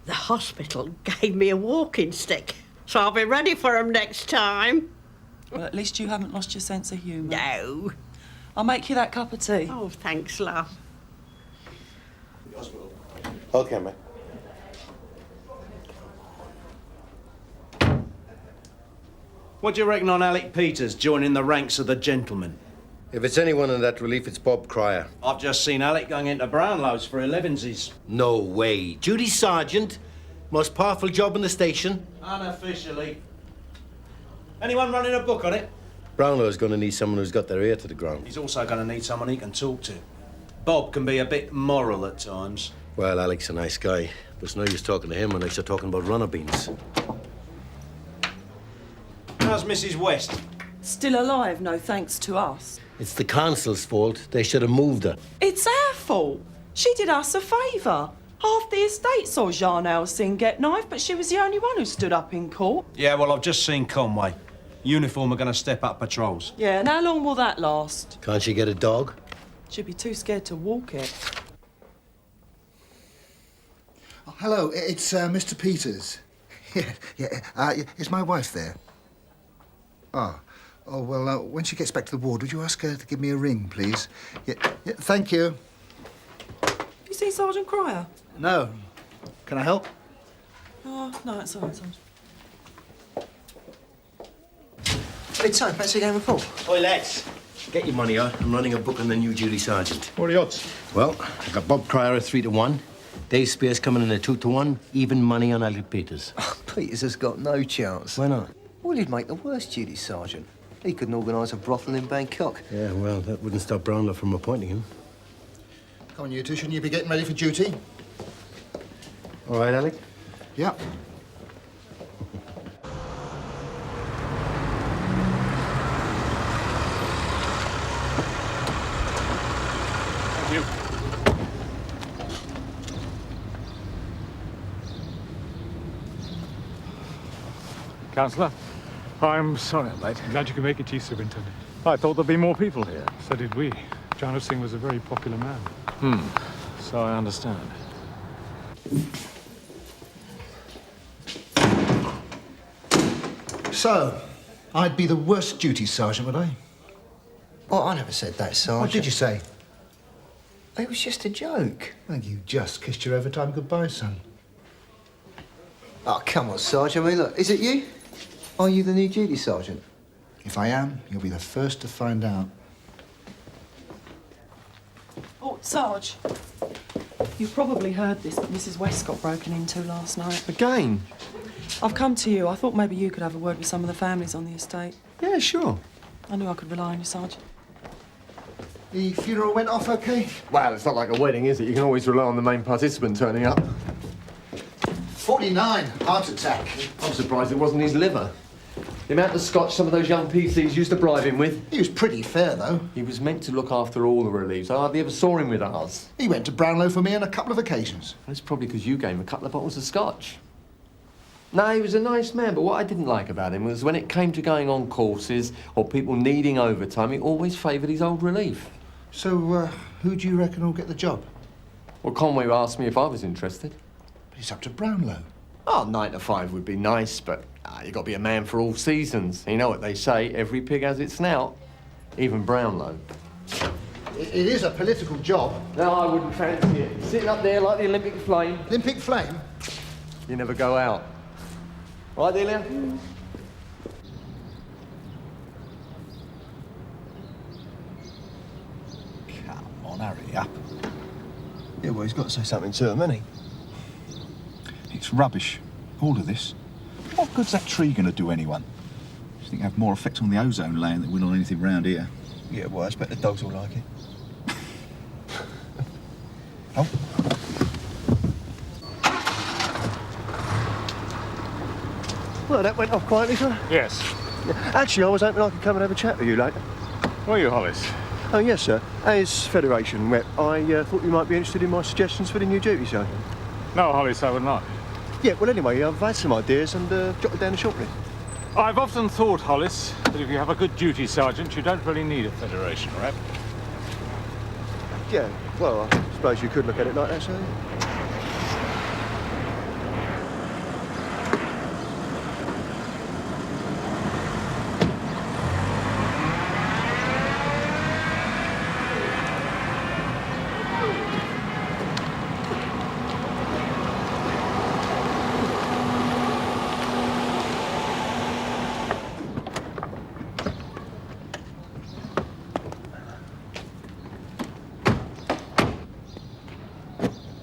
Speaker 17: The hospital gave me a walking stick, so I'll be ready for them next time.
Speaker 2: Well, at least you haven't lost your sense of humour.
Speaker 17: No.
Speaker 2: I'll make you that cup of tea.
Speaker 17: Oh, thanks, love.
Speaker 10: OK, mate.
Speaker 4: What do you reckon on Alec Peters joining the ranks of the gentlemen?
Speaker 10: If it's anyone in that relief, it's Bob Cryer.
Speaker 4: I've just seen Alec going into Brownlow's for 11sies.
Speaker 10: No way. Duty sergeant. Most powerful job in the station.
Speaker 4: Unofficially. Anyone running a book on it?
Speaker 10: Brownlow's going to need someone who's got their ear to the ground.
Speaker 4: He's also going to need someone he can talk to. Bob can be a bit moral at times.
Speaker 10: Well, Alec's a nice guy, but it's no use talking to him when I start talking about runner beans.
Speaker 4: How's Mrs. West?
Speaker 2: Still alive, no thanks to us.
Speaker 10: It's the council's fault. They should have moved her.
Speaker 2: It's our fault. She did us a favour. Half the estate saw Jean Ellison get knifed, but she was the only one who stood up in court.
Speaker 4: Yeah, well, I've just seen Conway. Uniform are going to step up patrols.
Speaker 2: Yeah, and how long will that last?
Speaker 10: Can't she get a dog?
Speaker 2: She'd be too scared to walk it.
Speaker 12: Oh, hello, it's Mr. Peters. Is my wife there? Oh, well, when she gets back to the ward, would you ask her to give me a ring, please? Yeah, thank you.
Speaker 2: You see Sergeant Cryer?
Speaker 12: No. Can I help?
Speaker 2: Oh, no, it's all right, Sergeant.
Speaker 10: Hey, Tom, fancy a game of pool? Oi, lads. Get your money out. I'm running a book on the new duty sergeant.
Speaker 18: What are the odds?
Speaker 10: Well, I got Bob Cryer at 3-1. Dave Spears coming in at 2-1. Even money on Alec Peters.
Speaker 20: Oh, Peters has got no chance.
Speaker 10: Why not?
Speaker 20: Well, he'd make the worst duty sergeant. He couldn't organise a brothel in Bangkok.
Speaker 10: Yeah, well, that wouldn't stop Brownlow from appointing him.
Speaker 12: Come on, you two. Shouldn't you be getting ready for duty?
Speaker 10: All right, Alec?
Speaker 12: Yeah.
Speaker 22: Thank you. Councillor, I'm sorry I'm late.
Speaker 18: Glad you could make it, Chief Superintendent.
Speaker 22: I thought there'd be more people here.
Speaker 18: So did we. John Singh was a very popular man.
Speaker 22: So I understand.
Speaker 12: So, I'd be the worst duty sergeant, would I?
Speaker 20: Oh, I never said that, Sergeant.
Speaker 12: What did you say?
Speaker 20: It was just a joke.
Speaker 12: Well, you just kissed your overtime goodbye, son.
Speaker 20: Oh, come on, Sergeant. I mean, look, is it you? Are you the new duty sergeant?
Speaker 12: If I am, you'll be the first to find out.
Speaker 2: Oh, Sarge. You've probably heard this, but Mrs. West got broken into last night.
Speaker 15: Again?
Speaker 2: I've come to you. I thought maybe you could have a word with some of the families on the estate.
Speaker 15: Yeah, sure.
Speaker 2: I knew I could rely on you, Sarge.
Speaker 12: The funeral went off OK?
Speaker 15: Well, it's not like a wedding, is it? You can always rely on the main participant turning up.
Speaker 12: 49, heart attack.
Speaker 15: I'm surprised it wasn't his liver. The amount of scotch some of those young PCs used to bribe him with.
Speaker 12: He was pretty fair, though.
Speaker 15: He was meant to look after all the reliefs. I hardly ever saw him with ours.
Speaker 12: He went to Brownlow for me on a couple of occasions.
Speaker 15: That's probably because you gave him a couple of bottles of scotch. No, he was a nice man, but what I didn't like about him was when it came to going on courses or people needing overtime, he always favoured his old relief.
Speaker 12: So, who do you reckon will get the job?
Speaker 15: Well, Conway asked me if I was interested.
Speaker 18: But it's up to Brownlow.
Speaker 15: Oh, 9 to 5 would be nice, but you got to be a man for all seasons. You know what they say, every pig has its snout, even Brownlow.
Speaker 14: It is a political job.
Speaker 15: No, I wouldn't fancy it. Sitting up there like the Olympic flame.
Speaker 14: Olympic flame?
Speaker 15: You never go out. Right, Delia?
Speaker 14: Come on, hurry up.
Speaker 20: Yeah, well, he's got to say something to him, hasn't he?
Speaker 18: It's rubbish, all of this. What good's that tree going to do anyone? Do you think it'll have more effect on the ozone layer than it will on anything round here?
Speaker 20: Yeah, well, I expect the dogs will like it.
Speaker 18: Oh.
Speaker 14: Well, that went off quietly, sir.
Speaker 22: Yes.
Speaker 14: Actually, I was hoping I could come and have a chat with you later.
Speaker 22: Were you, Hollis?
Speaker 14: Oh, yes, sir. As Federation rep, I thought you might be interested in my suggestions for the new duty sergeant.
Speaker 22: No, Hollis, I would not.
Speaker 14: Yeah, well, anyway, I've had some ideas and jotted down a short list.
Speaker 22: I've often thought, Hollis, that if you have a good duty sergeant, you don't really need a Federation rep.
Speaker 14: Yeah, well, I suppose you could look at it like that, sir.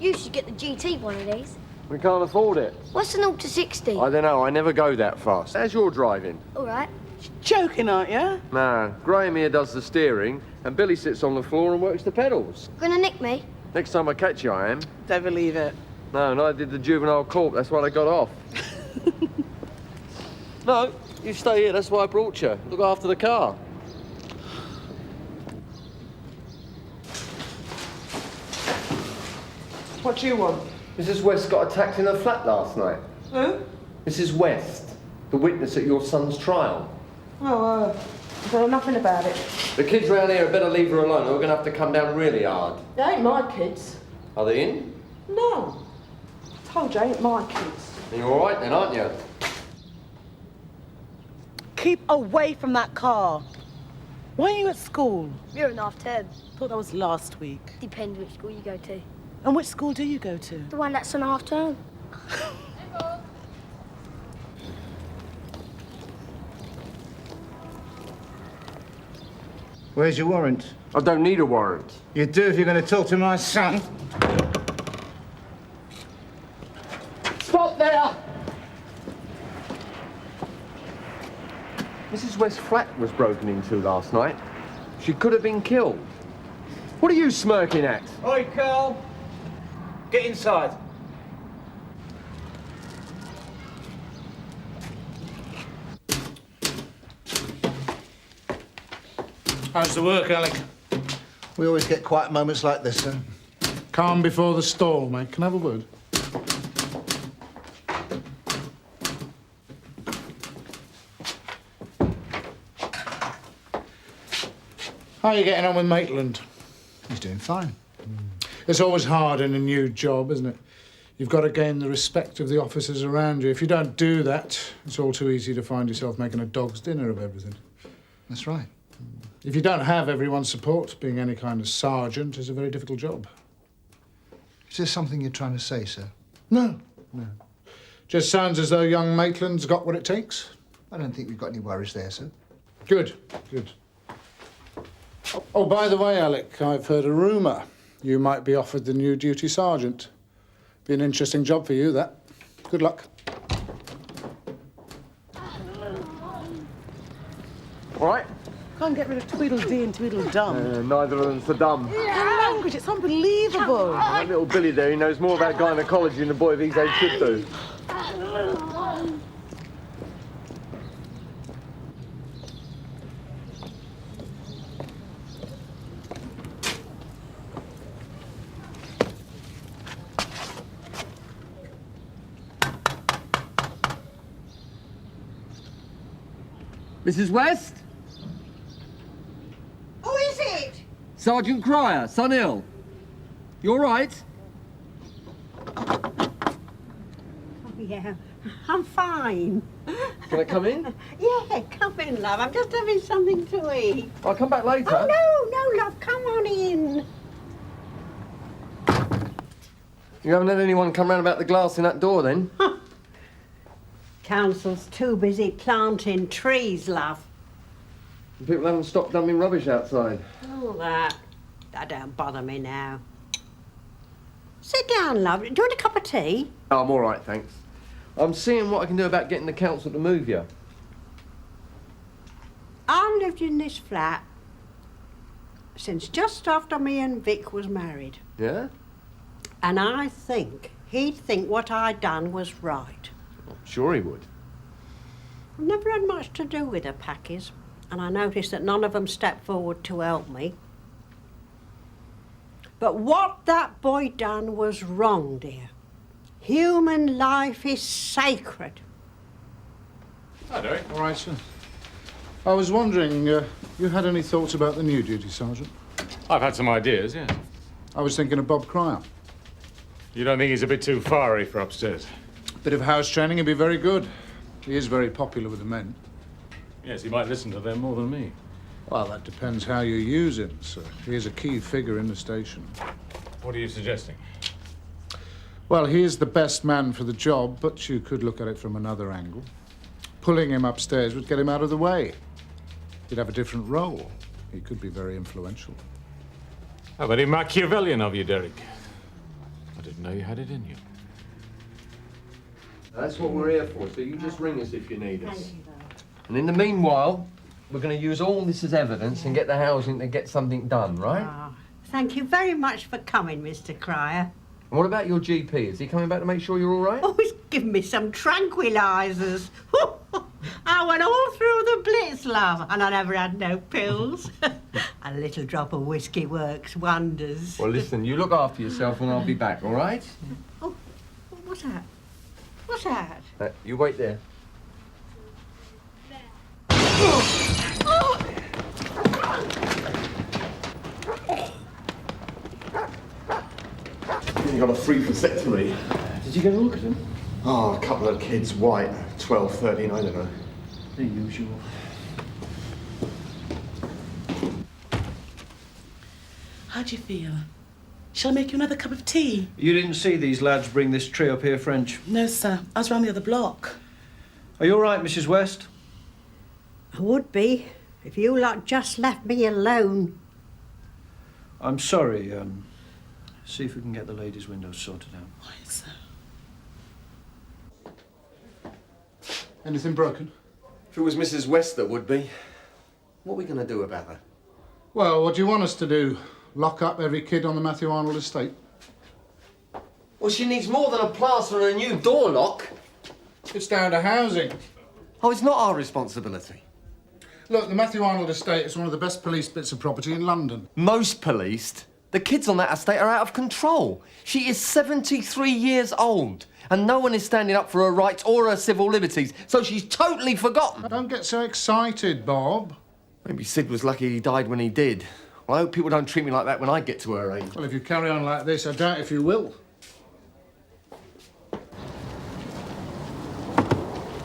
Speaker 3: You should get the GT one of these.
Speaker 15: We can't afford it.
Speaker 3: What's an 0 to 60?
Speaker 15: I don't know, I never go that fast. How's your driving?
Speaker 3: All right.
Speaker 2: Joking, aren't you?
Speaker 15: No, Graham here does the steering, and Billy sits on the floor and works the pedals.
Speaker 3: Gonna nick me?
Speaker 15: Next time I catch you, I am.
Speaker 2: Don't believe it.
Speaker 15: No, and I did the juvenile court, that's why they got off. No, you stay here, that's why I brought you. Look after the car.
Speaker 2: What do you want?
Speaker 15: Mrs. West got attacked in her flat last night.
Speaker 2: Who?
Speaker 15: Mrs. West, the witness at your son's trial.
Speaker 2: Oh, I don't know nothing about it.
Speaker 15: The kids round here had better leave her alone, or we're going to have to come down really hard.
Speaker 2: They ain't my kids.
Speaker 15: Are they in?
Speaker 2: No. I told you, ain't my kids.
Speaker 15: You're all right then, aren't you?
Speaker 2: Keep away from that car. Why are you at school?
Speaker 3: You're in half term.
Speaker 2: Thought that was last week.
Speaker 3: Depends which school you go to.
Speaker 2: And which school do you go to?
Speaker 3: The one that's on half term.
Speaker 12: Where's your warrant?
Speaker 15: I don't need a warrant.
Speaker 12: You do if you're going to talk to my son.
Speaker 15: Stop there! Mrs. West's flat was broken into last night. She could have been killed. What are you smirking at?
Speaker 12: Oi, Carl. Get inside. How's the work, Alec?
Speaker 14: We always get quiet moments like this, sir.
Speaker 18: Calm before the storm, mate. Can I have a word? How are you getting on with Maitland?
Speaker 14: He's doing fine.
Speaker 18: It's always hard in a new job, isn't it? You've got to gain the respect of the officers around you. If you don't do that, it's all too easy to find yourself making a dog's dinner of everything.
Speaker 14: That's right.
Speaker 18: If you don't have everyone's support, being any kind of sergeant is a very difficult job.
Speaker 14: Is there something you're trying to say, sir?
Speaker 18: No. Just sounds as though young Maitland's got what it takes.
Speaker 14: I don't think we've got any worries there, sir.
Speaker 18: Good. Oh, by the way, Alec, I've heard a rumour. You might be offered the new duty sergeant. Be an interesting job for you, that. Good luck.
Speaker 15: All right?
Speaker 2: Can't get rid of Tweedledee and Tweedledum.
Speaker 15: Neither of them's so dumb.
Speaker 2: The language, it's unbelievable.
Speaker 15: That little Billy there, he knows more about gynecology than a boy of his age should do. Mrs. West?
Speaker 17: Who is it?
Speaker 15: Sergeant Cryer, son ill. You all right?
Speaker 17: Yeah, I'm fine.
Speaker 15: Can I come in?
Speaker 17: Yeah, come in, love. I'm just having something to eat.
Speaker 15: I'll come back later.
Speaker 17: Oh, no, love. Come on in.
Speaker 15: You haven't had anyone come round about the glass in that door, then?
Speaker 17: Council's too busy planting trees, love.
Speaker 15: People haven't stopped dumping rubbish outside.
Speaker 17: Oh, that don't bother me now. Sit down, love. Do you want a cup of tea?
Speaker 15: Oh, I'm all right, thanks. I'm seeing what I can do about getting the council to move you.
Speaker 17: I've lived in this flat since just after me and Vic was married.
Speaker 15: Yeah?
Speaker 17: And I think he'd think what I'd done was right.
Speaker 15: I'm sure he would.
Speaker 17: I've never had much to do with the Packies, and I noticed that none of them stepped forward to help me. But what that boy done was wrong, dear. Human life is sacred.
Speaker 18: Hi, Derek. All right, sir. I was wondering, you had any thoughts about the new duty sergeant?
Speaker 1: I've had some ideas, yeah.
Speaker 18: I was thinking of Bob Cryer.
Speaker 1: You don't think he's a bit too fiery for upstairs?
Speaker 18: Bit of house training would be very good. He is very popular with the men.
Speaker 1: Yes, he might listen to them more than me.
Speaker 18: Well, that depends how you use him, sir. He is a key figure in the station.
Speaker 1: What are you suggesting?
Speaker 18: Well, he is the best man for the job, but you could look at it from another angle. Pulling him upstairs would get him out of the way. He'd have a different role. He could be very influential.
Speaker 1: How very Machiavellian of you, Derek. I didn't know you had it in you.
Speaker 15: That's what we're here for, so you just ring us if you need us. And in the meanwhile, we're going to use all this as evidence and get the housing to get something done, right?
Speaker 17: Oh, thank you very much for coming, Mr. Cryer.
Speaker 15: And what about your GP? Is he coming back to make sure you're all right?
Speaker 17: Oh, he's given me some tranquilizers. I went all through the blitz, love, and I never had no pills. A little drop of whiskey works wonders.
Speaker 15: Well, listen, you look after yourself and I'll be back, all right?
Speaker 17: Oh, what's that? What's that?
Speaker 15: You wait there.
Speaker 10: He got a free vasectomy.
Speaker 9: Did you get a look at him?
Speaker 10: Oh, a couple of kids, white, 12, 13, I don't know.
Speaker 9: The usual.
Speaker 13: How do you feel? Shall I make you another cup of tea?
Speaker 9: You didn't see these lads bring this tree up here, French?
Speaker 13: No, sir. I was round the other block.
Speaker 9: Are you all right, Mrs. West?
Speaker 17: I would be, if you lot just left me alone.
Speaker 9: I'm sorry. See if we can get the ladies' windows sorted out.
Speaker 13: Right, sir.
Speaker 18: Anything broken?
Speaker 15: If it was Mrs. West, that would be. What are we going to do about her?
Speaker 18: Well, what do you want us to do? Lock up every kid on the Matthew Arnold estate?
Speaker 15: Well, she needs more than a plaster and a new door lock.
Speaker 18: It's down to housing.
Speaker 15: Oh, it's not our responsibility.
Speaker 18: Look, the Matthew Arnold estate is one of the best policed bits of property in London.
Speaker 15: Most policed? The kids on that estate are out of control. She is 73 years old, and no one is standing up for her rights or her civil liberties, so she's totally forgotten.
Speaker 18: Don't get so excited, Bob.
Speaker 15: Maybe Sid was lucky he died when he did. Well, I hope people don't treat me like that when I get to her age.
Speaker 18: Well, if you carry on like this, I doubt if you will.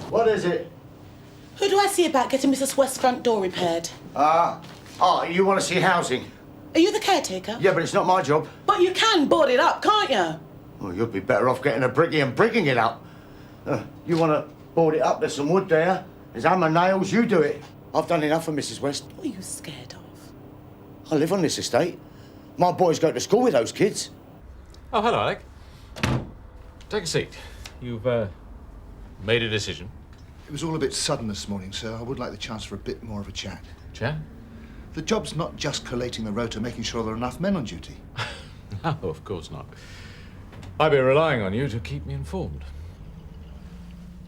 Speaker 12: What is it?
Speaker 13: Who do I see about getting Mrs. West's front door repaired?
Speaker 12: You want to see housing?
Speaker 13: Are you the caretaker?
Speaker 12: Yeah, but it's not my job.
Speaker 13: But you can board it up, can't you?
Speaker 12: Well, you'd be better off getting a brickie and bricking it up. You want to board it up, there's some wood there. There's hammer nails, you do it. I've done enough for Mrs. West.
Speaker 13: What are you scared of?
Speaker 12: I live on this estate. My boys go to school with those kids.
Speaker 1: Oh, hello, Alec. Take a seat. You've made a decision.
Speaker 21: It was all a bit sudden this morning, sir. I would like the chance for a bit more of a chat.
Speaker 1: Chat?
Speaker 21: The job's not just collating the rota, making sure there are enough men on duty.
Speaker 1: No, of course not. I'd be relying on you to keep me informed.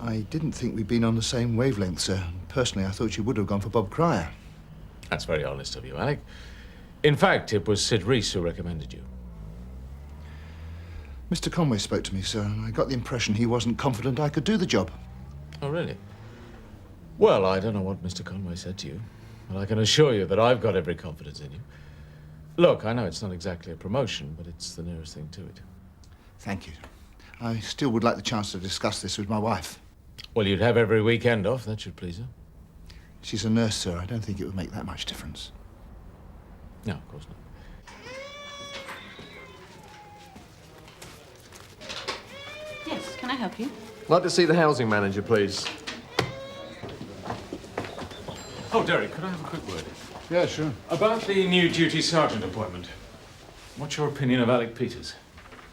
Speaker 21: I didn't think we'd been on the same wavelength, sir. Personally, I thought you would have gone for Bob Cryer.
Speaker 1: That's very honest of you, Alec. In fact, it was Sid Reese who recommended you.
Speaker 21: Mr. Conway spoke to me, sir, and I got the impression he wasn't confident I could do the job.
Speaker 1: Oh, really? Well, I don't know what Mr. Conway said to you, but I can assure you that I've got every confidence in you. Look, I know it's not exactly a promotion, but it's the nearest thing to it.
Speaker 21: Thank you. I still would like the chance to discuss this with my wife.
Speaker 1: Well, you'd have every weekend off. That should please her.
Speaker 21: She's a nurse, sir. I don't think it would make that much difference.
Speaker 1: No, of course not.
Speaker 13: Yes, can I help you?
Speaker 15: I'd like to see the housing manager, please.
Speaker 1: Oh, Derek, could I have a quick word?
Speaker 18: Yeah, sure.
Speaker 1: About the new duty sergeant appointment. What's your opinion of Alec Peters?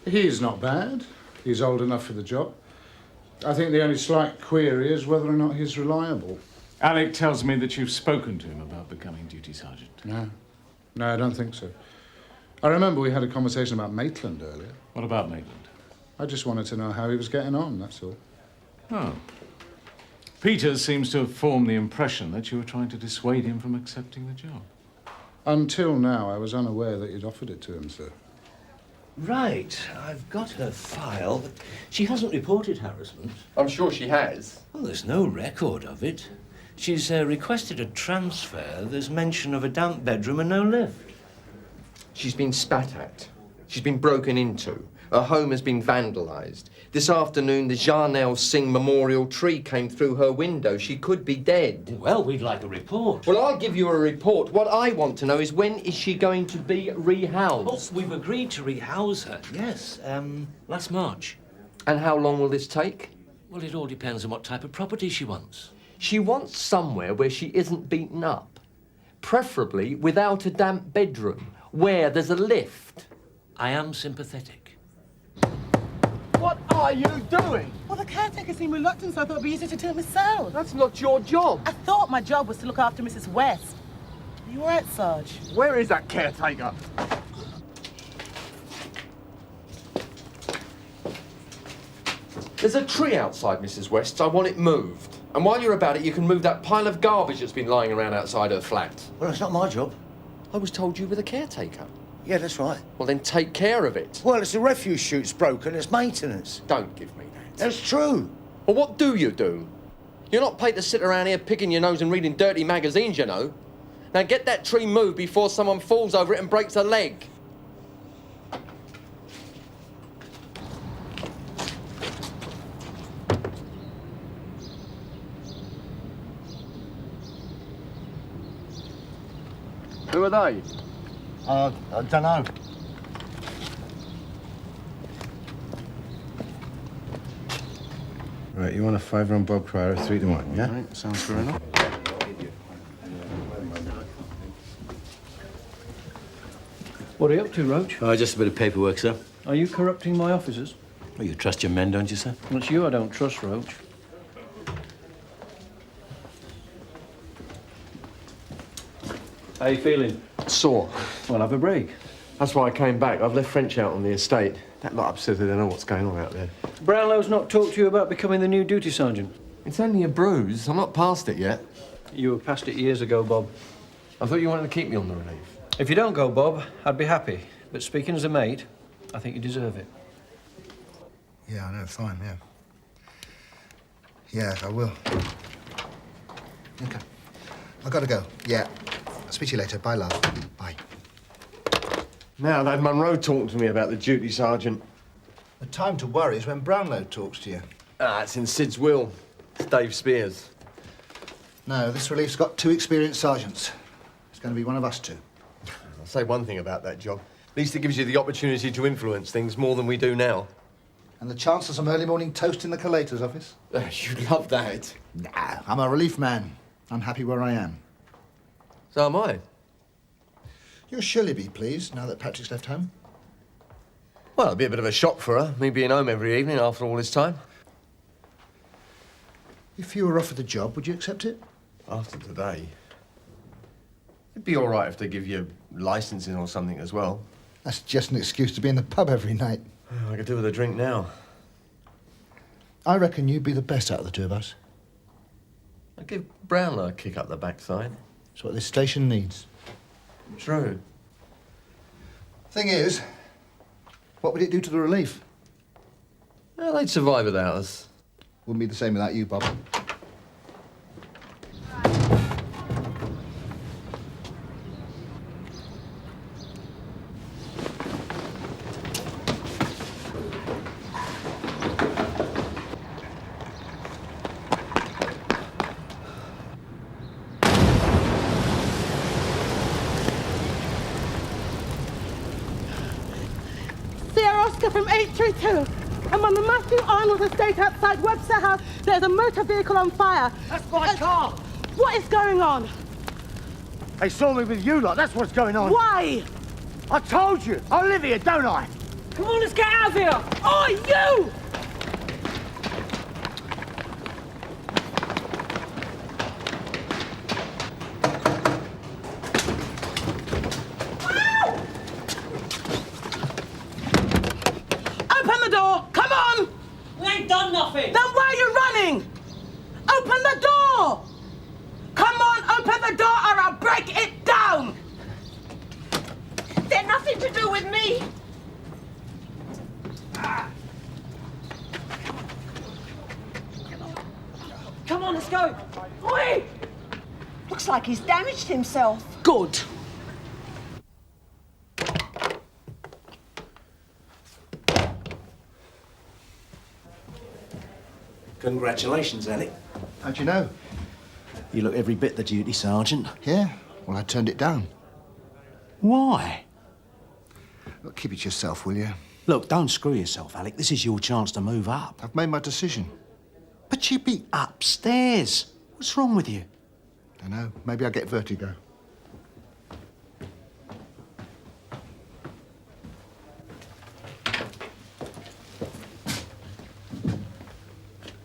Speaker 18: He's not bad. He's old enough for the job. I think the only slight query is whether or not he's reliable.
Speaker 1: Alec tells me that you've spoken to him about becoming duty sergeant.
Speaker 18: No, I don't think so. I remember we had a conversation about Maitland earlier.
Speaker 1: What about Maitland?
Speaker 18: I just wanted to know how he was getting on, that's all.
Speaker 1: Oh. Peters seems to have formed the impression that you were trying to dissuade him from accepting the job.
Speaker 18: Until now, I was unaware that you'd offered it to him, sir.
Speaker 10: Right, I've got her file, but she hasn't reported harassment.
Speaker 15: I'm sure she has.
Speaker 10: Well, there's no record of it. She's requested a transfer. There's mention of a damp bedroom and no lift.
Speaker 15: She's been spat at. She's been broken into. Her home has been vandalised. This afternoon, the Scannell Singh memorial tree came through her window. She could be dead.
Speaker 10: Well, we'd like a report.
Speaker 15: Well, I'll give you a report. What I want to know is when is she going to be rehoused?
Speaker 10: Oh, we've agreed to rehouse her, yes, last March.
Speaker 15: And how long will this take?
Speaker 10: Well, it all depends on what type of property she wants.
Speaker 15: She wants somewhere where she isn't beaten up. Preferably without a damp bedroom, where there's a lift.
Speaker 10: I am sympathetic.
Speaker 15: What are you doing?
Speaker 13: Well, the caretaker seemed reluctant, so I thought it'd be easier to do it myself.
Speaker 15: That's not your job.
Speaker 13: I thought my job was to look after Mrs. West. Are you all right, Sarge?
Speaker 15: Where is that caretaker? There's a tree outside Mrs. West's. I want it moved. And while you're about it, you can move that pile of garbage that's been lying around outside her flat.
Speaker 10: Well, it's not my job.
Speaker 15: I was told you were the caretaker.
Speaker 10: Yeah, that's right.
Speaker 15: Well, then take care of it.
Speaker 10: Well, it's the refuse chute's broken. It's maintenance.
Speaker 15: Don't give me that.
Speaker 10: That's true.
Speaker 15: Well, what do you do? You're not paid to sit around here picking your nose and reading dirty magazines, you know. Now get that tree moved before someone falls over it and breaks a leg. Who are they?
Speaker 10: I don't know.
Speaker 21: Right, you want a fiver on Bob Cryer, 3 to 1, yeah?
Speaker 10: Right, sounds fair enough.
Speaker 9: What are you up to, Roach?
Speaker 10: Oh, just a bit of paperwork, sir.
Speaker 9: Are you corrupting my officers?
Speaker 10: Well, you trust your men, don't you, sir?
Speaker 9: Well, it's you I don't trust, Roach. How you feeling?
Speaker 15: Sore.
Speaker 9: Well, have a break.
Speaker 15: That's why I came back. I've left French out on the estate. That lot upset they don't know what's going on out there.
Speaker 9: Brownlow's not talked to you about becoming the new duty sergeant?
Speaker 15: It's only a bruise. I'm not past it yet.
Speaker 9: You were past it years ago, Bob.
Speaker 15: I thought you wanted to keep me on the relief.
Speaker 9: If you don't go, Bob, I'd be happy. But speaking as a mate, I think you deserve it.
Speaker 21: Yeah, I know, fine, yeah. Yeah, I will. Okay. I've got to go. Yeah. I'll speak to you later. Bye, love. Bye.
Speaker 15: Now, that Munro talked to me about the duty sergeant.
Speaker 21: The time to worry is when Brownlow talks to you.
Speaker 15: Ah, it's in Sid's will. It's Dave Spears.
Speaker 21: No, this relief's got 2 experienced sergeants. It's going to be one of us 2.
Speaker 15: I'll say one thing about that job. At least it gives you the opportunity to influence things more than we do now.
Speaker 21: And the chance of some early morning toast in the collator's office?
Speaker 15: You'd love that.
Speaker 21: Nah, I'm a relief man. I'm happy where I am.
Speaker 15: So am I.
Speaker 21: You'll surely be pleased now that Patrick's left home.
Speaker 15: Well, it'd be a bit of a shock for her, me being home every evening after all this time.
Speaker 21: If you were offered the job, would you accept it?
Speaker 15: After today. It'd be all right if they give you licensing or something as well.
Speaker 21: That's just an excuse to be in the pub every night.
Speaker 15: I could do with a drink now.
Speaker 21: I reckon you'd be the best out of the 2 of us.
Speaker 15: I'd give Brownlow a kick up the backside.
Speaker 21: It's what this station needs.
Speaker 15: True.
Speaker 21: Thing is, what would it do to the relief?
Speaker 15: Well, they'd survive without us.
Speaker 21: Wouldn't be the same without you, Bob.
Speaker 5: Oscar from 832. I'm on the Matthew Arnold estate outside Webster House. There's a motor vehicle on fire.
Speaker 14: That's my car!
Speaker 5: What is going on?
Speaker 14: They saw me with you lot, that's what's going on.
Speaker 5: Why?
Speaker 14: I told you, I live here, don't I?
Speaker 5: Come on, let's get out of here! Oh, you! Open the door! Come on!
Speaker 9: We ain't done nothing!
Speaker 5: Then why are you running? Open the door! Come on, open the door or I'll break it down!
Speaker 23: They're nothing to do with me.
Speaker 5: Come on, let's go. Oi!
Speaker 23: Looks like he's damaged himself.
Speaker 5: Good.
Speaker 10: Congratulations, Alec.
Speaker 21: How'd you know?
Speaker 10: You look every bit the duty sergeant.
Speaker 21: Yeah? Well, I turned it down.
Speaker 10: Why?
Speaker 21: Look, keep it to yourself, will you?
Speaker 10: Look, don't screw yourself, Alec. This is your chance to move up.
Speaker 21: I've made my decision.
Speaker 10: But you'd be upstairs. What's wrong with you?
Speaker 21: Dunno. Maybe I'll get vertigo.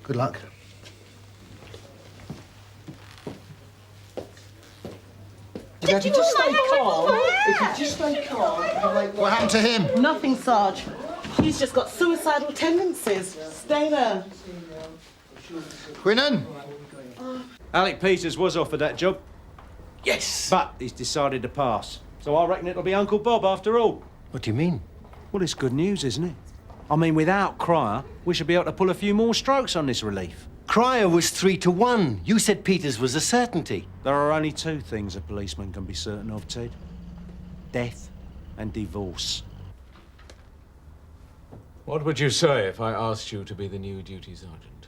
Speaker 21: Good luck.
Speaker 5: Did you just stay calm? If you just stay calm,
Speaker 21: What happened to him?
Speaker 5: Nothing, Sarge. He's just got suicidal tendencies. Stay there.
Speaker 21: Quinnan?
Speaker 4: Alec Peters was offered that job.
Speaker 10: Yes!
Speaker 4: But he's decided to pass. So I reckon it'll be Uncle Bob after all.
Speaker 20: What do you mean?
Speaker 4: Well, it's good news, isn't it? I mean, without Cryer, we should be able to pull a few more strokes on this relief.
Speaker 20: Cryer was 3-1. You said Peters was a certainty.
Speaker 4: There are only two things a policeman can be certain of, Ted. Death and divorce.
Speaker 1: What would you say if I asked you to be the new duty sergeant?